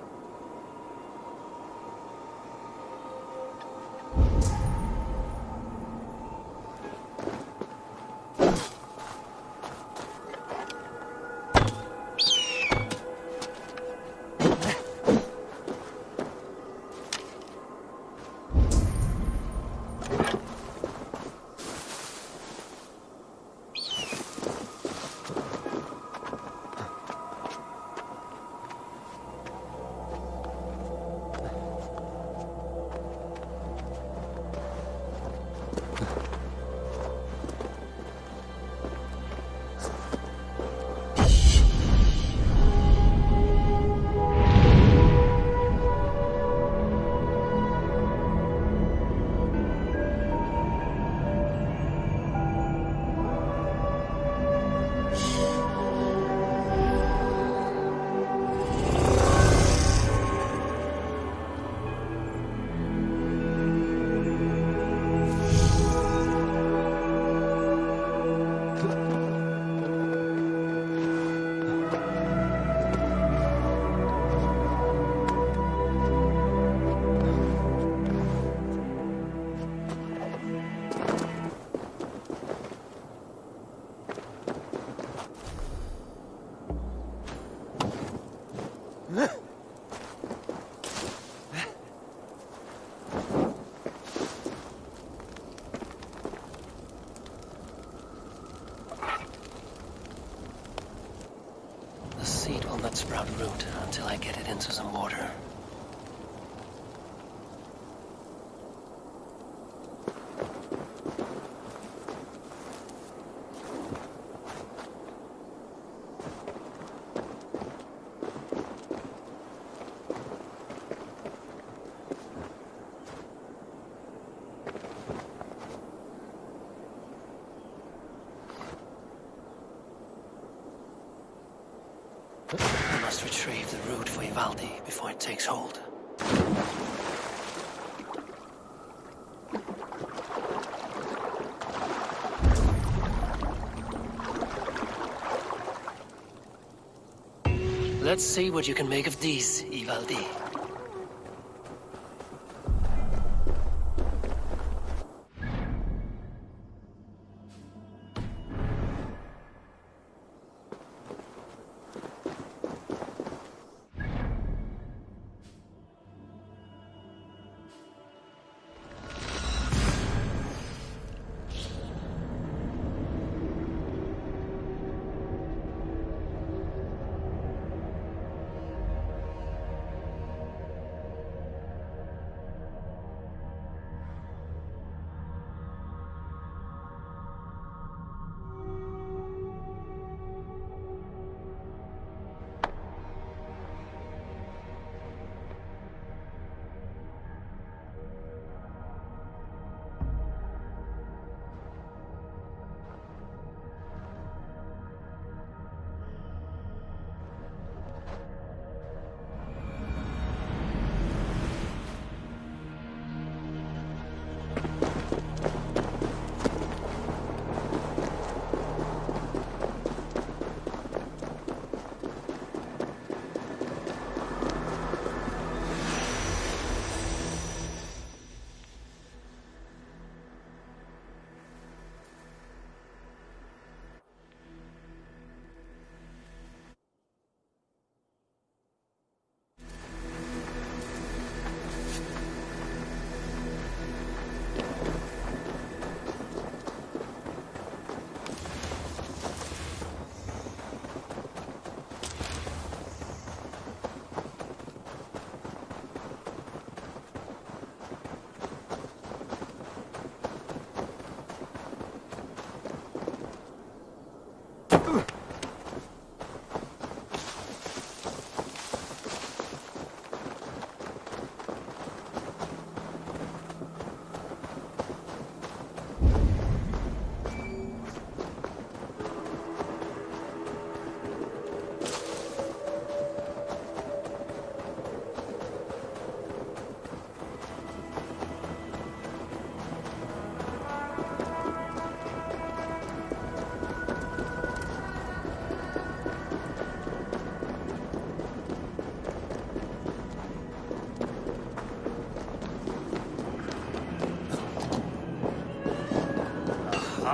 The seed will not sprout root until I get it into some water. I must retrieve the root for Ivaldi before it takes hold. Let's see what you can make of these, Ivaldi.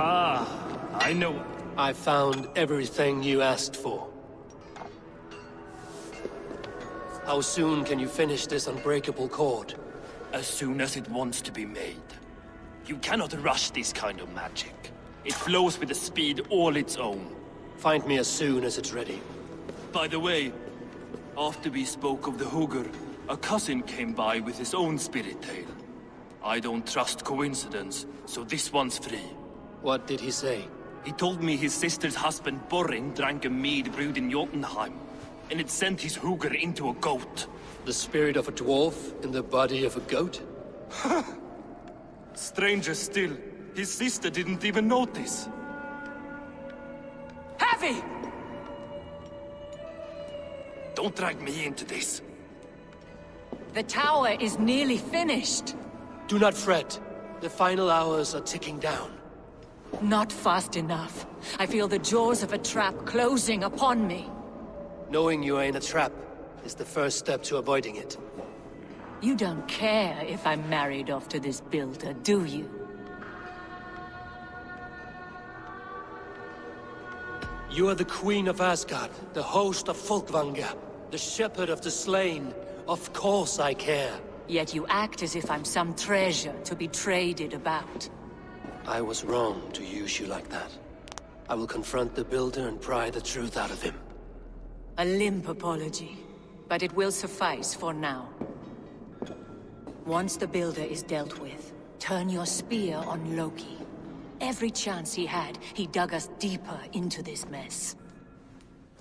Ah, I know. I found everything you asked for. How soon can you finish this unbreakable cord? As soon as it wants to be made. You cannot rush this kind of magic. It flows with a speed all its own. Find me as soon as it's ready. By the way, after we spoke of the Hugr, a cousin came by with his own spirit tale. I don't trust coincidence, so this one's free. What did he say? He told me his sister's husband Borin drank a mead brewed in Jotunheim, and it sent his Hugr into a goat. The spirit of a dwarf in the body of a goat? Stranger still, his sister didn't even notice. Heavy! Don't drag me into this. The tower is nearly finished. Do not fret. The final hours are ticking down. Not fast enough. I feel the jaws of a trap closing upon me. Knowing you are in a trap is the first step to avoiding it. You don't care if I'm married off to this builder, do you? You are the Queen of Asgard, the host of Folkvanga, the shepherd of the slain. Of course I care. Yet you act as if I'm some treasure to be traded about. I was wrong to use you like that. I will confront the builder and pry the truth out of him. A limp apology, but it will suffice for now. Once the builder is dealt with, turn your spear on Loki. Every chance he had, he dug us deeper into this mess.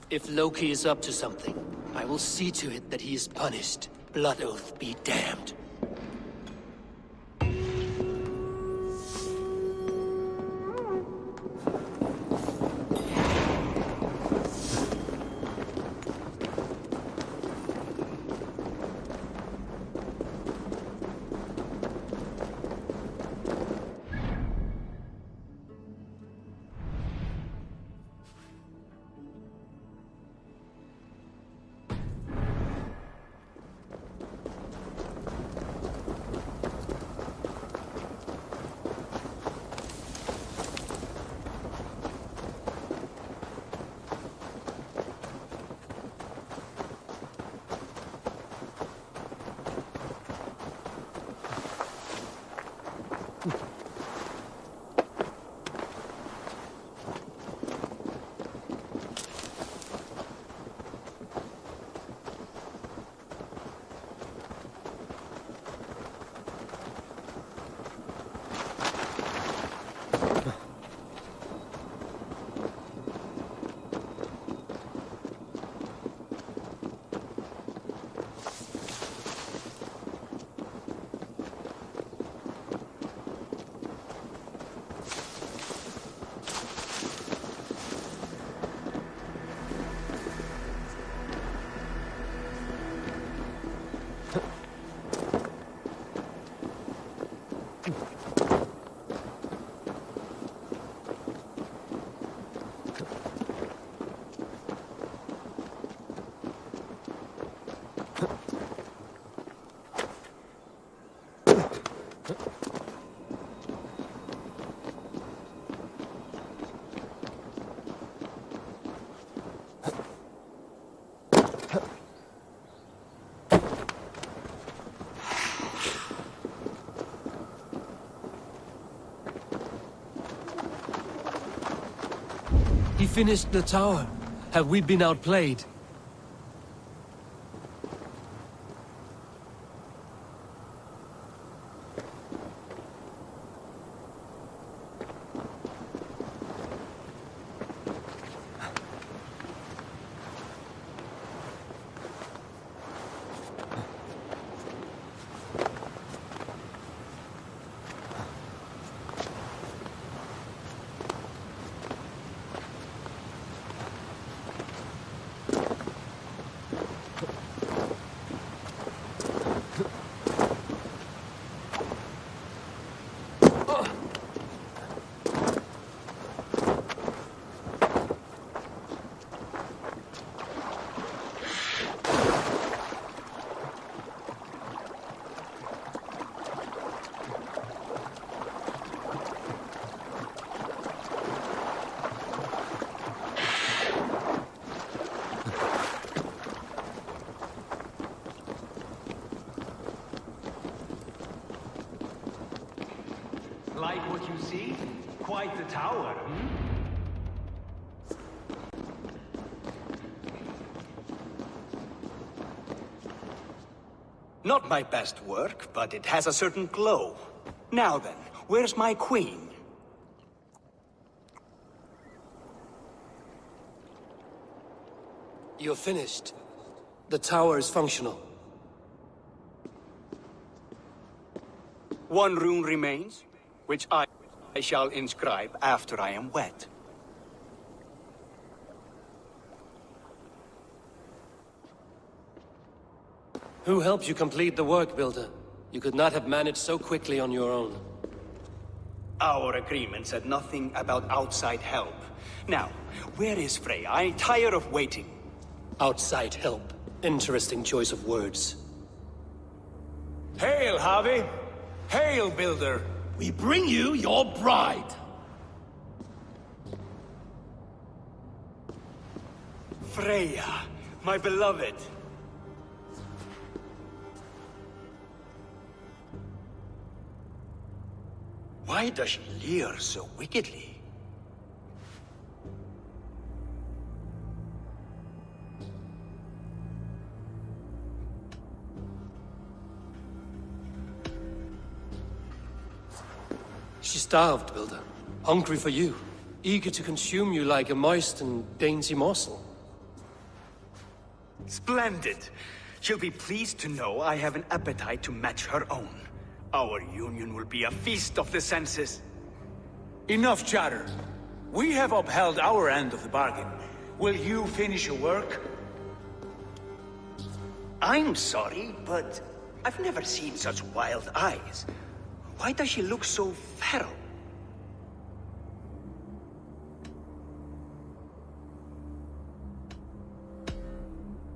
If Loki is up to something, I will see to it that he is punished. Blood Oath be damned. He finished the tower. Have we been outplayed? like what you see? Quite the tower, hmm? Not my best work, but it has a certain glow. Now then, where's my queen? You're finished. The tower is functional. One rune remains, which I shall inscribe after I am wed. Who helped you complete the work, Builder? You could not have managed so quickly on your own. Our agreement said nothing about outside help. Now, where is Freya? I'm tired of waiting. Outside help. Interesting choice of words. Hail, Harvey! Hail, Builder! We bring you your bride! Freya, my beloved. Why does she leer so wickedly? She's starved, Builder. Hungry for you. Eager to consume you like a moist and dainty morsel. Splendid. She'll be pleased to know I have an appetite to match her own. Our union will be a feast of the senses. Enough chatter. We have upheld our end of the bargain. Will you finish your work? I'm sorry, but I've never seen such wild eyes. Why does she look so feral?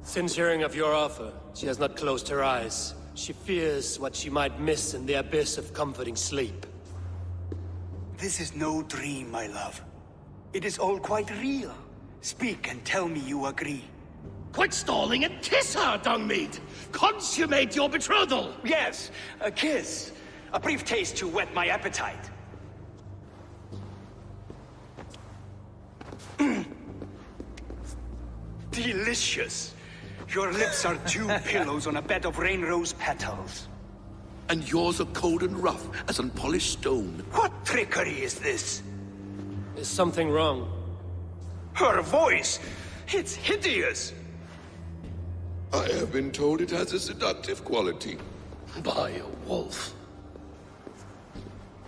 Since hearing of your offer, she has not closed her eyes. She fears what she might miss in the abyss of comforting sleep. This is no dream, my love. It is all quite real. Speak and tell me you agree. Quit stalling and kiss her, Dungmeat! Consummate your betrothal! Yes, a kiss. A brief taste to whet my appetite. Delicious. Your lips are dew pillows on a bed of rain rose petals. And yours are cold and rough as unpolished stone. What trickery is this? Is something wrong? Her voice! It's hideous! I have been told it has a seductive quality. By a wolf.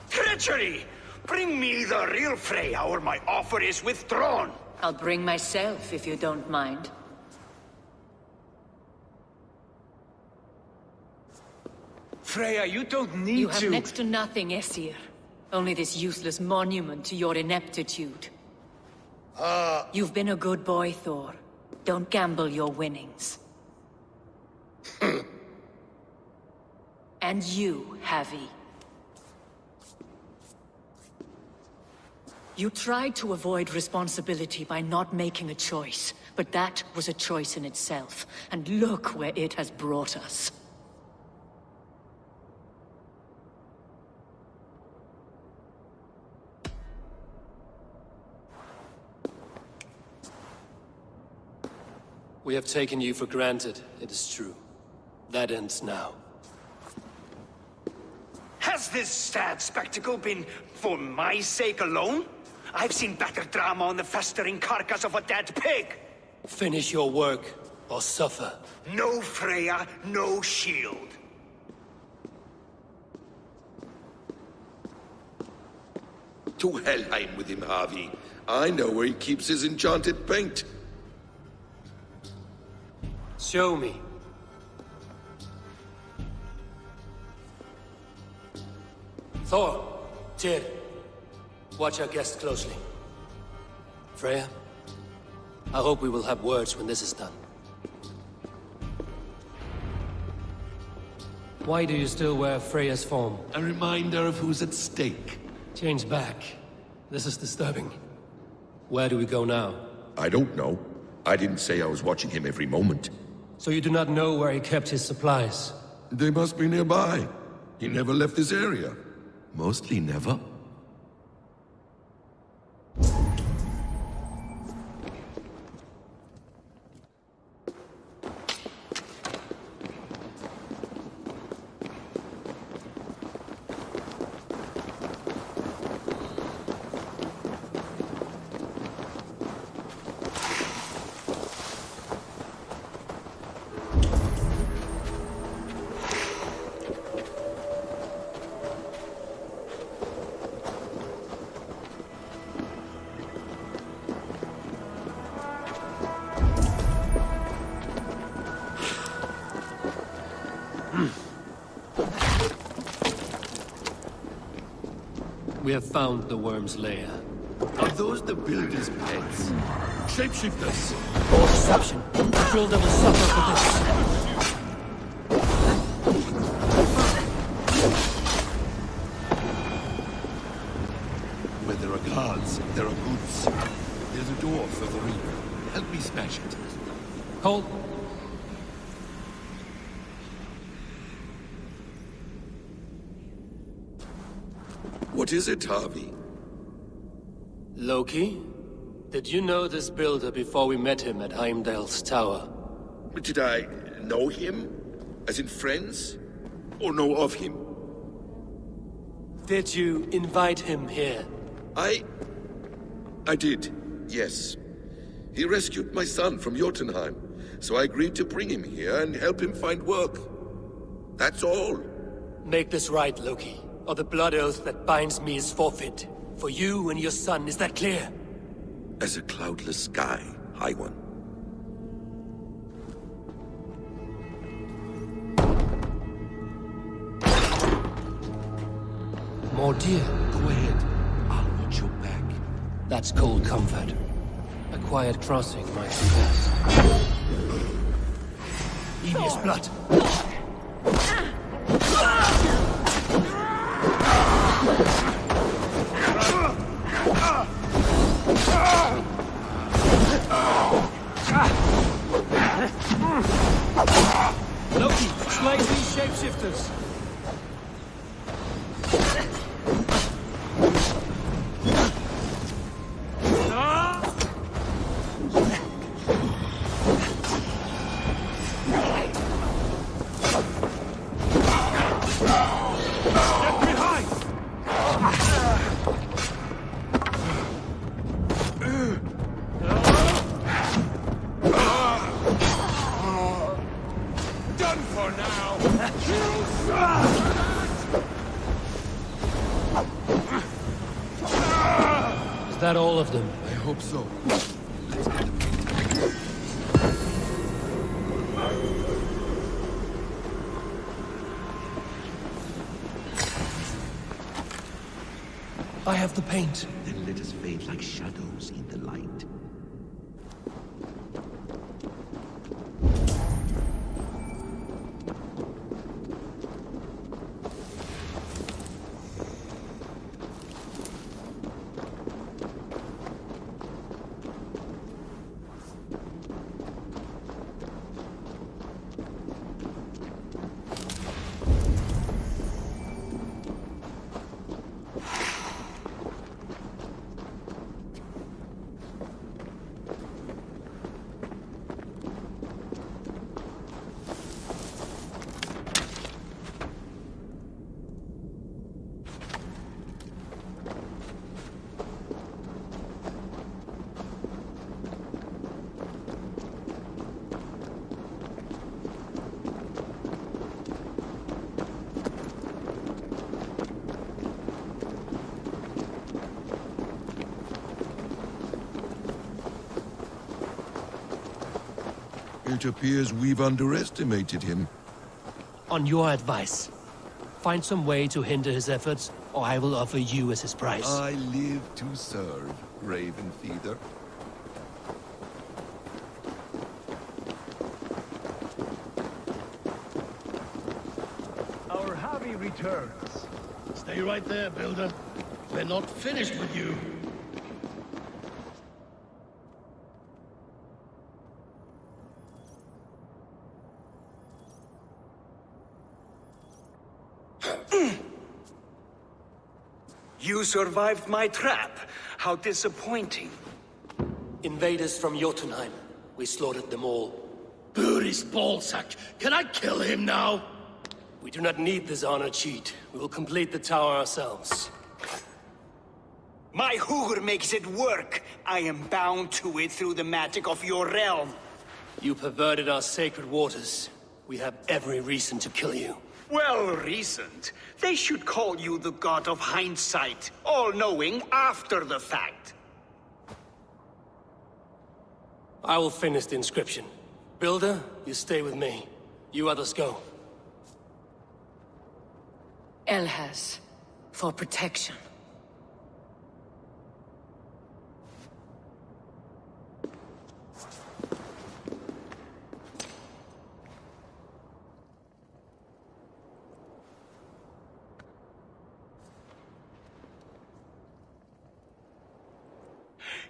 Treachery! Bring me the real Freya or my offer is withdrawn! I'll bring myself if you don't mind. Freya, you don't need to... You have next to nothing, Aesir. Only this useless monument to your ineptitude. You've been a good boy, Thor. Don't gamble your winnings. And you, Havi. You tried to avoid responsibility by not making a choice, but that was a choice in itself, and look where it has brought us. We have taken you for granted, it is true. That ends now. Has this sad spectacle been for my sake alone? I've seen better drama on the festering carcass of a dead pig! Finish your work, or suffer. No Freya, no shield. To Helheim with him, Harvey. I know where he keeps his enchanted paint. Show me. Thor, Tyr, watch our guest closely. Freya, I hope we will have words when this is done. Why do you still wear Freya's form? A reminder of who's at stake. Change back. This is disturbing. Where do we go now? I don't know. I didn't say I was watching him every moment. So you do not know where he kept his supplies? They must be nearby. He never left this area. Mostly never. We have found the worm's lair. Are those the builder's pets? Shapeshifters! More deception. The builder will suffer for this. Where there are guards, there are goods. There's a door for the Reaper. Help me smash it. Hold. What is it, Harvey? Loki? Did you know this builder before we met him at Heimdall's tower? Did I know him? As in friends? Or know of him? Did you invite him here? I did, yes. He rescued my son from Jotunheim, so I agreed to bring him here and help him find work. That's all. Make this right, Loki, or the blood oath that binds me is forfeit. For you and your son, is that clear? As a cloudless sky, High One. More deer. Go ahead. I'll watch your back. That's cold comfort. A quiet crossing might be best. Evious blood. Loki, slay these shapeshifters. Is that all of them? I hope so. I have the paint. Then let us fade like shadows in the light. It appears we've underestimated him. On your advice, find some way to hinder his efforts, or I will offer you as his price. I live to serve, Raven Feeder. Our Harvey returns. Stay right there, Builder. We're not finished with you. You survived my trap. How disappointing. Invaders from Jotunheim. We slaughtered them all. Booty's ballsack. Can I kill him now? We do not need this honor cheat. We will complete the tower ourselves. My Hugr makes it work. I am bound to it through the magic of your realm. You perverted our sacred waters. We have every reason to kill you. Well reasoned. They should call you the god of hindsight, all-knowing after the fact. I will finish the inscription. Builder, you stay with me. You others go. Elhaz, for protection.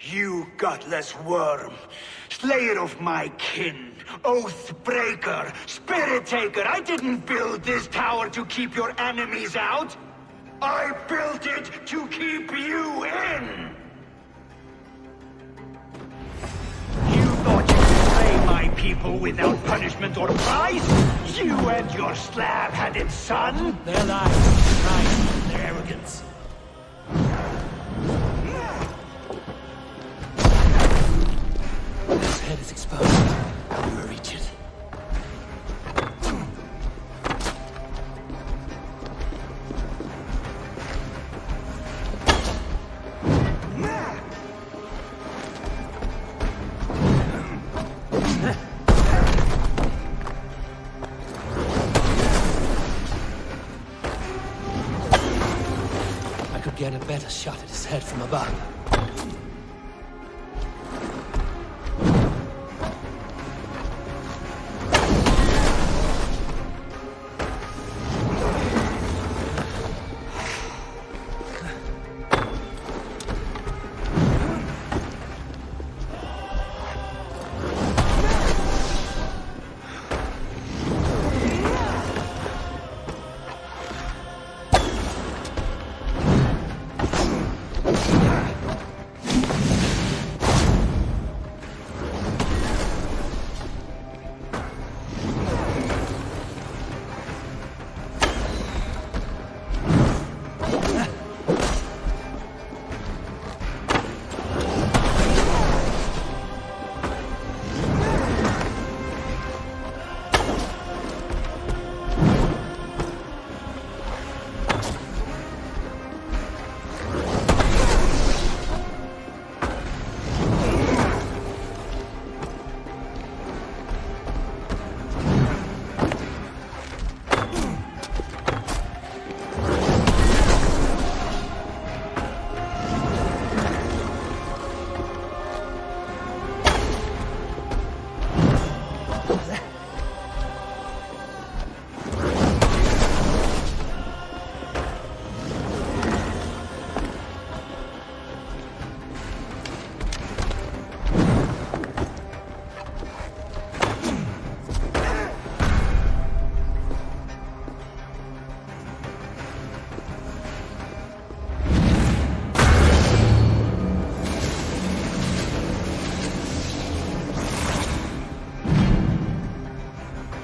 You gutless worm! Slayer of my kin! Oath breaker! Spirit taker! I didn't build this tower to keep your enemies out! I built it to keep you in! You thought you could slay my people without punishment or prize? You and your slab-headed son? Their lies, pride, their arrogance. His head is exposed. We will reach it. I could get a better shot at his head from above.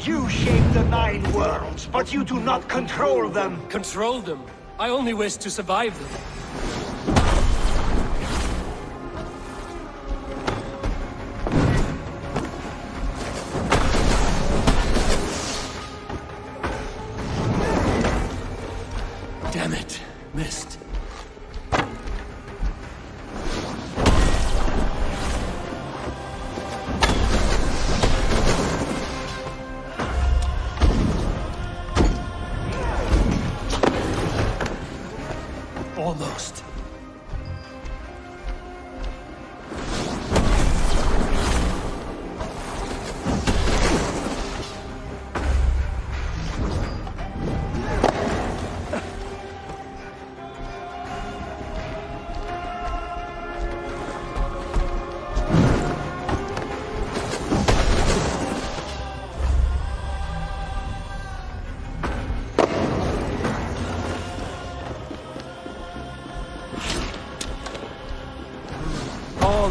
You shape the 9 worlds, but you do not control them. Control them? I only wish to survive them. Damn it. Missed. Almost.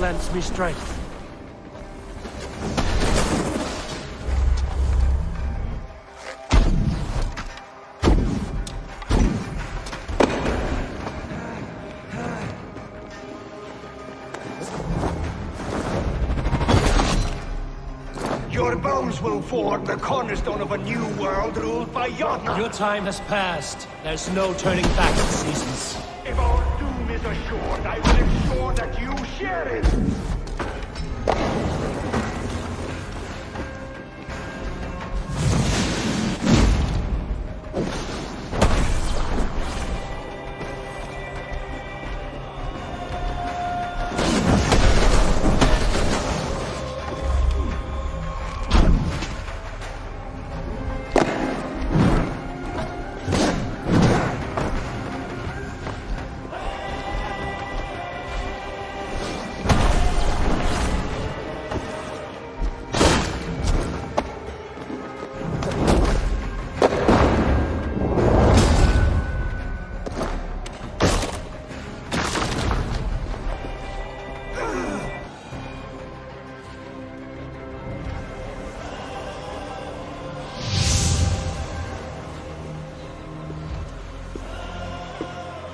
Lends me strength. Your bones will form the cornerstone of a new world ruled by Yona. Your time has passed. There's no turning back the seasons. If our doom is assured, I will ensure that you share it.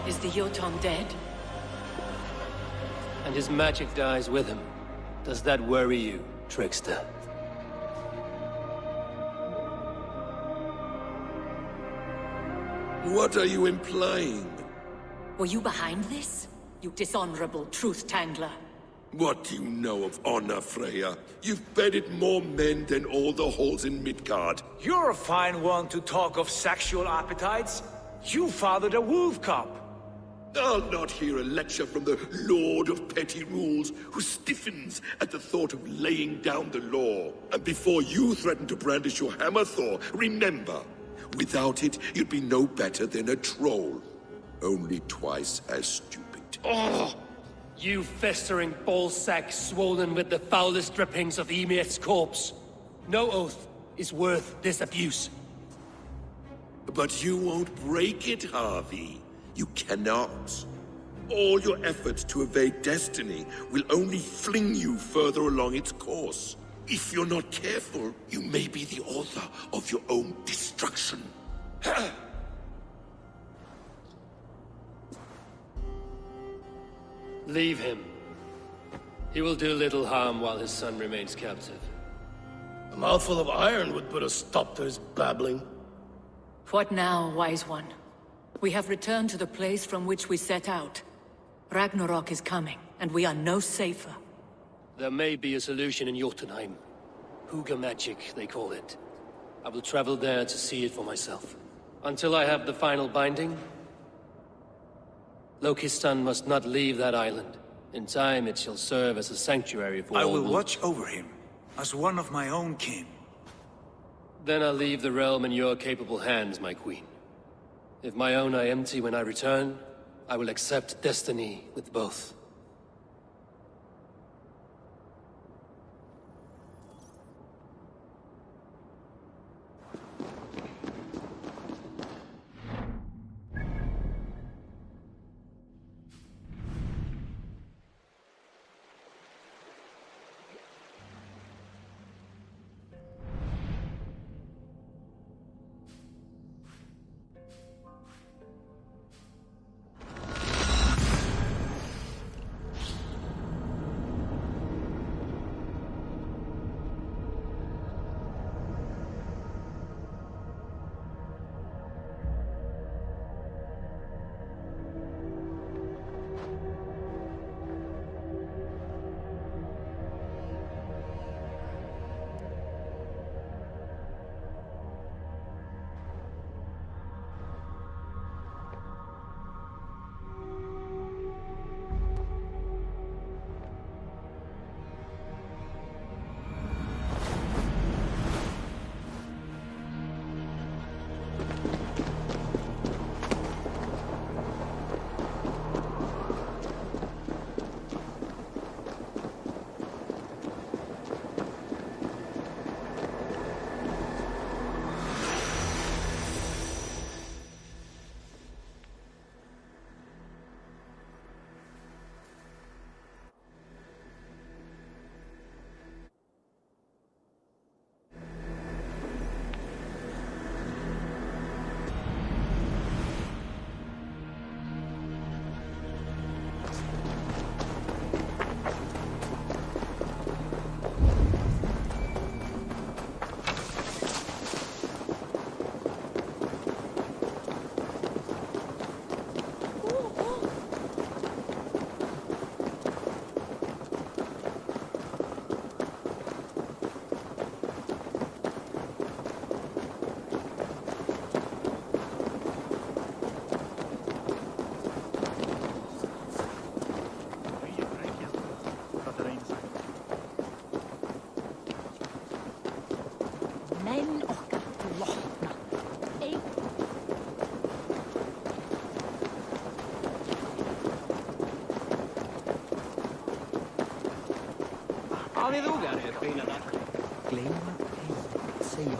Is the Jotun dead? And his magic dies with him. Does that worry you, trickster? What are you implying? Were you behind this? You dishonorable truth-tangler. What do you know of honor, Freya? You've bedded more men than all the halls in Midgard. You're a fine one to talk of sexual appetites. You fathered a wolf cub. I'll not hear a lecture from the Lord of Petty Rules, who stiffens at the thought of laying down the law. And before you threaten to brandish your hammer, Thor, remember, without it, you'd be no better than a troll. Only twice as stupid. Oh! You festering ballsack swollen with the foulest drippings of Ymir's corpse. No oath is worth this abuse. But you won't break it, Harvey. You cannot. All your efforts to evade destiny will only fling you further along its course. If you're not careful, you may be the author of your own destruction. Leave him. He will do little harm while his son remains captive. A mouthful of iron would put a stop to his babbling. What now, wise one? We have returned to the place from which we set out. Ragnarok is coming, and we are no safer. There may be a solution in Jotunheim. Huga magic, they call it. I will travel there to see it for myself. Until I have the final binding, Loki's son must not leave that island. In time, it shall serve as a sanctuary for all. I will watch over him, as one of my own kin. Then I'll leave the realm in your capable hands, my queen. If my own are empty when I return, I will accept destiny with both. Har ni drogar er skillnad? Glömma säga.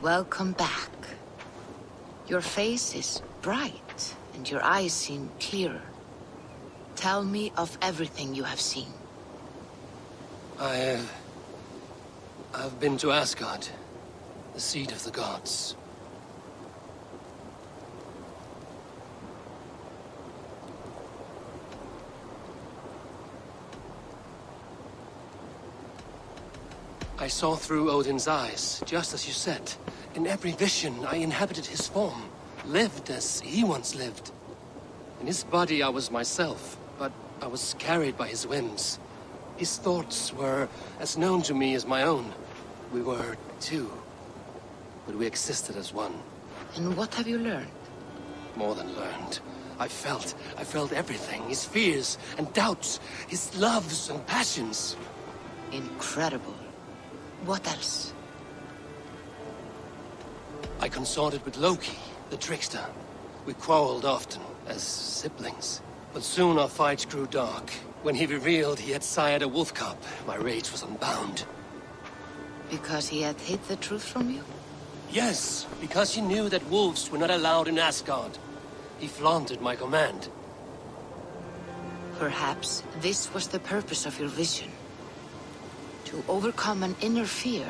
Welcome back. Your face is bright, and your eyes seem clearer. Tell me of everything you have seen. I've been to Asgard, the seat of the gods. I saw through Odin's eyes, just as you said. In every vision, I inhabited his form, lived as he once lived. In his body, I was myself, but I was carried by his whims. His thoughts were as known to me as my own. We were two, but we existed as one. And what have you learned? More than learned. I felt everything. His fears and doubts, his loves and passions. Incredible. What else? I consorted with Loki, the trickster. We quarreled often, as siblings. But soon our fights grew dark. When he revealed he had sired a wolf cub, my rage was unbound. Because he had hid the truth from you? Yes, because he knew that wolves were not allowed in Asgard. He flaunted my command. Perhaps this was the purpose of your vision. To overcome an inner fear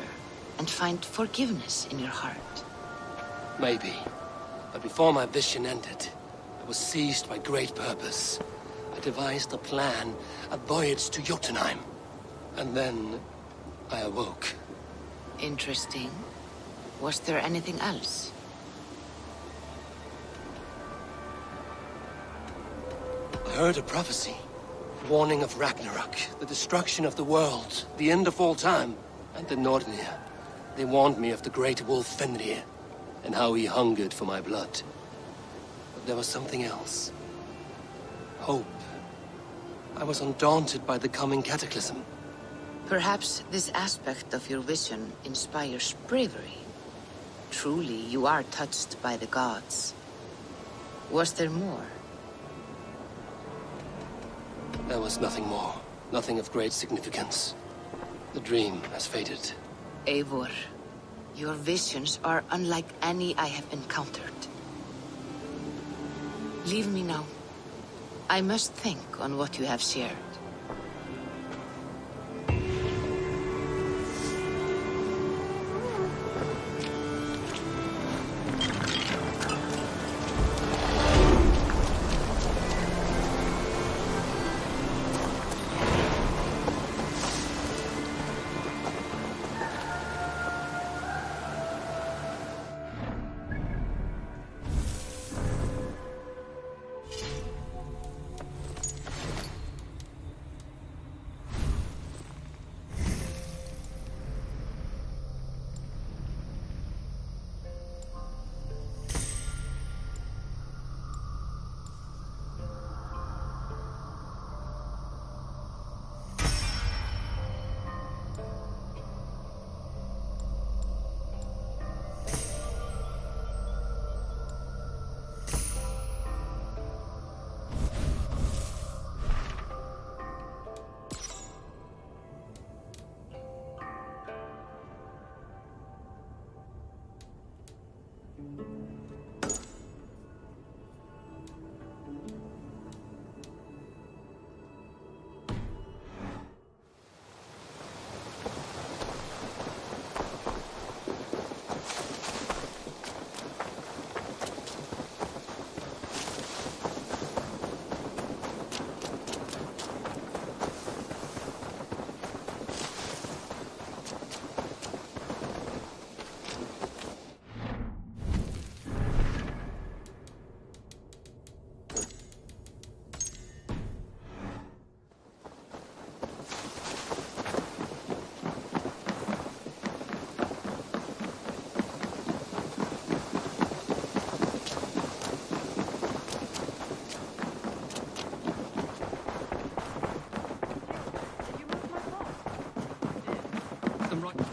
and find forgiveness in your heart. Maybe. But before my vision ended, I was seized by great purpose. I devised a plan, a voyage to Jotunheim. And then I awoke. Interesting. Was there anything else? I heard a prophecy. Warning of Ragnarok, the destruction of the world, the end of all time, and the Nornir. They warned me of the great wolf Fenrir, and how he hungered for my blood. But there was something else. Hope. I was undaunted by the coming cataclysm. Perhaps this aspect of your vision inspires bravery. Truly, you are touched by the gods. Was there more? There was nothing more. Nothing of great significance. The dream has faded. Eivor, your visions are unlike any I have encountered. Leave me now. I must think on what you have shared.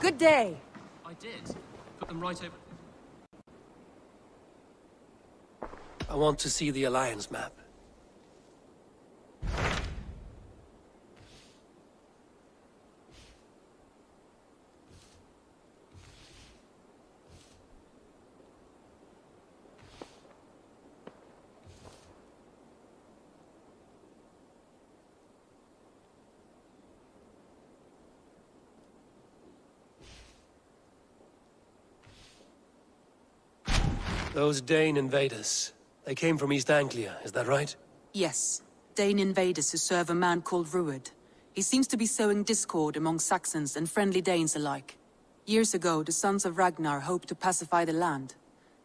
Good day. I did. Put them right over... I want to see the Alliance map. Those Dane invaders, they came from East Anglia, is that right? Yes. Dane invaders who serve a man called Rued. He seems to be sowing discord among Saxons and friendly Danes alike. Years ago, the sons of Ragnar hoped to pacify the land.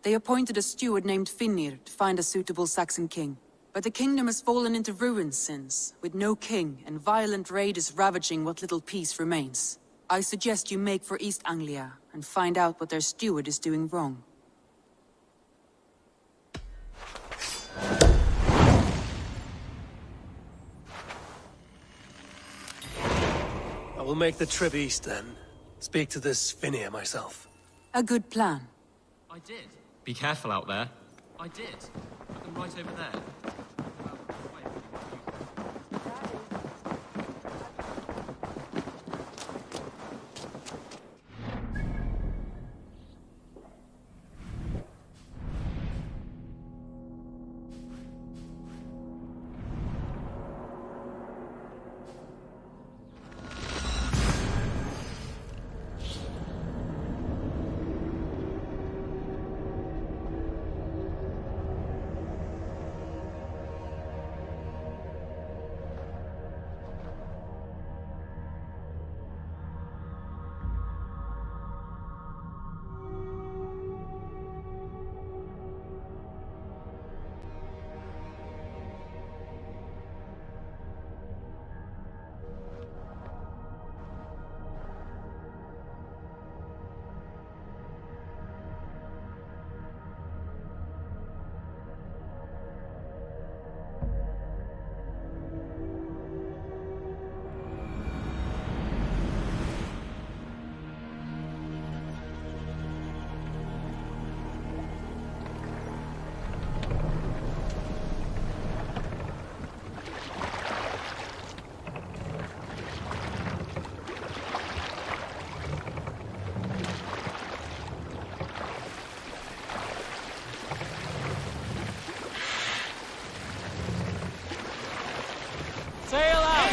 They appointed a steward named Finnir to find a suitable Saxon king. But the kingdom has fallen into ruins since, with no king and violent raiders ravaging what little peace remains. I suggest you make for East Anglia and find out what their steward is doing wrong. I will make the trip east then. Speak to this Finnir myself. A good plan. I did. Be careful out there. I did. Put them right over there. Sail out!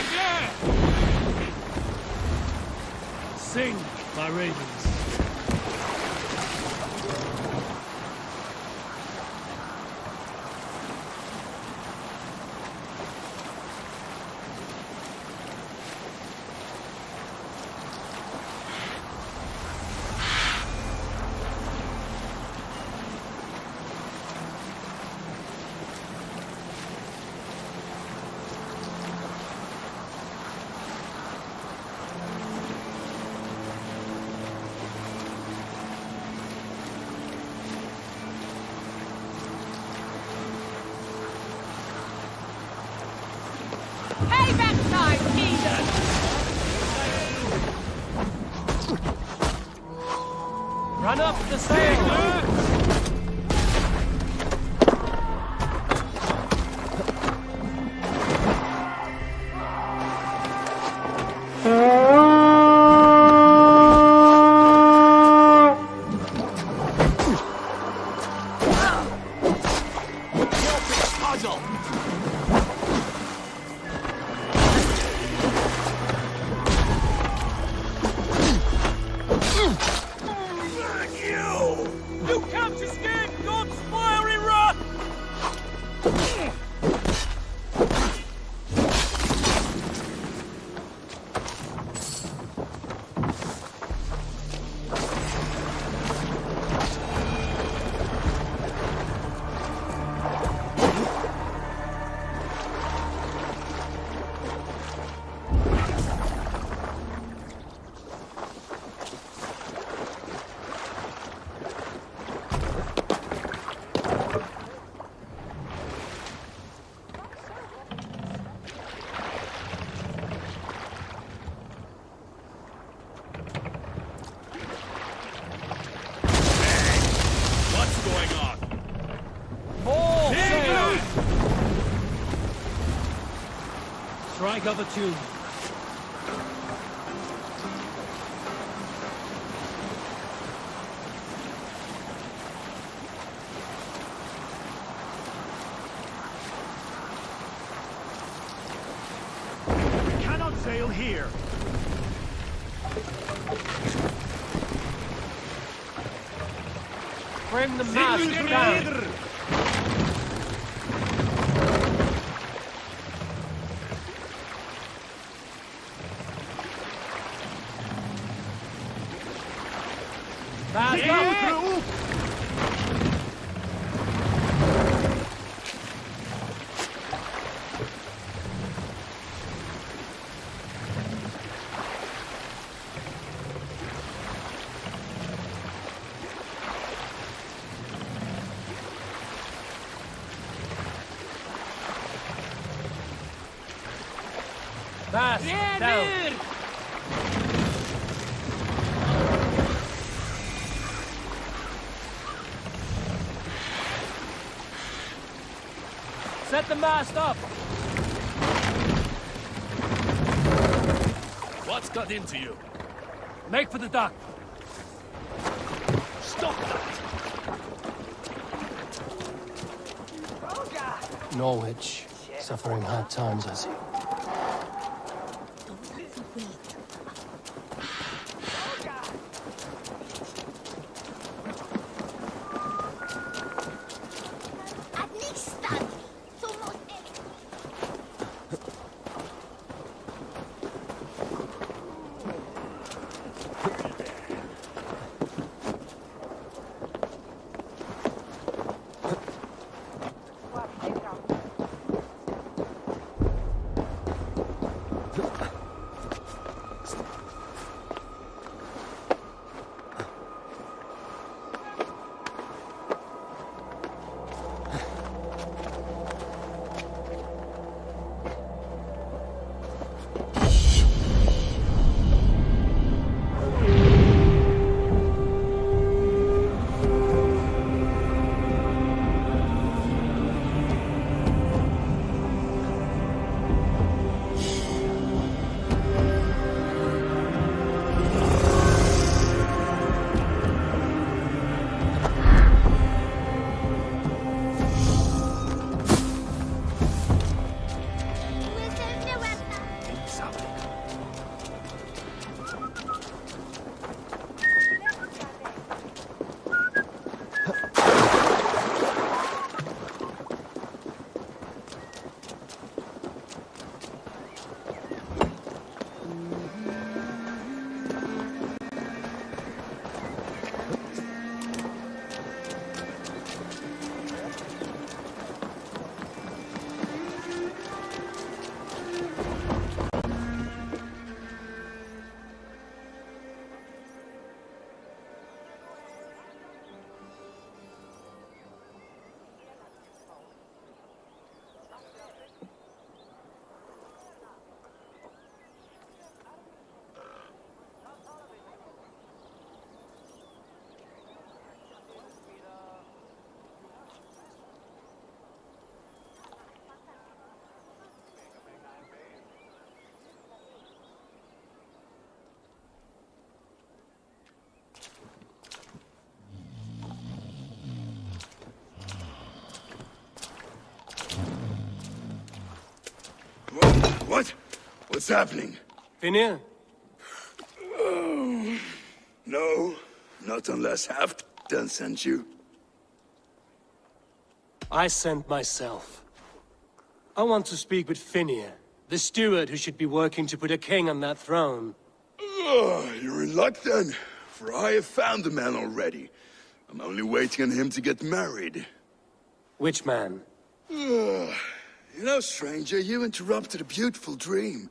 Sing, my ravens. Payback time, Eden! Run up the sail! You can't escape God's fiery wrath! What's going on? All sail! Strike up a tune. We cannot sail here. Bring the mast down! Mast up! Mast down! Set the mast up! What's got into you? Make for the dock! Stop that! Norwich, suffering hard times, I see. What? What's happening? Finir? Oh, no, not unless Halfdan sent you. I sent myself. I want to speak with Finir, the steward who should be working to put a king on that throne. You're in luck then, for I have found the man already. I'm only waiting on him to get married. Which man? You know, stranger, you interrupted a beautiful dream.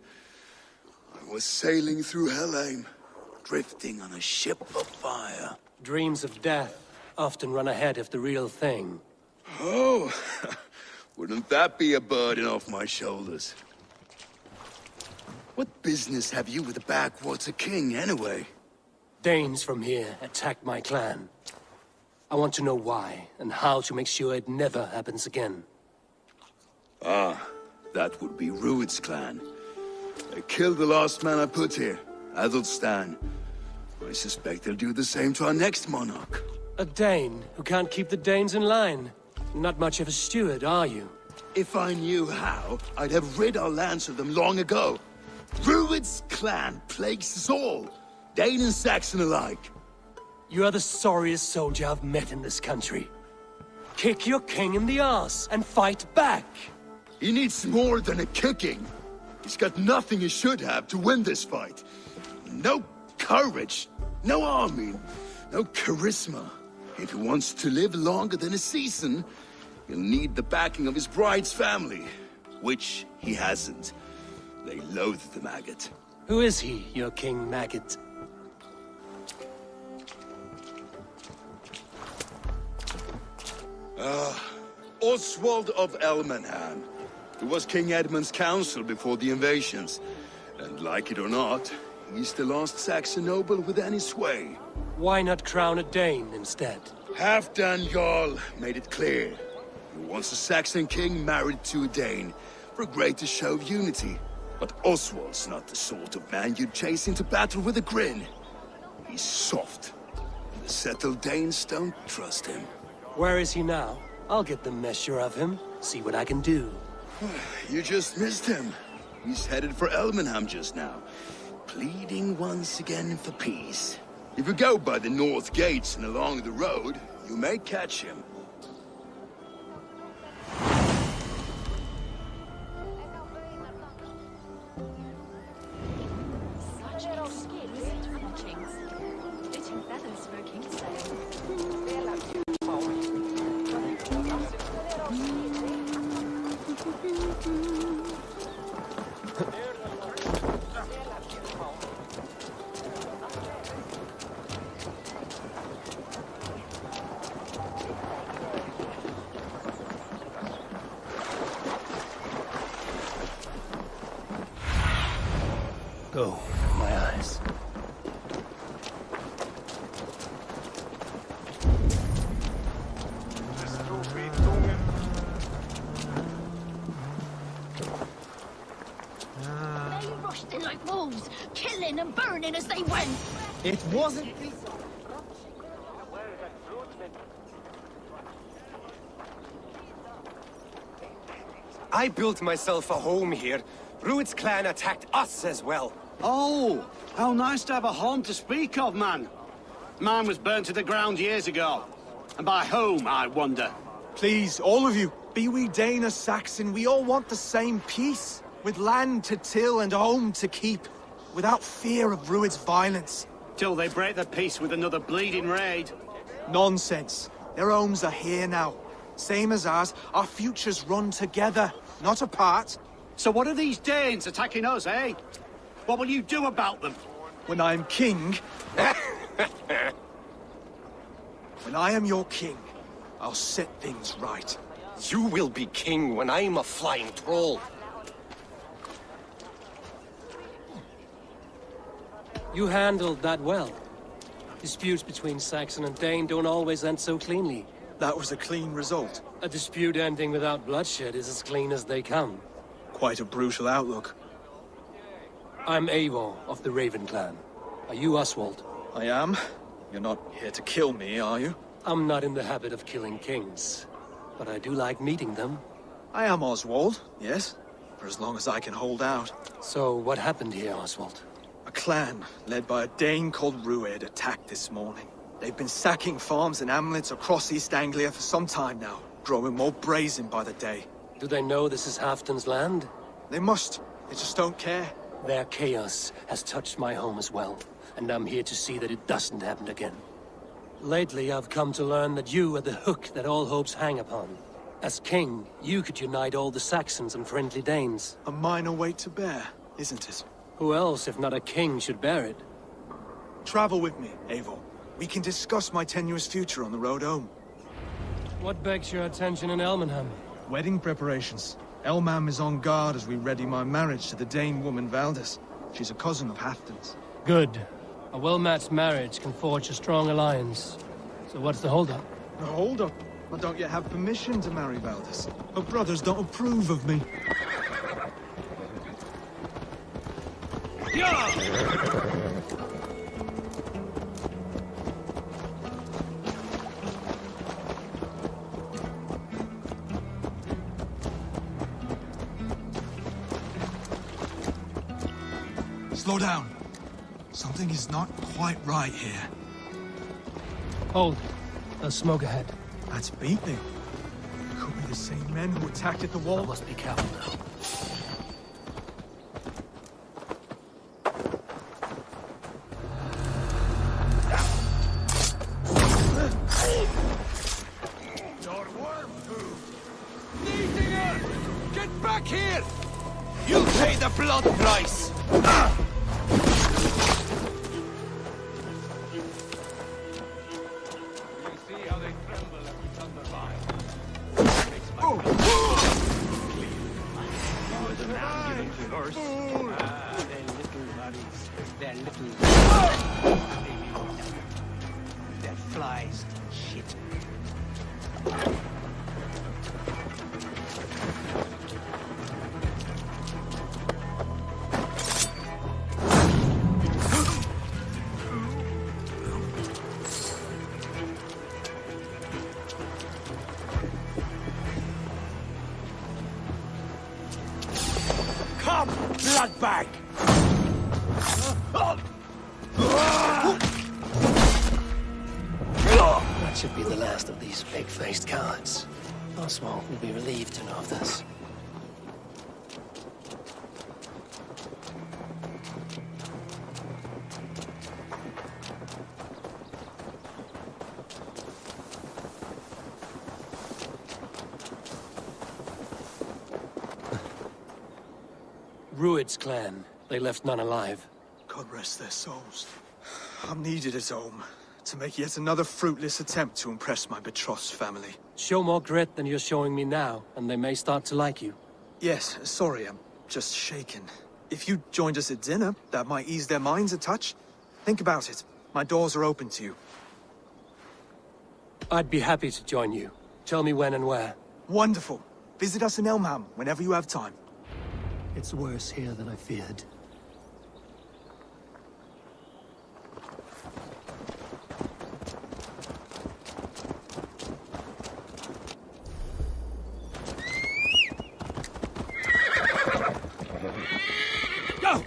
I was sailing through Helheim, drifting on a ship of fire. Dreams of death often run ahead of the real thing. Oh, wouldn't that be a burden off my shoulders? What business have you with the backwater king, anyway? Danes from here attacked my clan. I want to know why, and how to make sure it never happens again. Ah, that would be Rued's clan. They killed the last man I put here, Adelstan. I suspect they'll do the same to our next monarch. A Dane who can't keep the Danes in line. Not much of a steward, are you? If I knew how, I'd have rid our lands of them long ago. Rued's clan plagues us all, Dane and Saxon alike. You are the sorriest soldier I've met in this country. Kick your king in the arse and fight back! He needs more than a kicking. He's got nothing he should have to win this fight. No courage, no army, no charisma. If he wants to live longer than a season, he'll need the backing of his bride's family, which he hasn't. They loathe the maggot. Who is he, your king maggot? Oswald of Elmenham. He was King Edmund's counsel before the invasions. And like it or not, he's the last Saxon noble with any sway. Why not crown a Dane instead? Halfdan Jarl made it clear. He wants a Saxon king married to a Dane, for a greater show of unity. But Oswald's not the sort of man you'd chase into battle with a grin. He's soft. The settled Danes don't trust him. Where is he now? I'll get the measure of him, see what I can do. You just missed him. He's headed for Elmenham just now, pleading once again for peace. If you go by the north gates and along the road, you may catch him. Go, my eyes. They rushed in like wolves, killing and burning as they went. It wasn't... I built myself a home here. Rued's clan attacked us as well. Oh, how nice to have a home to speak of, man. Mine was burnt to the ground years ago. And by whom, I wonder? Please, all of you, be we Dane or Saxon, we all want the same peace. With land to till and home to keep. Without fear of Rued's violence. Till they break the peace with another bleeding raid. Nonsense. Their homes are here now. Same as ours, our futures run together, not apart. So what are these Danes attacking us, eh? What will you do about them? When I'm king... When I am your king, I'll set things right. You will be king when I'm a flying troll. You handled that well. Disputes between Saxon and Dane don't always end so cleanly. That was a clean result. A dispute ending without bloodshed is as clean as they come. Quite a brutal outlook. I'm Eivor of the Raven clan. Are you Oswald? I am. You're not here to kill me, are you? I'm not in the habit of killing kings, but I do like meeting them. I am Oswald, yes. For as long as I can hold out. So what happened here, Oswald? A clan, led by a Dane called Rued, attacked this morning. They've been sacking farms and hamlets across East Anglia for some time now, growing more brazen by the day. Do they know this is Halfdan's land? They must. They just don't care. Their chaos has touched my home as well, and I'm here to see that it doesn't happen again. Lately, I've come to learn that you are the hook that all hopes hang upon. As king, you could unite all the Saxons and friendly Danes. A minor weight to bear, isn't it? Who else, if not a king, should bear it? Travel with me, Eivor. We can discuss my tenuous future on the road home. What begs your attention in Elmenham? Wedding preparations. Elmam is on guard as we ready my marriage to the Dane woman Valdis. She's a cousin of Halfdan's. Good. A well-matched marriage can forge a strong alliance. So what's the holdup? The holdup? I don't yet have permission to marry Valdis. Her brothers don't approve of me. Slow down. Something is not quite right here. Hold. There's smoke ahead. That's beating. Could be the same men who attacked at the wall. I must be careful now. Your worm poo! Eating Get back here! You'll pay the blood price! They're flies. Shit. Come, blood bag! That should be the last of these fake-faced cowards. Oswald will be relieved to know of this. Rued's clan. They left none alive. God rest their souls. I'm needed at home to make yet another fruitless attempt to impress my betrothed family. Show more grit than you're showing me now, and they may start to like you. Yes, sorry, I'm just shaken. If you joined us at dinner, that might ease their minds a touch. Think about it. My doors are open to you. I'd be happy to join you. Tell me when and where. Wonderful. Visit us in Elmham whenever you have time. It's worse here than I feared. Go!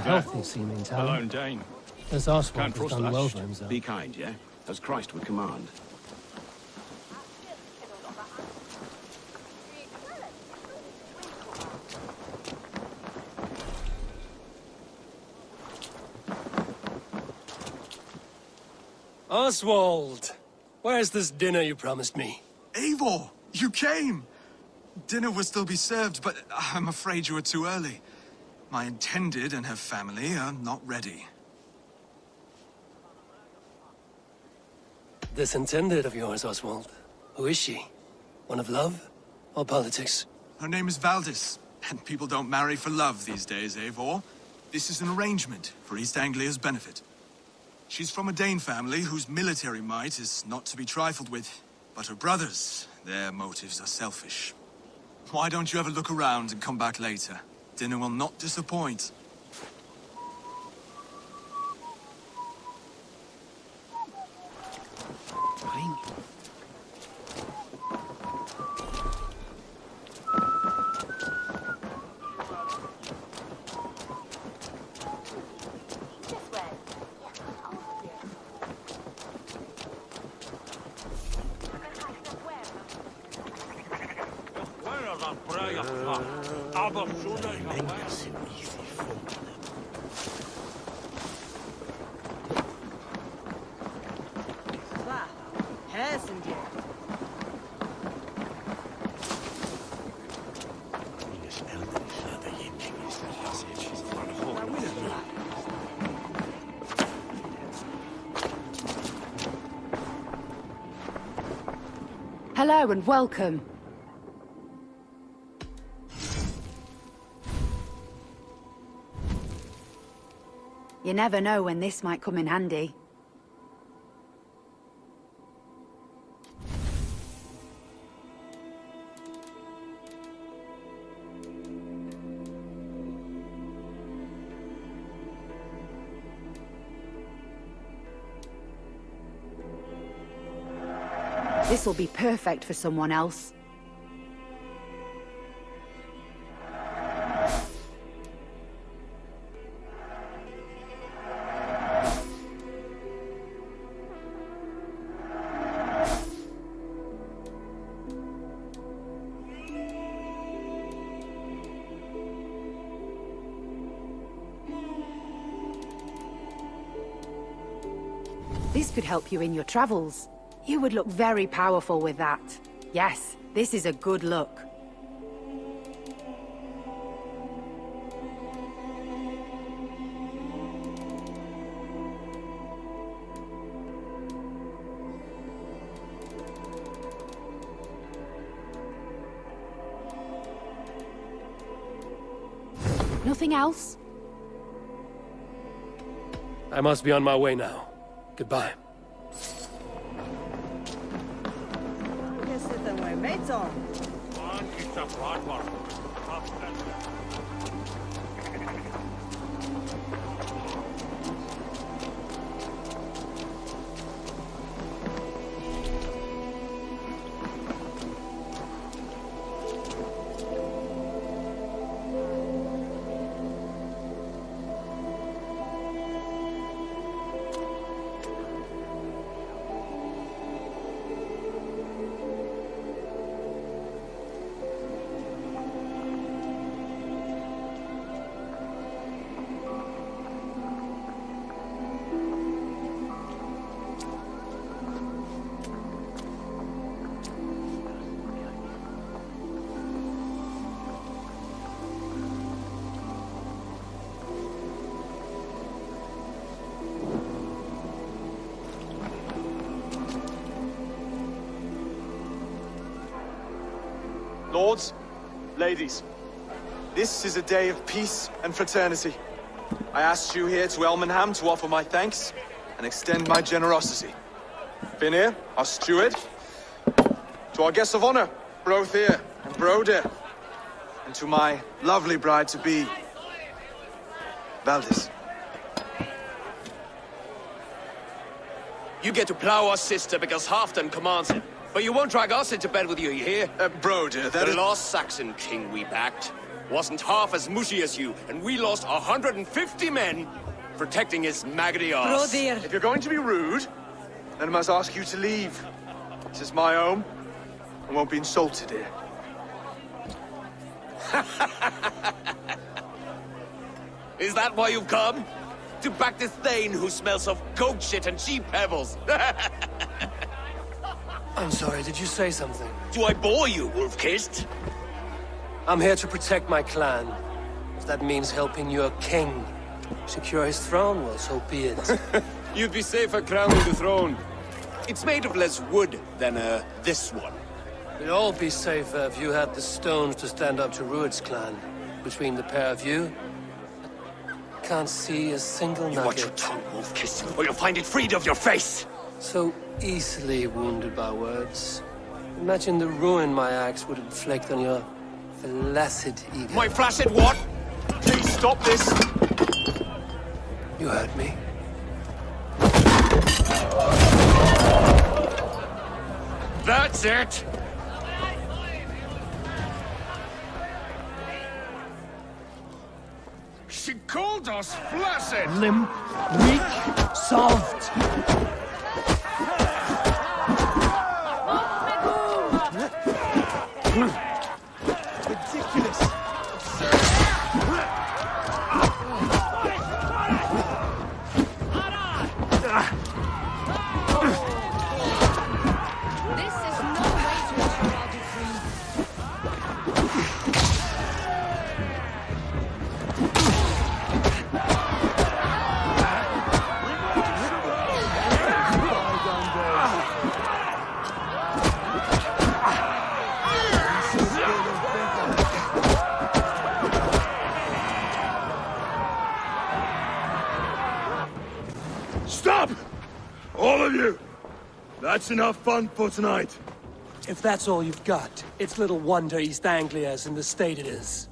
Healthy seeming town. Alone, Dane. This Oswald Can't has trust done us. well for himself. Be kind, yeah? As Christ would command. Oswald! Where's this dinner you promised me? Eivor, you came! Dinner will still be served, but I'm afraid you were too early. My intended and her family are not ready. This intended of yours, Oswald. Who is she? One of love? Or politics? Her name is Valdis, and people don't marry for love these days, Eivor. This is an arrangement for East Anglia's benefit. She's from a Dane family whose military might is not to be trifled with. But her brothers, their motives are selfish. Why don't you have a look around and come back later? Dinner will not disappoint. Hello and welcome. You never know when this might come in handy. This'll be perfect for someone else. This could help you in your travels. You would look very powerful with that. Yes, this is a good look. Nothing else? I must be on my way now. Goodbye. Lords, ladies, this is a day of peace and fraternity. I asked you here to Elmenham to offer my thanks and extend my generosity. Finir, our steward, to our guests of honor, Brothir and Brodir, and to my lovely bride-to-be, Valdis. You get to plow our sister because Halfdan commands it. But you won't drag us into bed with you hear? Brodir, that the is... last Saxon king we backed wasn't half as mushy as you, and we lost 150 men protecting his maggoty arse. Brodir! If you're going to be rude, then I must ask you to leave. This is my home. I won't be insulted here. Is that why you've come? To back this Thane who smells of goat shit and cheap pebbles? I'm sorry, did you say something? Do I bore you, wolf-kissed? I'm here to protect my clan. If that means helping your king secure his throne, well, so be it. You'd be safer crowning the throne. It's made of less wood than, this one. We'd all be safer if you had the stones to stand up to Rued's clan. Between the pair of you, I can't see a single nugget. You watch your tongue, wolf-kissed, or you'll find it freed of your face! So easily wounded by words. Imagine the ruin my axe would inflict on your flaccid ego. My flaccid what? Please stop this! You heard me. That's it! She called us flaccid! Limp, weak, soft. Ridiculous! All of you! That's enough fun for tonight. If that's all you've got, it's little wonder East Anglia is in the state it is.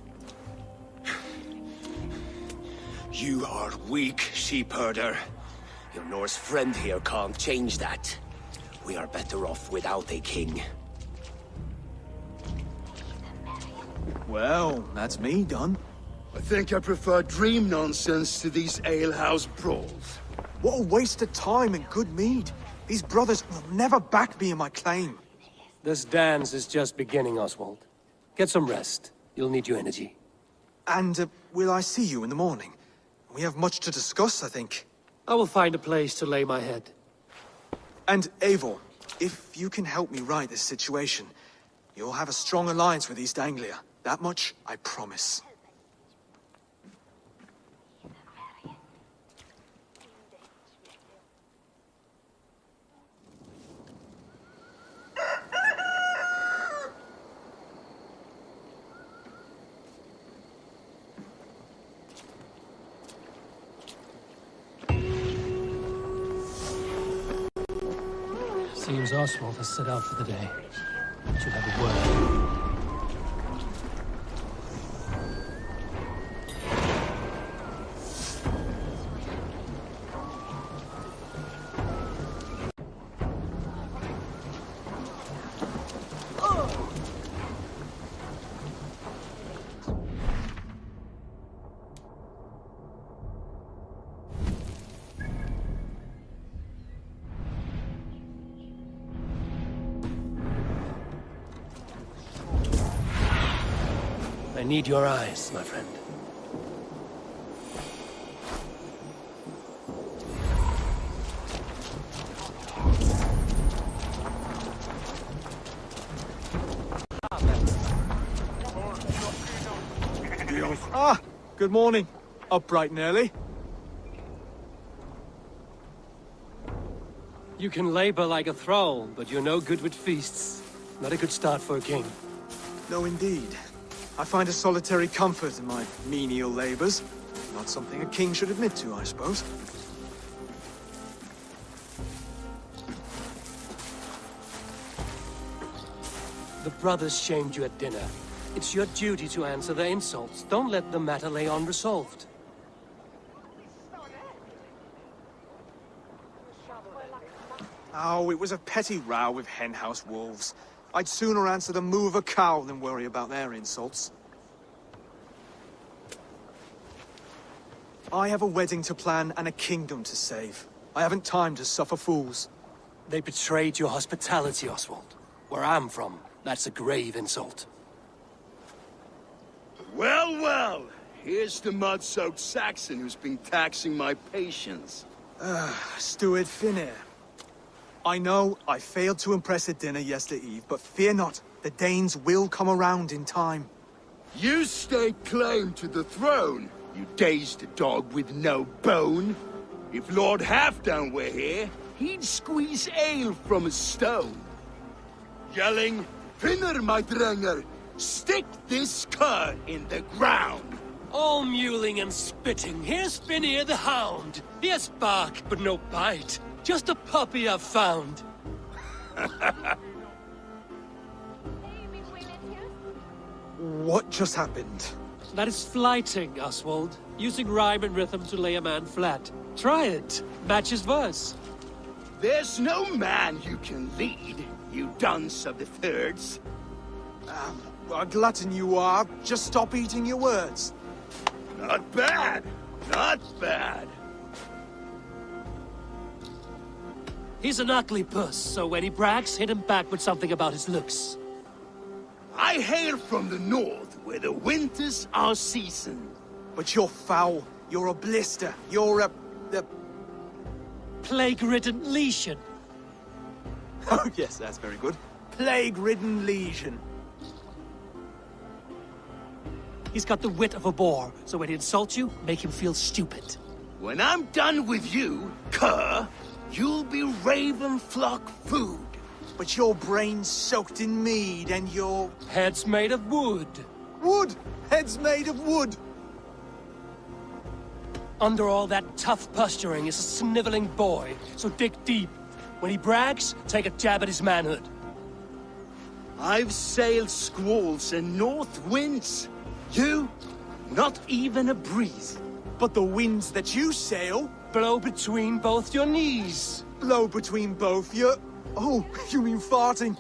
You are weak, sheep herder. Your Norse friend here can't change that. We are better off without a king. Well, that's me done. I think I prefer dream nonsense to these alehouse brawls. What a waste of time and good mead. These brothers will never back me in my claim. This dance is just beginning, Oswald. Get some rest. You'll need your energy. And will I see you in the morning? We have much to discuss, I think. I will find a place to lay my head. And Eivor, if you can help me right this situation, you'll have a strong alliance with East Anglia. That much, I promise. Seems Oswald has set out for the day. Should have a word. I need your eyes, my friend. Ah, good morning. Up bright and early. You can labor like a thrall, but you're no good with feasts. Not a good start for a king. No, indeed. I find a solitary comfort in my menial labors. Not something a king should admit to, I suppose. The brothers shamed you at dinner. It's your duty to answer their insults. Don't let the matter lay unresolved. Oh, it was a petty row with henhouse wolves. I'd sooner answer the moo of a cow than worry about their insults. I have a wedding to plan and a kingdom to save. I haven't time to suffer fools. They betrayed your hospitality, Oswald. Where I'm from, that's a grave insult. Well, well. Here's the mud-soaked Saxon who's been taxing my patience. Steward Finnair. I know I failed to impress at dinner yesterday eve, but fear not, the Danes will come around in time. You stake claim to the throne, you dazed dog with no bone. If Lord Halfdan were here, he'd squeeze ale from a stone. Yelling, Finner, my drenger, stick this cur in the ground. All mewling and spitting, here's Finnear the hound. Yes, bark, but no bite. Just a puppy I've found. What just happened? That is flighting, Oswald. Using rhyme and rhythm to lay a man flat. Try it. Match his verse. There's no man you can lead, you dunce of the thirds. A glutton you are. Just stop eating your words. Not bad. Not bad. He's an ugly puss, so when he brags, hit him back with something about his looks. I hail from the north, where the winters are seasoned. But you're foul. You're a blister. You're a... Plague-ridden legion. Oh, yes, that's very good. Plague-ridden legion. He's got the wit of a boar, so when he insults you, make him feel stupid. When I'm done with you, cur, you'll be raven flock food. But your brain's soaked in mead and your... Head's made of wood. Wood! Head's made of wood! Under all that tough posturing is a sniveling boy, so dig deep. When he brags, take a jab at his manhood. I've sailed squalls and north winds. You, not even a breeze. But the winds that you sail blow between both your knees. Blow between both your... Oh, you mean farting?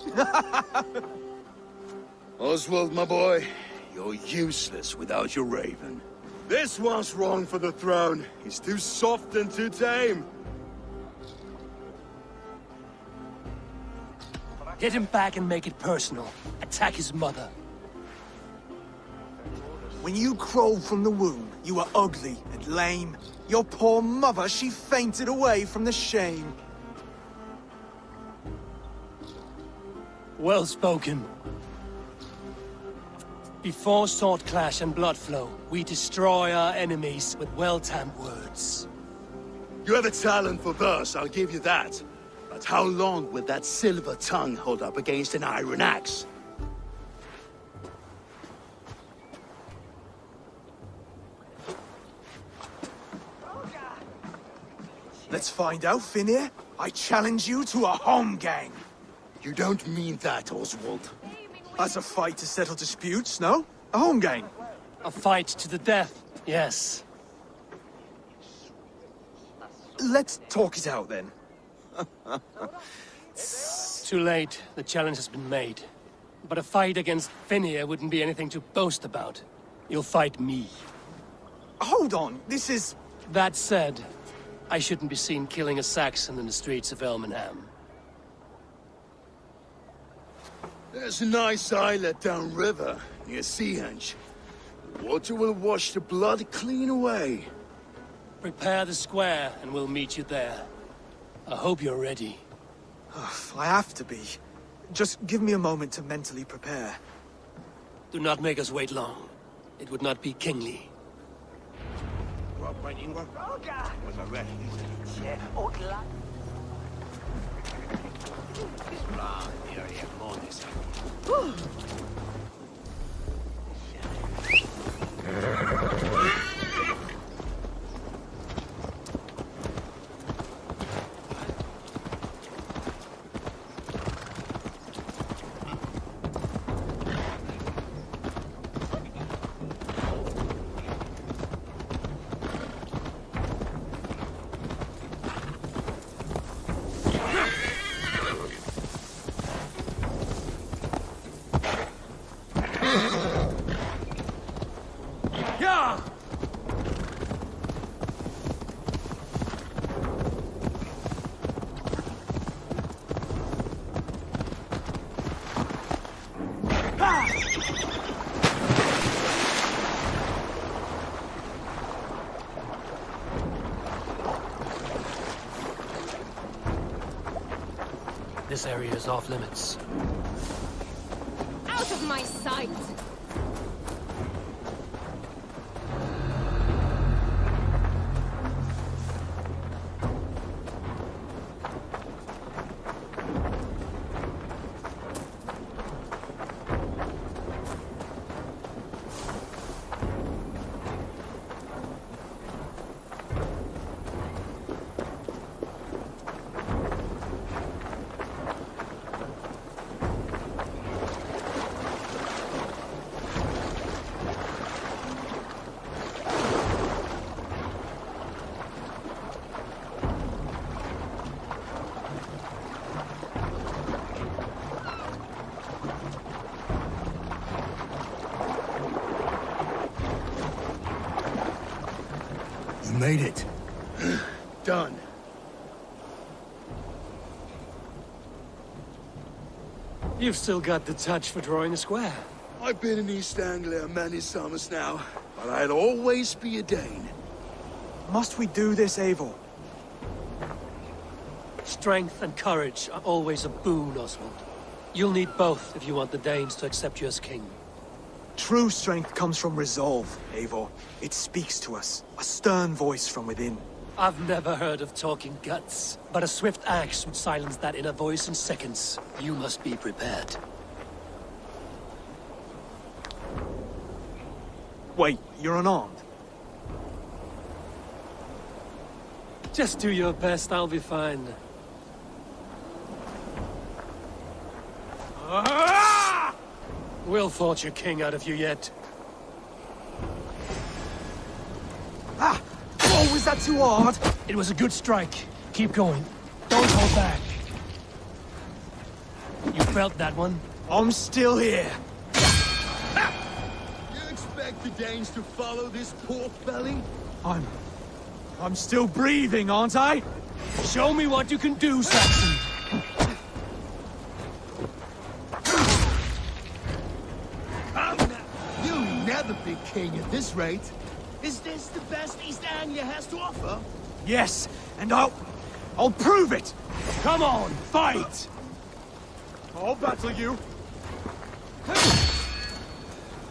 Oswald, my boy, you're useless without your raven. This one's wrong for the throne. He's too soft and too tame. Get him back and make it personal. Attack his mother. When you crawled from the womb, you were ugly and lame. Your poor mother, she fainted away from the shame. Well spoken. Before sword clash and blood flow, we destroy our enemies with well-timed words. You have a talent for verse, I'll give you that. But how long will that silver tongue hold up against an iron axe? Let's find out, Finir. I challenge you to a home gang. You don't mean that, Oswald. That's a fight to settle disputes, no? A home gang. A fight to the death, yes. Let's talk it out, then. Too late. The challenge has been made. But a fight against Finir wouldn't be anything to boast about. You'll fight me. Hold on, this is... That said, I shouldn't be seen killing a Saxon in the streets of Elmenham. There's a nice islet downriver, near Seahenge. The water will wash the blood clean away. Prepare the square, and we'll meet you there. I hope you're ready. I have to be. Just give me a moment to mentally prepare. Do not make us wait long. It would not be kingly. This area is off limits. Out of my sight! Made it. Done. You've still got the touch for drawing a square. I've been in East Anglia many summers now, but I'll always be a Dane. Must we do this, Eivor? Strength and courage are always a boon, Oswald. You'll need both if you want the Danes to accept you as king. True strength comes from resolve, Eivor. It speaks to us, a stern voice from within. I've never heard of talking guts, but a swift axe would silence that inner voice in seconds. You must be prepared. Wait, you're unarmed? Just do your best, I'll be fine. We'll forge a king out of you yet. Ah! Oh, was that too hard? It was a good strike. Keep going. Don't hold back. You felt that one? I'm still here. You expect the Danes to follow this pork belly? I'm still breathing, aren't I? Show me what you can do, Saxon. You'll never be king at this rate. Is this the best East Anglia has to offer? Yes, and I'll prove it. Come on, fight! I'll battle you.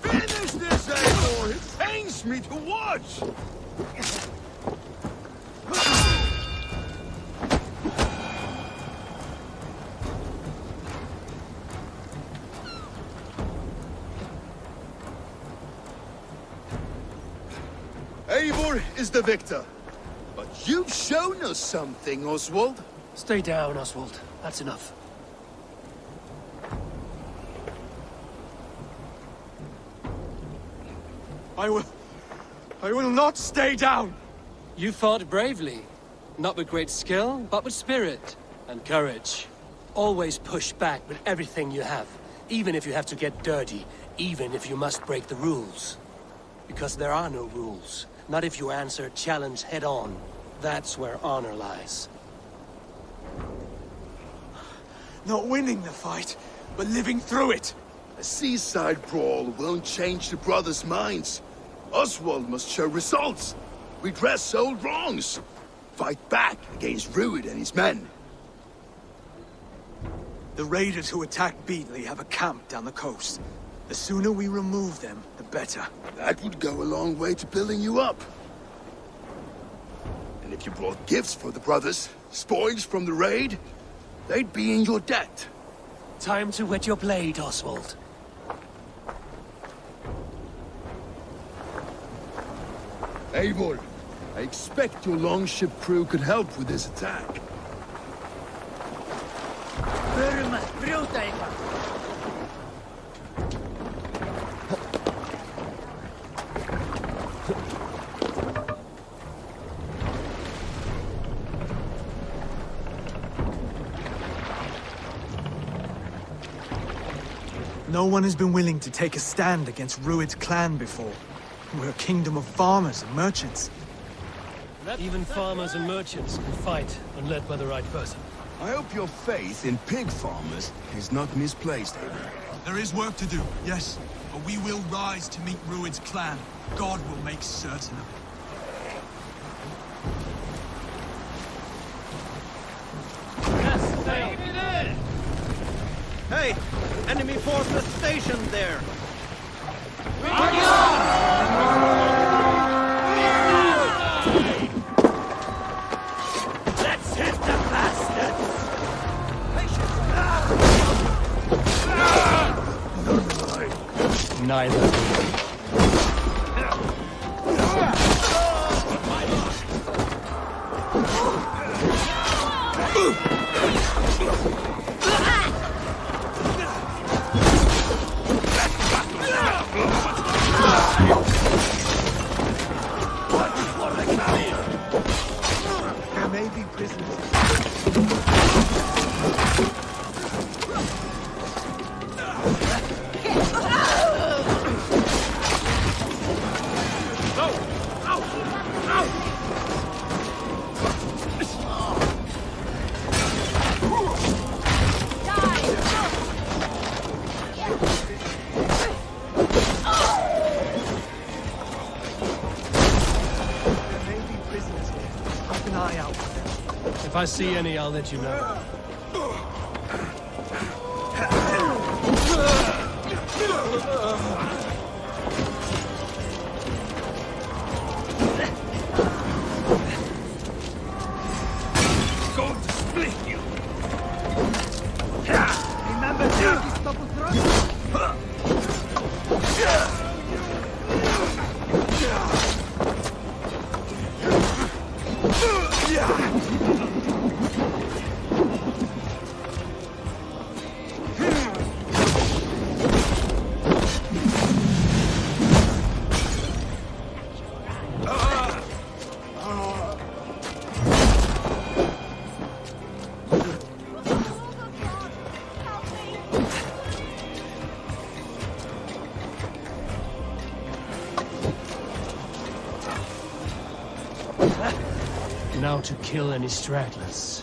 Finish this, Eivor! It pains me to watch! Eivor is the victor. But you've shown us something, Oswald. Stay down, Oswald. That's enough. I will not stay down! You fought bravely. Not with great skill, but with spirit and courage. Always push back with everything you have. Even if you have to get dirty. Even if you must break the rules. Because there are no rules. Not if you answer a challenge head-on. That's where honor lies. Not winning the fight, but living through it. A seaside brawl won't change the brothers' minds. Oswald must show results. Redress old wrongs. Fight back against Rued and his men. The raiders who attacked Beatley have a camp down the coast. The sooner we remove them, the better. That would go a long way to building you up. And if you brought gifts for the brothers, spoils from the raid, they'd be in your debt. Time to wet your blade, Oswald. Eivor, I expect your longship crew could help with this attack. No one has been willing to take a stand against Rued's clan before. We're a kingdom of farmers and merchants. Even farmers and merchants can fight when led by the right person. I hope your faith in pig farmers is not misplaced, Eivor. There is work to do, yes. But we will rise to meet Rued's clan. God will make certain of it. Hey! Enemy forces stationed there! Let's hit the bastards! Neither. There may be prisoners. If I see any, I'll let you know. Going to split you! Remember this, double thrust? Now to kill any stragglers.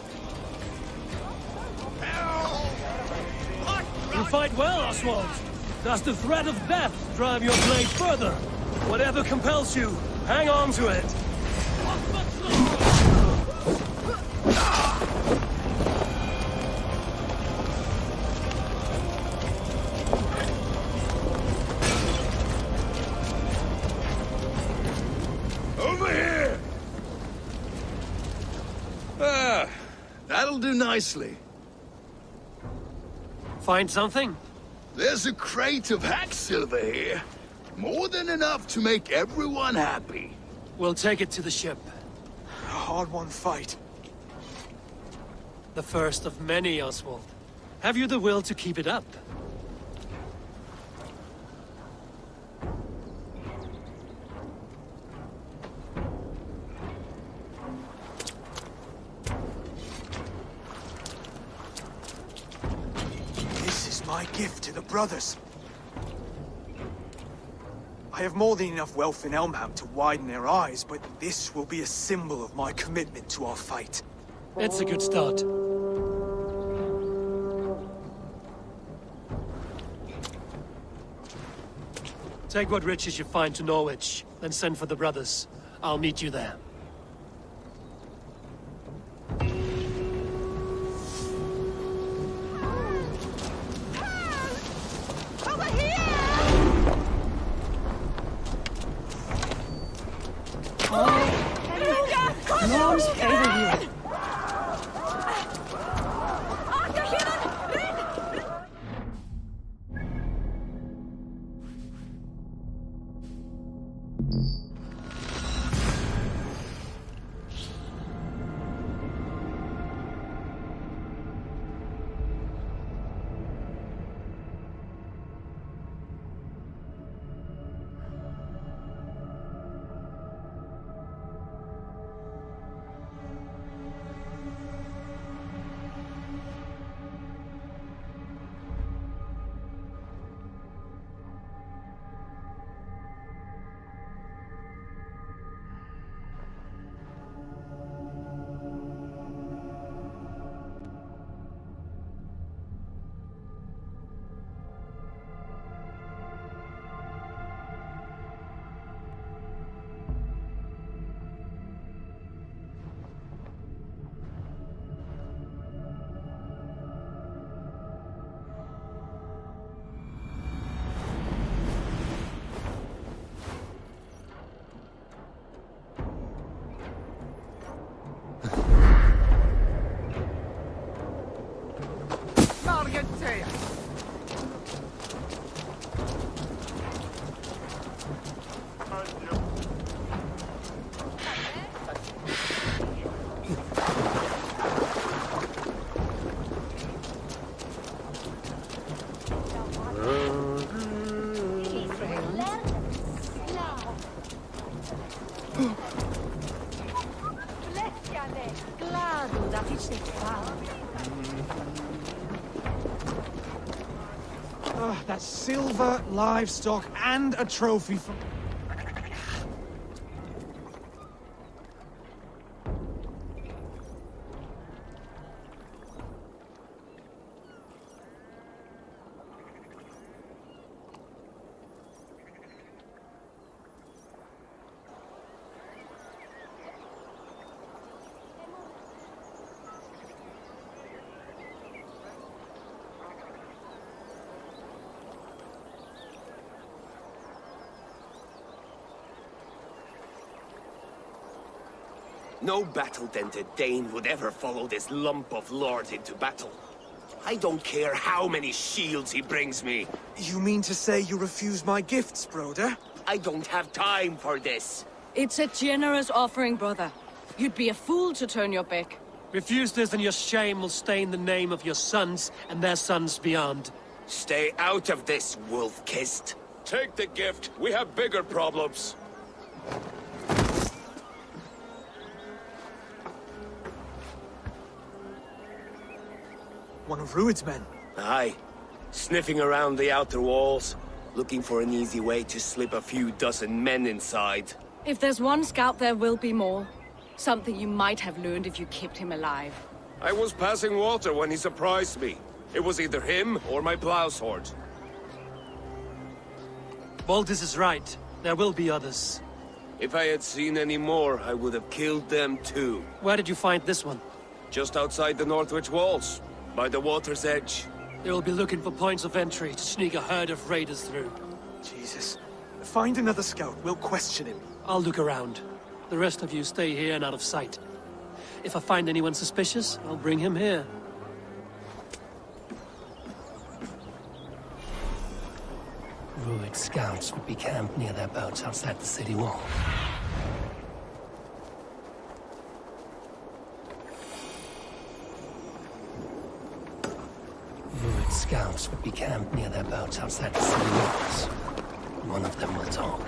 You fight well, Oswald. Does the threat of death drive your blade further? Whatever compels you, hang on to it. Over here! Ah, that'll do nicely. Find something? There's a crate of hack silver here. More than enough to make everyone happy. We'll take it to the ship. A hard-won fight. The first of many, Oswald. Have you the will to keep it up? This is my gift to the brothers. I have more than enough wealth in Elmham to widen their eyes, but this will be a symbol of my commitment to our fight. It's a good start. Take what riches you find to Norwich, then send for the brothers. I'll meet you there. Lords favor you. That's silver, livestock, and a trophy from... No battle-dented Dane would ever follow this lump of lord into battle. I don't care how many shields he brings me. You mean to say you refuse my gifts, broder? I don't have time for this. It's a generous offering, brother. You'd be a fool to turn your back. Refuse this and your shame will stain the name of your sons and their sons beyond. Stay out of this, wolf-kissed. Take the gift. We have bigger problems. One of Rued's men. Aye. Sniffing around the outer walls, looking for an easy way to slip a few dozen men inside. If there's one scout, there will be more. Something you might have learned if you kept him alive. I was passing water when he surprised me. It was either him or my plow sword. Baldus is right. There will be others. If I had seen any more, I would have killed them too. Where did you find this one? Just outside the Northwich walls, by the water's edge. They'll be looking for points of entry to sneak a herd of raiders through. Jesus. Find another scout. We'll question him. I'll look around. The rest of you stay here and out of sight. If I find anyone suspicious, I'll bring him here. Druid scouts would be camped near their boats outside the city wall. Druid scouts would be camped near their boats outside the city walls. One of them will talk.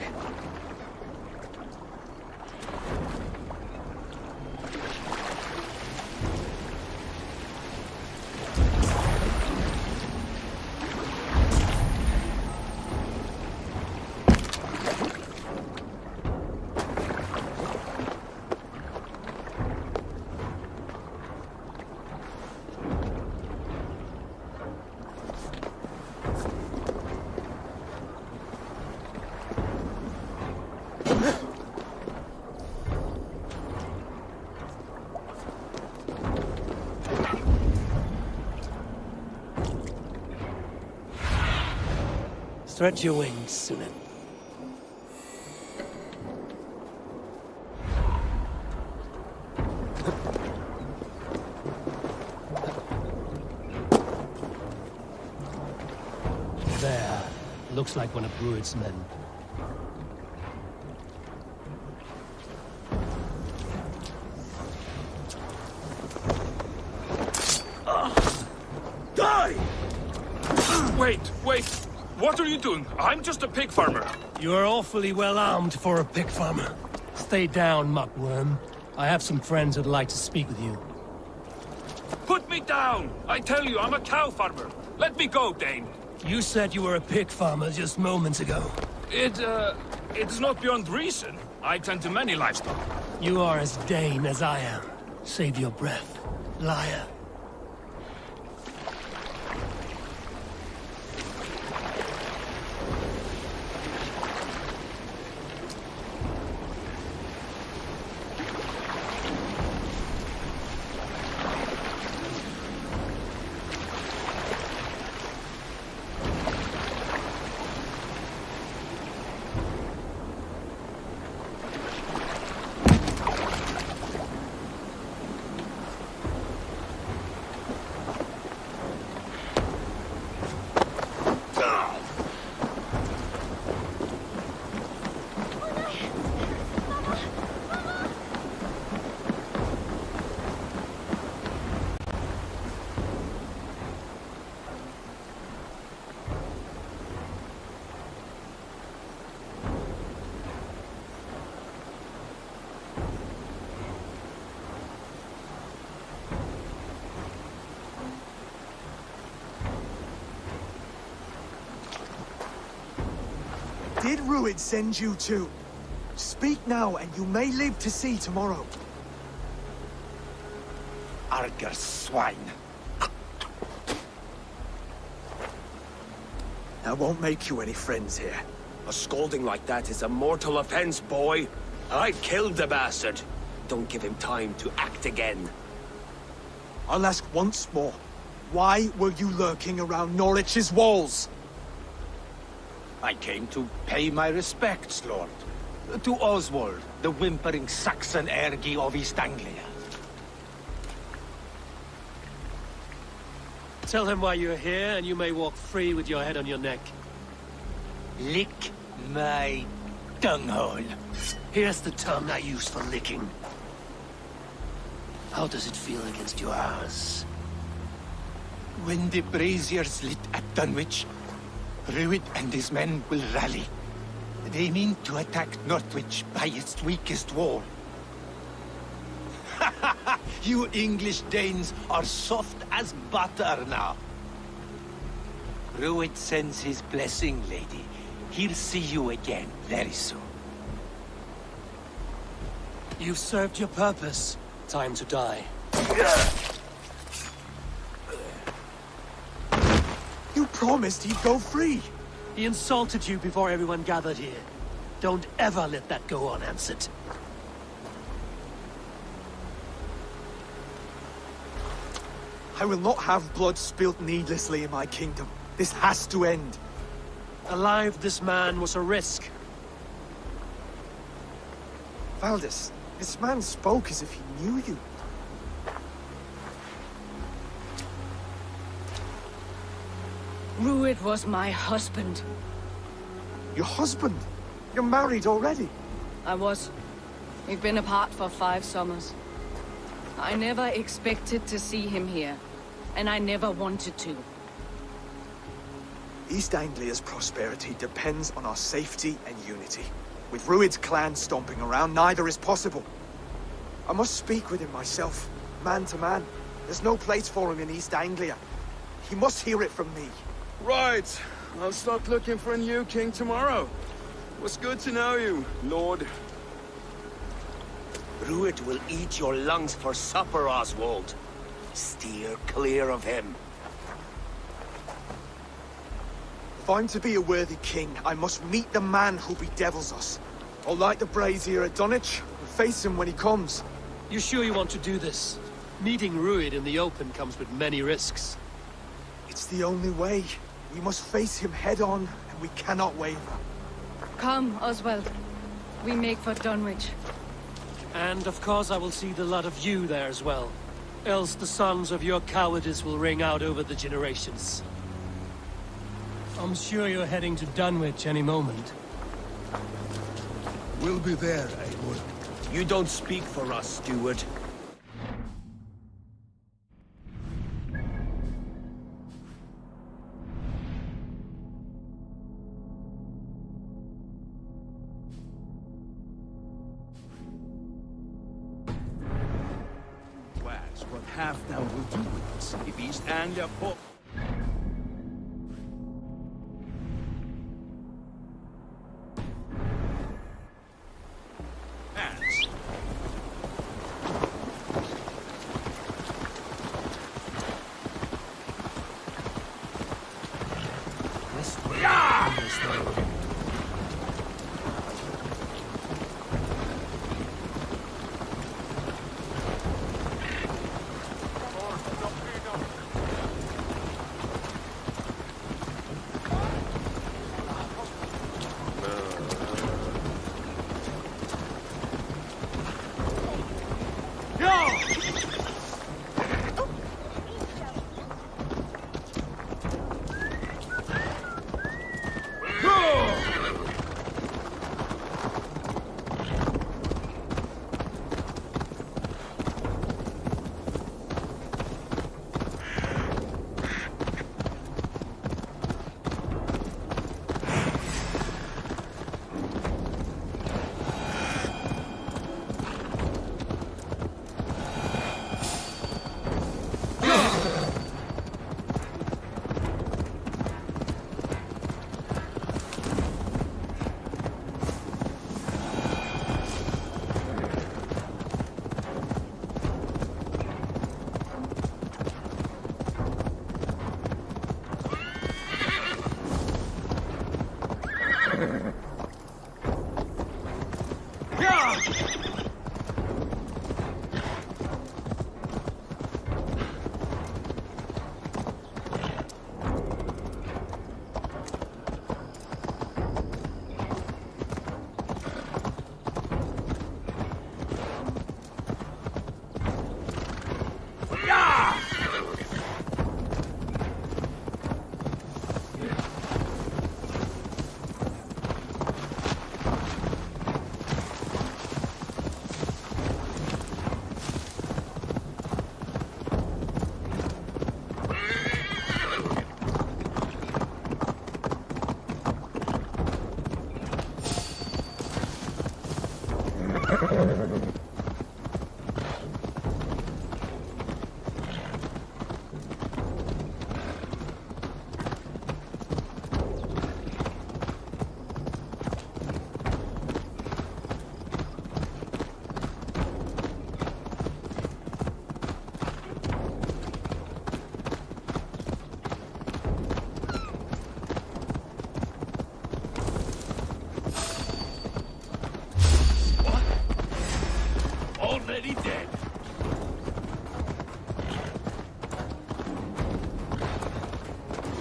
Stretch your wings, Sunan. There. Looks like one of Druid's men. Die! Wait! What are you doing? I'm just a pig farmer. You are awfully well armed for a pig farmer. Stay down, muckworm. I have some friends who'd like to speak with you. Put me down! I tell you, I'm a cow farmer. Let me go, Dane. You said you were a pig farmer just moments ago. It's not beyond reason. I tend to many livestock. You are as Dane as I am. Save your breath, liar. Did Ruid send you too? Speak now, and you may live to see tomorrow. Arger swine. I won't make you any friends here. A scolding like that is a mortal offense, boy. I killed the bastard. Don't give him time to act again. I'll ask once more. Why were you lurking around Norwich's walls? I came to pay my respects, Lord. To Oswald, the whimpering Saxon ergi of East Anglia. Tell him why you're here, and you may walk free with your head on your neck. Lick my dunghole. Here's the tongue I use for licking. How does it feel against your ass? When the braziers lit at Dunwich, Ruid and his men will rally. They mean to attack Northwich by its weakest wall. You English Danes are soft as butter now. Ruid sends his blessing, lady. He'll see you again very soon. You've served your purpose. Time to die. You promised he'd go free. He insulted you before everyone gathered here. Don't ever let that go unanswered. I will not have blood spilt needlessly in my kingdom. This has to end. Alive, this man was a risk. Valdis, this man spoke as if he knew you. Rued was my husband. Your husband? You're married already? I was. We've been apart for 5 summers. I never expected to see him here, and I never wanted to. East Anglia's prosperity depends on our safety and unity. With Rued's clan stomping around, neither is possible. I must speak with him myself, man to man. There's no place for him in East Anglia. He must hear it from me. Right. I'll start looking for a new king tomorrow. It was good to know you, Lord. Rued will eat your lungs for supper, Oswald. Steer clear of him. If I'm to be a worthy king, I must meet the man who bedevils us. I'll light the brazier at Dunwich and face him when he comes. You sure you want to do this? Meeting Rued in the open comes with many risks. It's the only way. We must face him head on, and we cannot waver. Come, Oswald. We make for Dunwich. And of course I will see the lot of you there as well. Else the songs of your cowardice will ring out over the generations. I'm sure you're heading to Dunwich any moment. We'll be there, Eivor. You don't speak for us, steward. What half thou will do with us, if East Anglia put...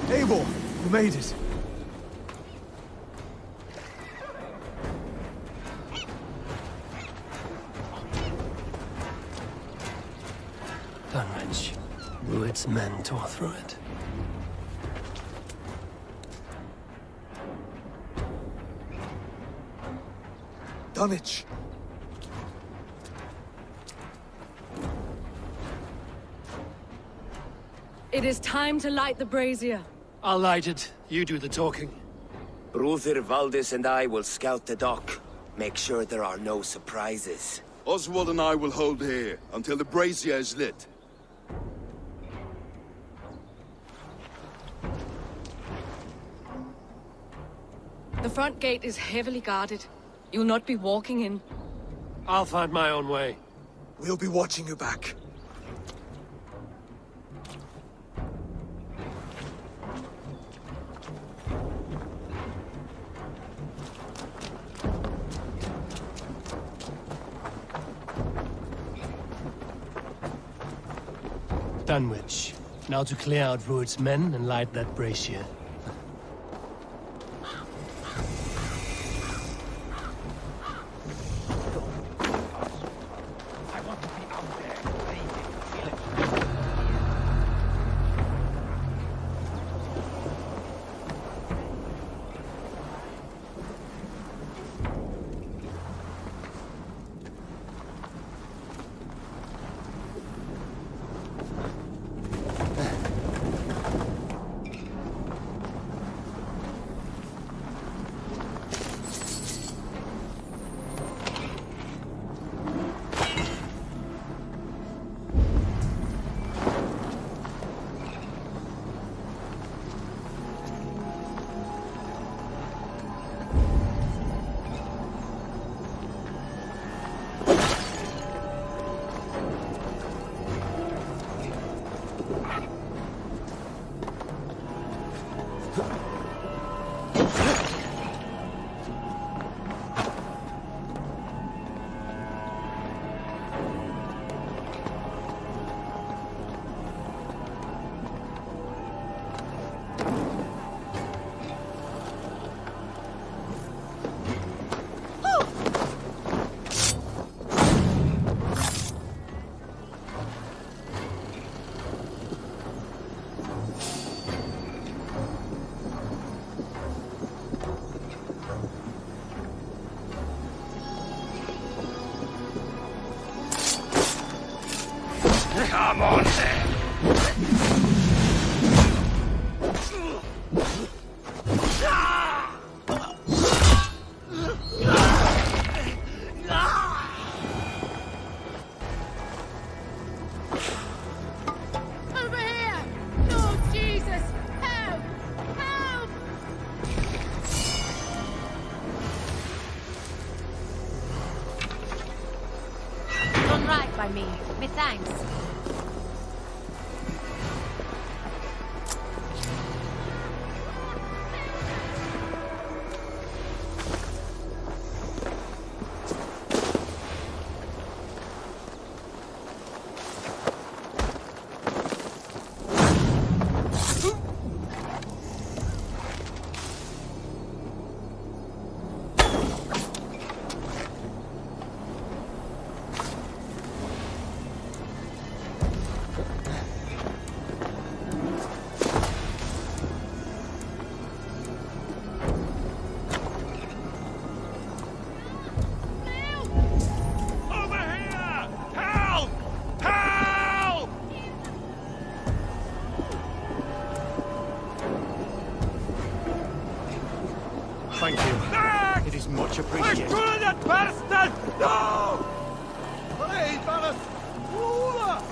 Eivor, you made it. Dunwich. Rued's men tore through it. Dunwich. It is time to light the brazier. I'll light it. You do the talking. Brother Valdis and I will scout the dock. Make sure there are no surprises. Oswald and I will hold here until the brazier is lit. The front gate is heavily guarded. You'll not be walking in. I'll find my own way. We'll be watching you back. Dunwich. Now to clear out Rued's men and light that brazier. Come on, then! Over here! Lord Jesus! Help! Help! Done right by me. Me thanks. Thank you. It is much appreciated. that bastard! No! Please, Valis! Ruler!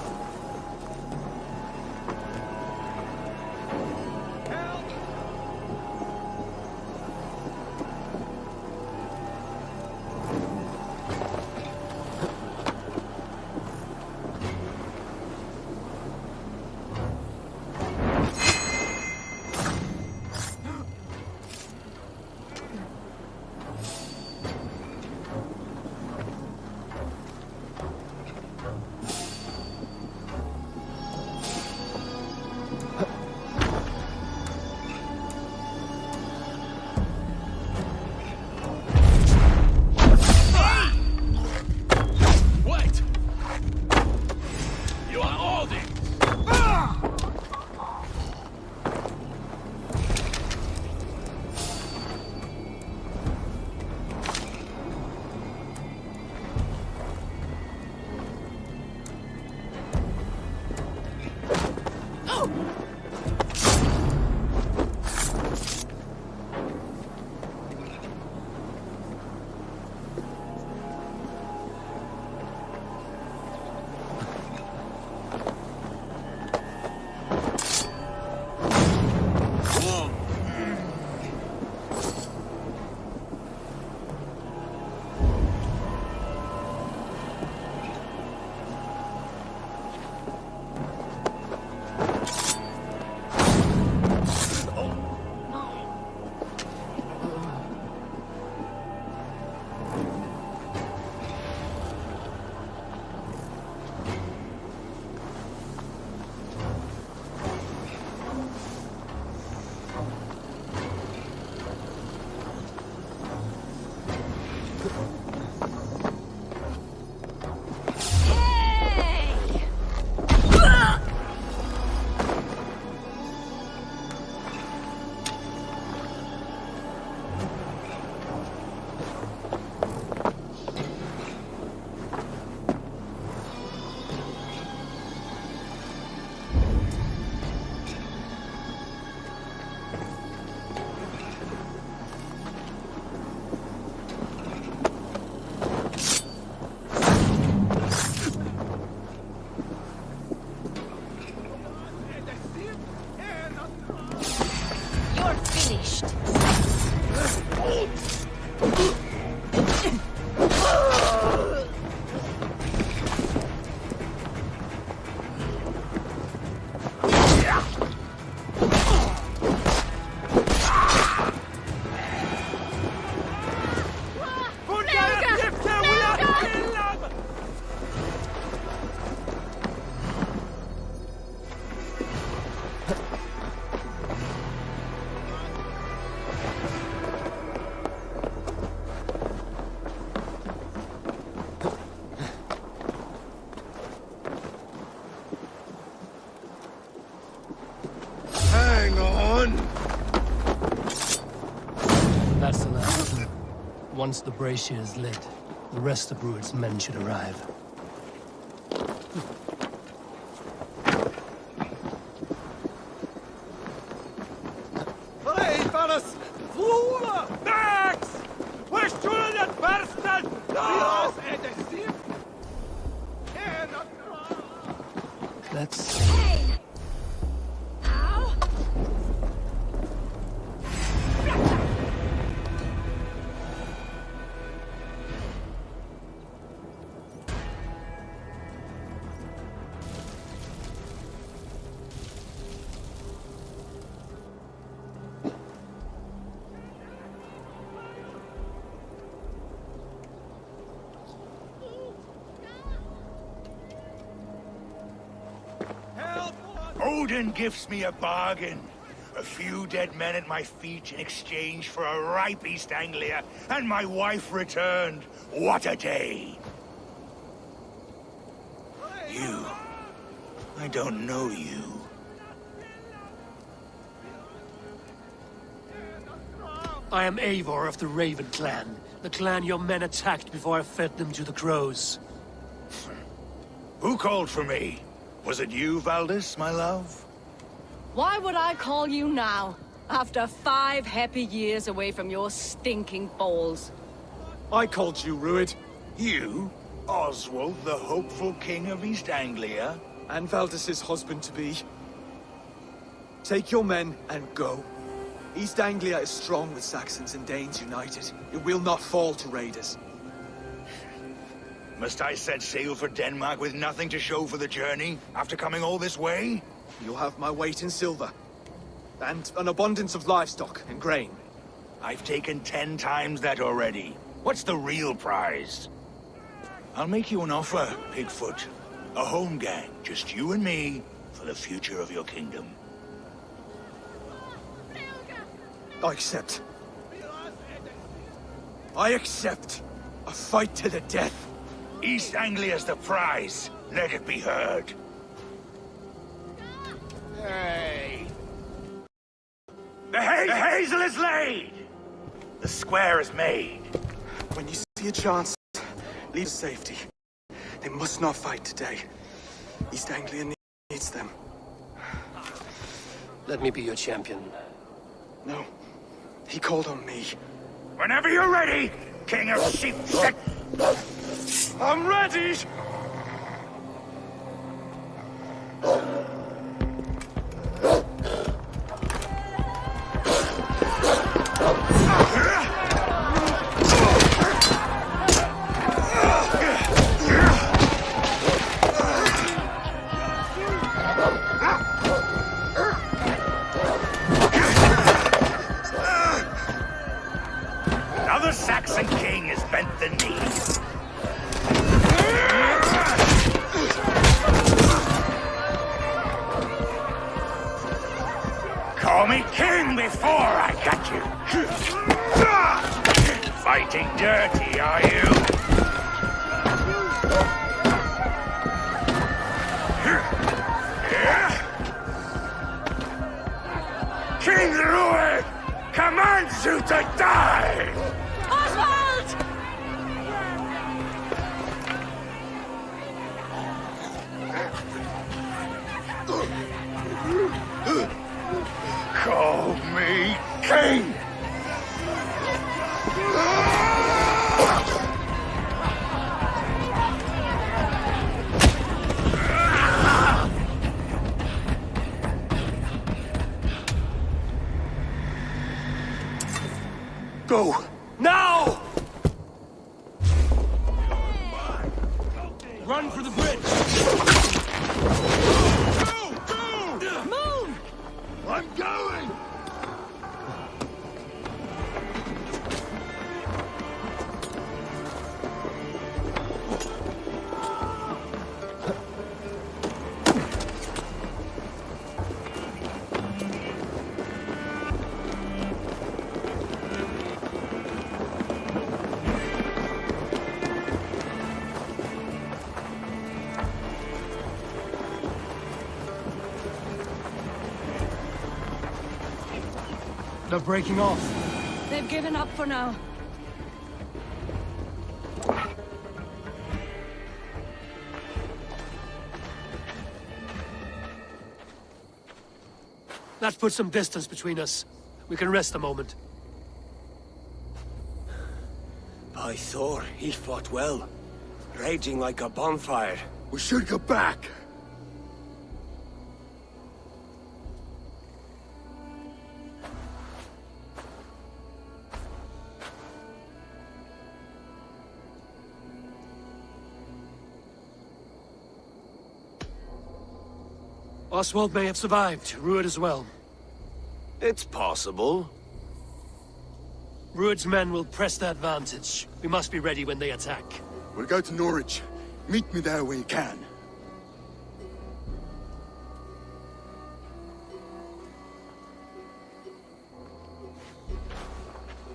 finished. Hang on! That's the last. Once the brazier is lit, the rest of Rued's men should arrive. Let's... Odin gives me a bargain. A few dead men at my feet in exchange for a ripe East Anglia, and my wife returned. What a day! You... I don't know you. I am Eivor of the Raven Clan, the clan your men attacked before I fed them to the crows. Who called for me? Was it you, Valdis, my love? Why would I call you now, after 5 happy years away from your stinking balls? I called you, Rued. You? Oswald, the hopeful king of East Anglia? And Valdis's husband-to-be. Take your men and go. East Anglia is strong with Saxons and Danes united. It will not fall to raiders. Must I set sail for Denmark with nothing to show for the journey, after coming all this way? You'll have my weight in silver. And an abundance of livestock and grain. I've taken 10 times that already. What's the real prize? I'll make you an offer, Pigfoot. A home gang, just you and me, for the future of your kingdom. I accept. I accept. A fight to the death. East Anglia's the prize. Let it be heard. Hey! The hazel is laid! The square is made. When you see a chance, leave safety. They must not fight today. East Anglia needs them. Let me be your champion. No. He called on me. Whenever you're ready, King of Sheep. I'm ready! Another Saxon king has bent the knee. Call me king before I got you. Fighting dirty, are you? King Rued commands you to die! Oswald! Call me king! go! Now! Run for the bridge! Go! Move! I'm going! They're breaking off. They've given up for now. That puts some distance between us. We can rest a moment. By Thor, he fought well. Raging like a bonfire. We should go back. Oswald may have survived, Rued as well. It's possible. Rued's men will press the advantage. We must be ready when they attack. We'll go to Norwich. Meet me there when you can.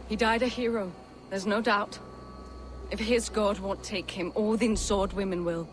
He died a hero, there's no doubt. If his god won't take him, Odin's sword women will.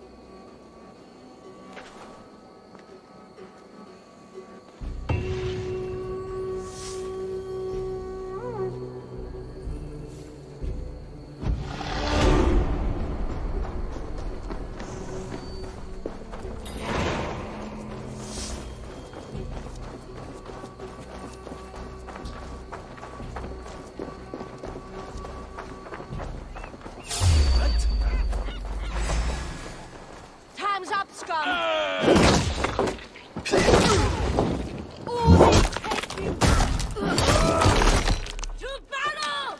Time's up, scum! To battle!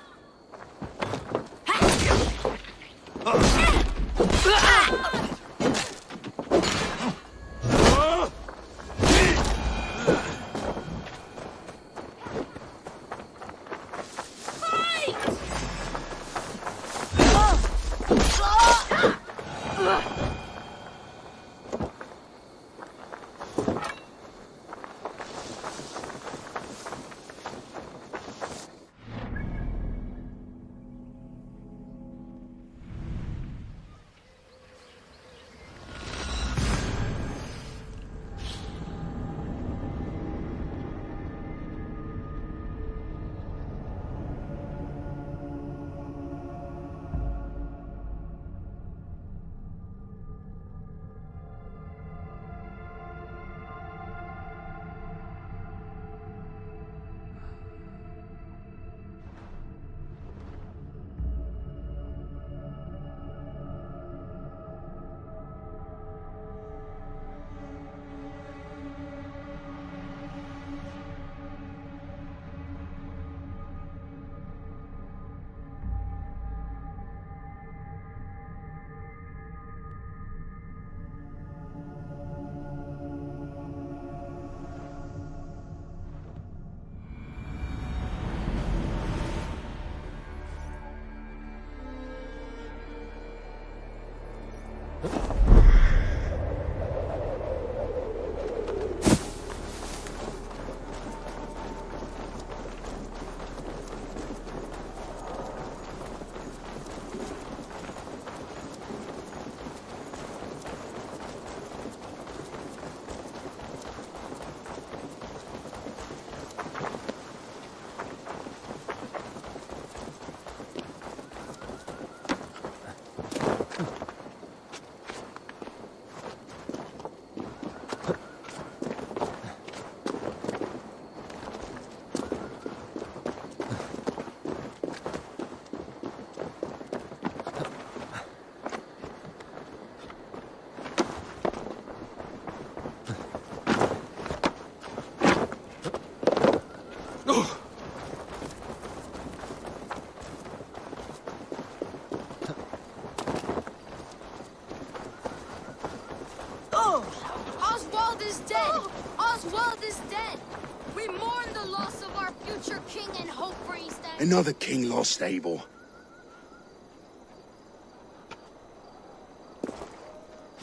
future king and hope for East Anglia. Another king lost, Eivor.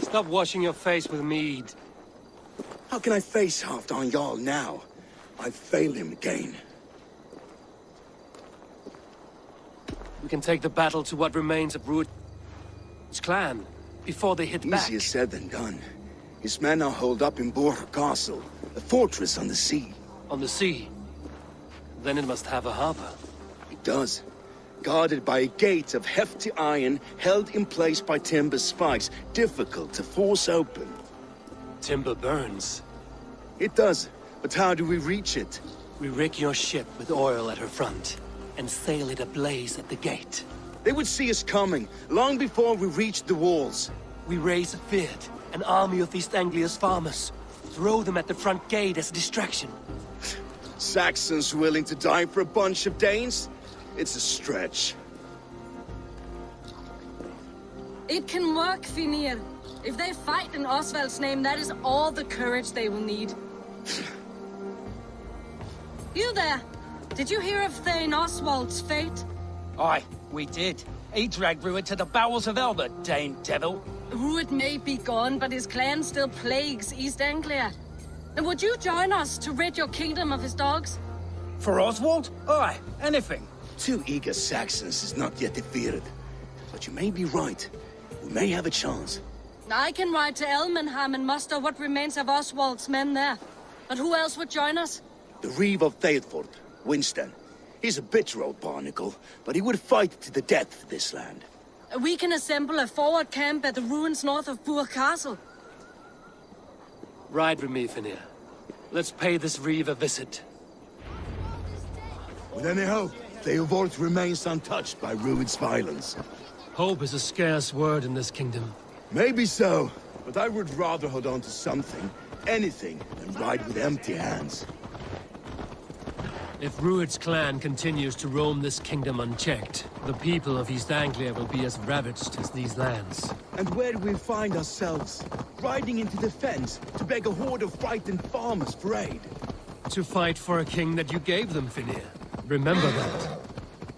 Stop washing your face with mead. How can I face Halfdan Jarl now? I've failed him again. We can take the battle to what remains of Rued's clan before they hit back. Easier said than done. His men are holed up in Borg Castle, a fortress on the sea. On the sea? Then it must have a harbor. It does. Guarded by a gate of hefty iron, held in place by timber spikes, difficult to force open. Timber burns. It does, but how do we reach it? We rig your ship with oil at her front, and sail it ablaze at the gate. They would see us coming, long before we reached the walls. We raise a Fyrd, an army of East Anglia's farmers. Throw them at the front gate as a distraction. Saxons willing to die for a bunch of Danes? It's a stretch. It can work, Finir. If they fight in Oswald's name, that is all the courage they will need. You there! Did you hear of Thane Oswald's fate? Aye, we did. He dragged Rued to the bowels of Elba, Dane devil. Rued may be gone, but his clan still plagues East Anglia. And would you join us to rid your kingdom of his dogs? For Oswald? Aye, anything. 2 eager Saxons is not yet defeated. But you may be right. We may have a chance. I can ride to Elmenham and muster what remains of Oswald's men there. But who else would join us? The Reeve of Thetford, Winston. He's a bitter old barnacle, but he would fight to the death for this land. We can assemble a forward camp at the ruins north of Burg Castle. Ride with me, Finir. Let's pay this Reeve a visit. With any hope, Theodort remains untouched by Rued's violence. Hope is a scarce word in this kingdom. Maybe so, but I would rather hold on to something, anything, than ride with empty hands. If Rued's clan continues to roam this kingdom unchecked, the people of East Anglia will be as ravaged as these lands. And where do we find ourselves? Riding into the fens to beg a horde of frightened farmers for aid. To fight for a king that you gave them, Finir. Remember that.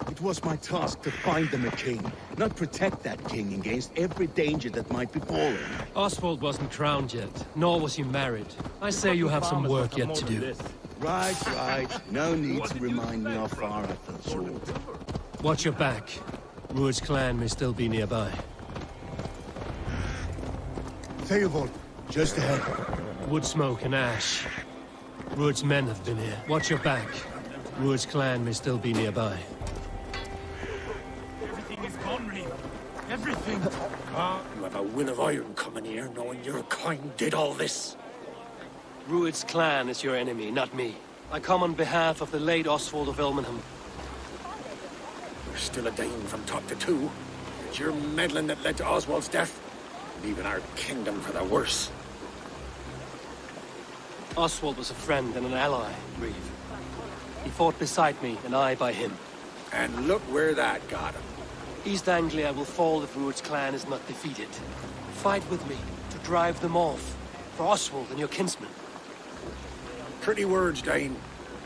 It was my task to find them a king, not protect that king against every danger that might befall him. Oswald wasn't crowned yet, nor was he married. I say you have some work yet to do. Right. No need to remind me how far I fell short. Watch your back. Rued's clan may still be nearby. Theobald, just ahead. Wood smoke and ash. Rued's men have been here. Watch your back. Rued's clan may still be nearby. Everything is gone, Reeve. Everything. You have a will of iron coming here, knowing your kind did all this. Rued's clan is your enemy, not me. I come on behalf of the late Oswald of Elmenham. You're still a Dane from top to two. It's your meddling that led to Oswald's death, leaving our kingdom for the worse. Oswald was a friend and an ally, Reeve. He fought beside me, and I by him. And look where that got him. East Anglia will fall if Rued's clan is not defeated. Fight with me to drive them off, for Oswald and your kinsmen. Pretty words, Dane.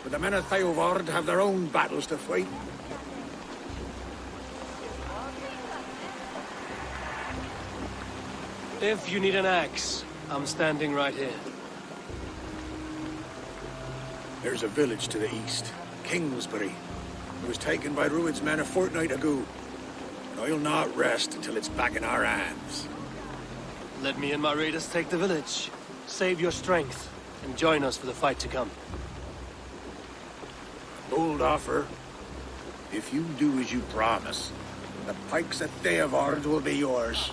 But the men of Theodord have their own battles to fight. If you need an axe, I'm standing right here. There's a village to the east, Kingsbury. It was taken by Rued's men a fortnight ago. And I'll not rest until it's back in our hands. Let me and my raiders take the village. Save your strength, and join us for the fight to come. Bold offer. If you do as you promise, the pikes at Theodord will be yours.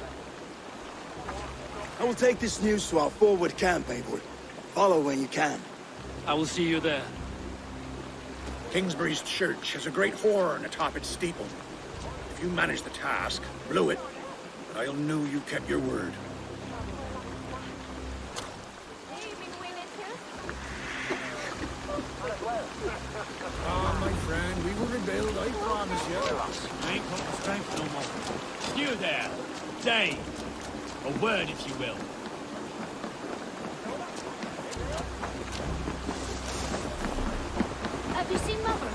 I will take this news to our forward camp, Eivor. Follow when you can. I will see you there. Kingsbury's church has a great horn atop its steeple. If you manage the task, blow it, I'll know you kept your word. Oh, my friend, we will rebuild, I promise you. I ain't got the strength no more. You there, Dane. A word, if you will. Have you seen Mother?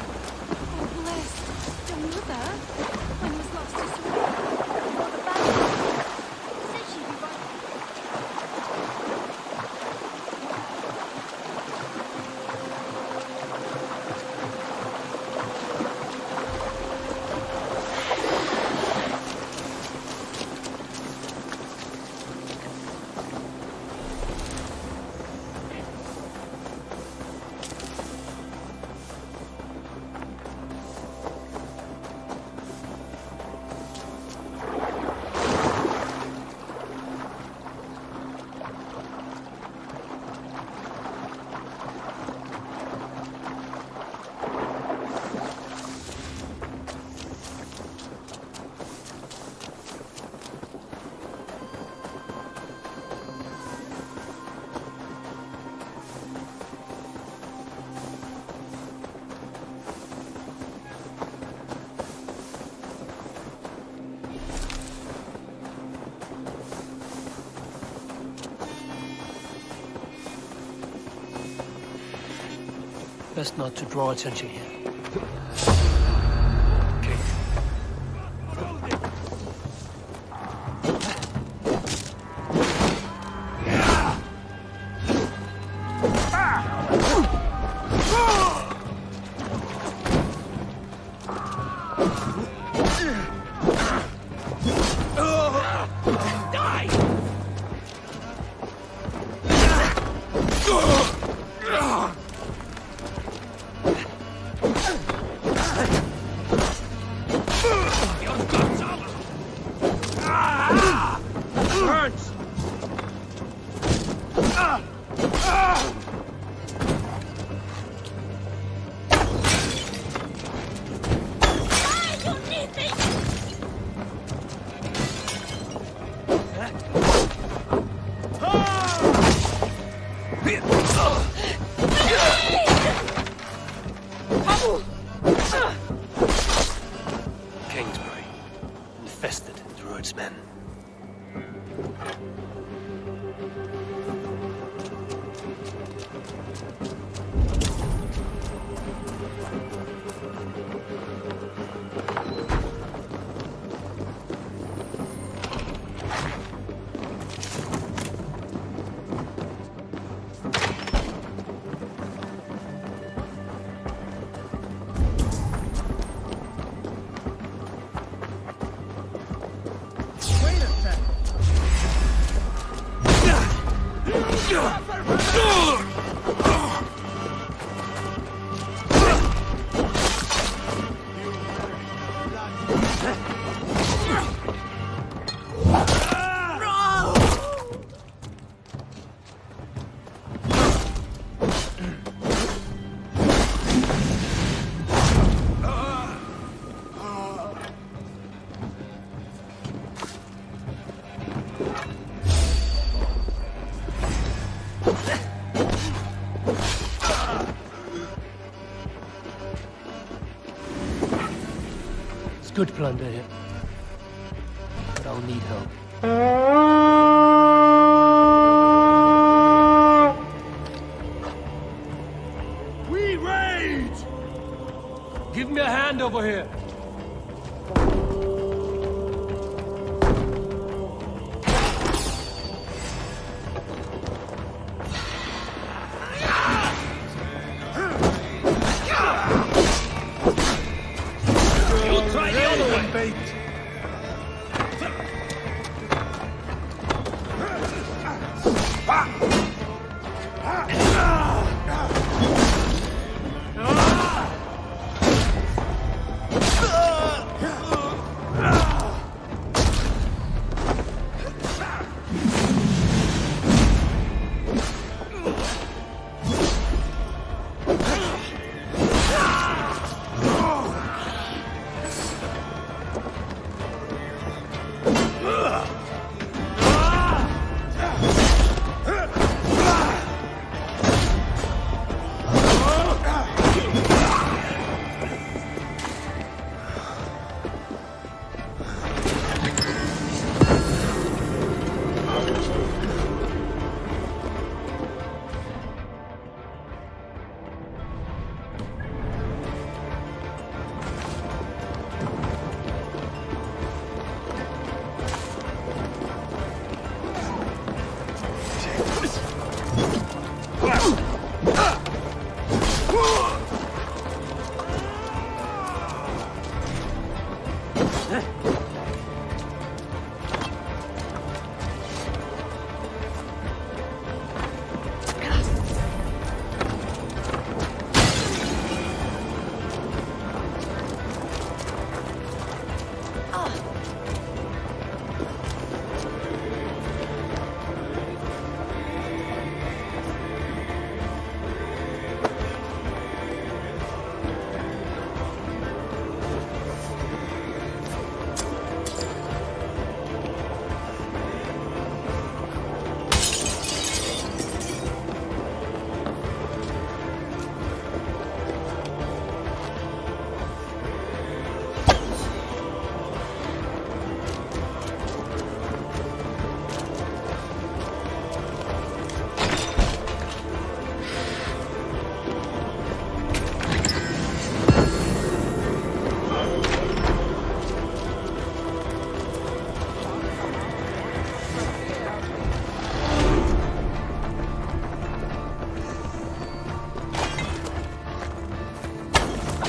Best not to draw attention here. Kingsbury, infested Druid's men. It's good plunder here, but I'll need help. We raid! Give me a hand over here.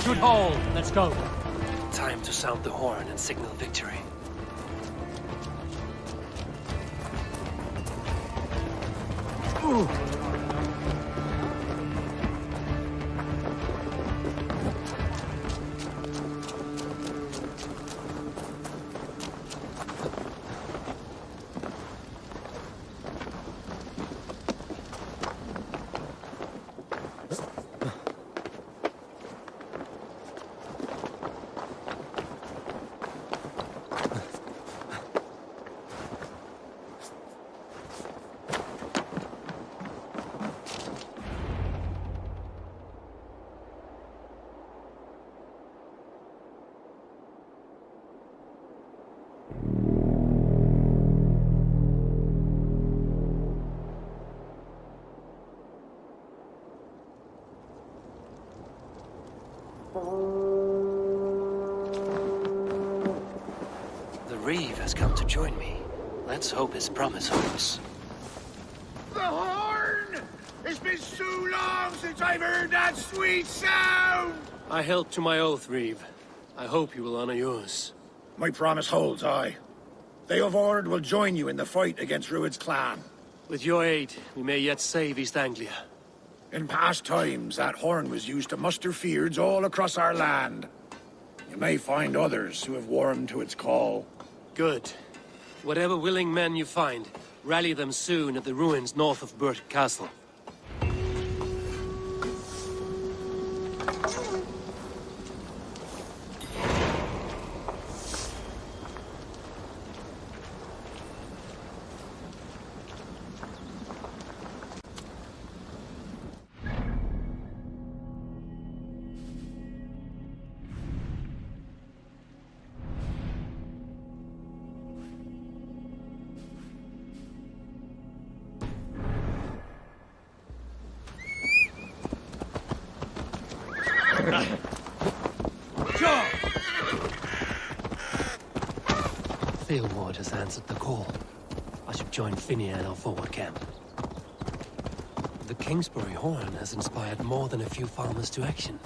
should hold. Let's go. Time to sound the horn and signal victory. Ooh. The Reeve has come to join me. Let's hope his promise holds. The horn! It's been so long since I've heard that sweet sound! I held to my oath, Reeve. I hope you will honor yours. My promise holds, aye. They of Ord will join you in the fight against Rued's clan. With your aid, we may yet save East Anglia. In past times, that horn was used to muster fyrds all across our land. You may find others who have warmed to its call. Good. Whatever willing men you find, rally them soon at the ruins north of Burt Castle. Theelward has answered the call. I should join Finia in our forward camp. The Kingsbury horn has inspired more than a few farmers to action.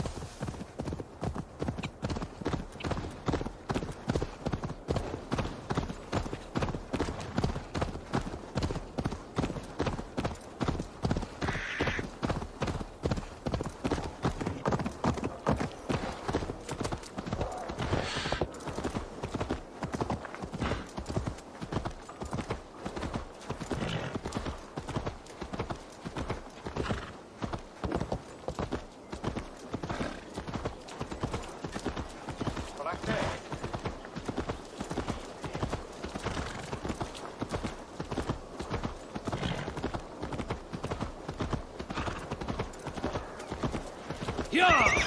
Yeah!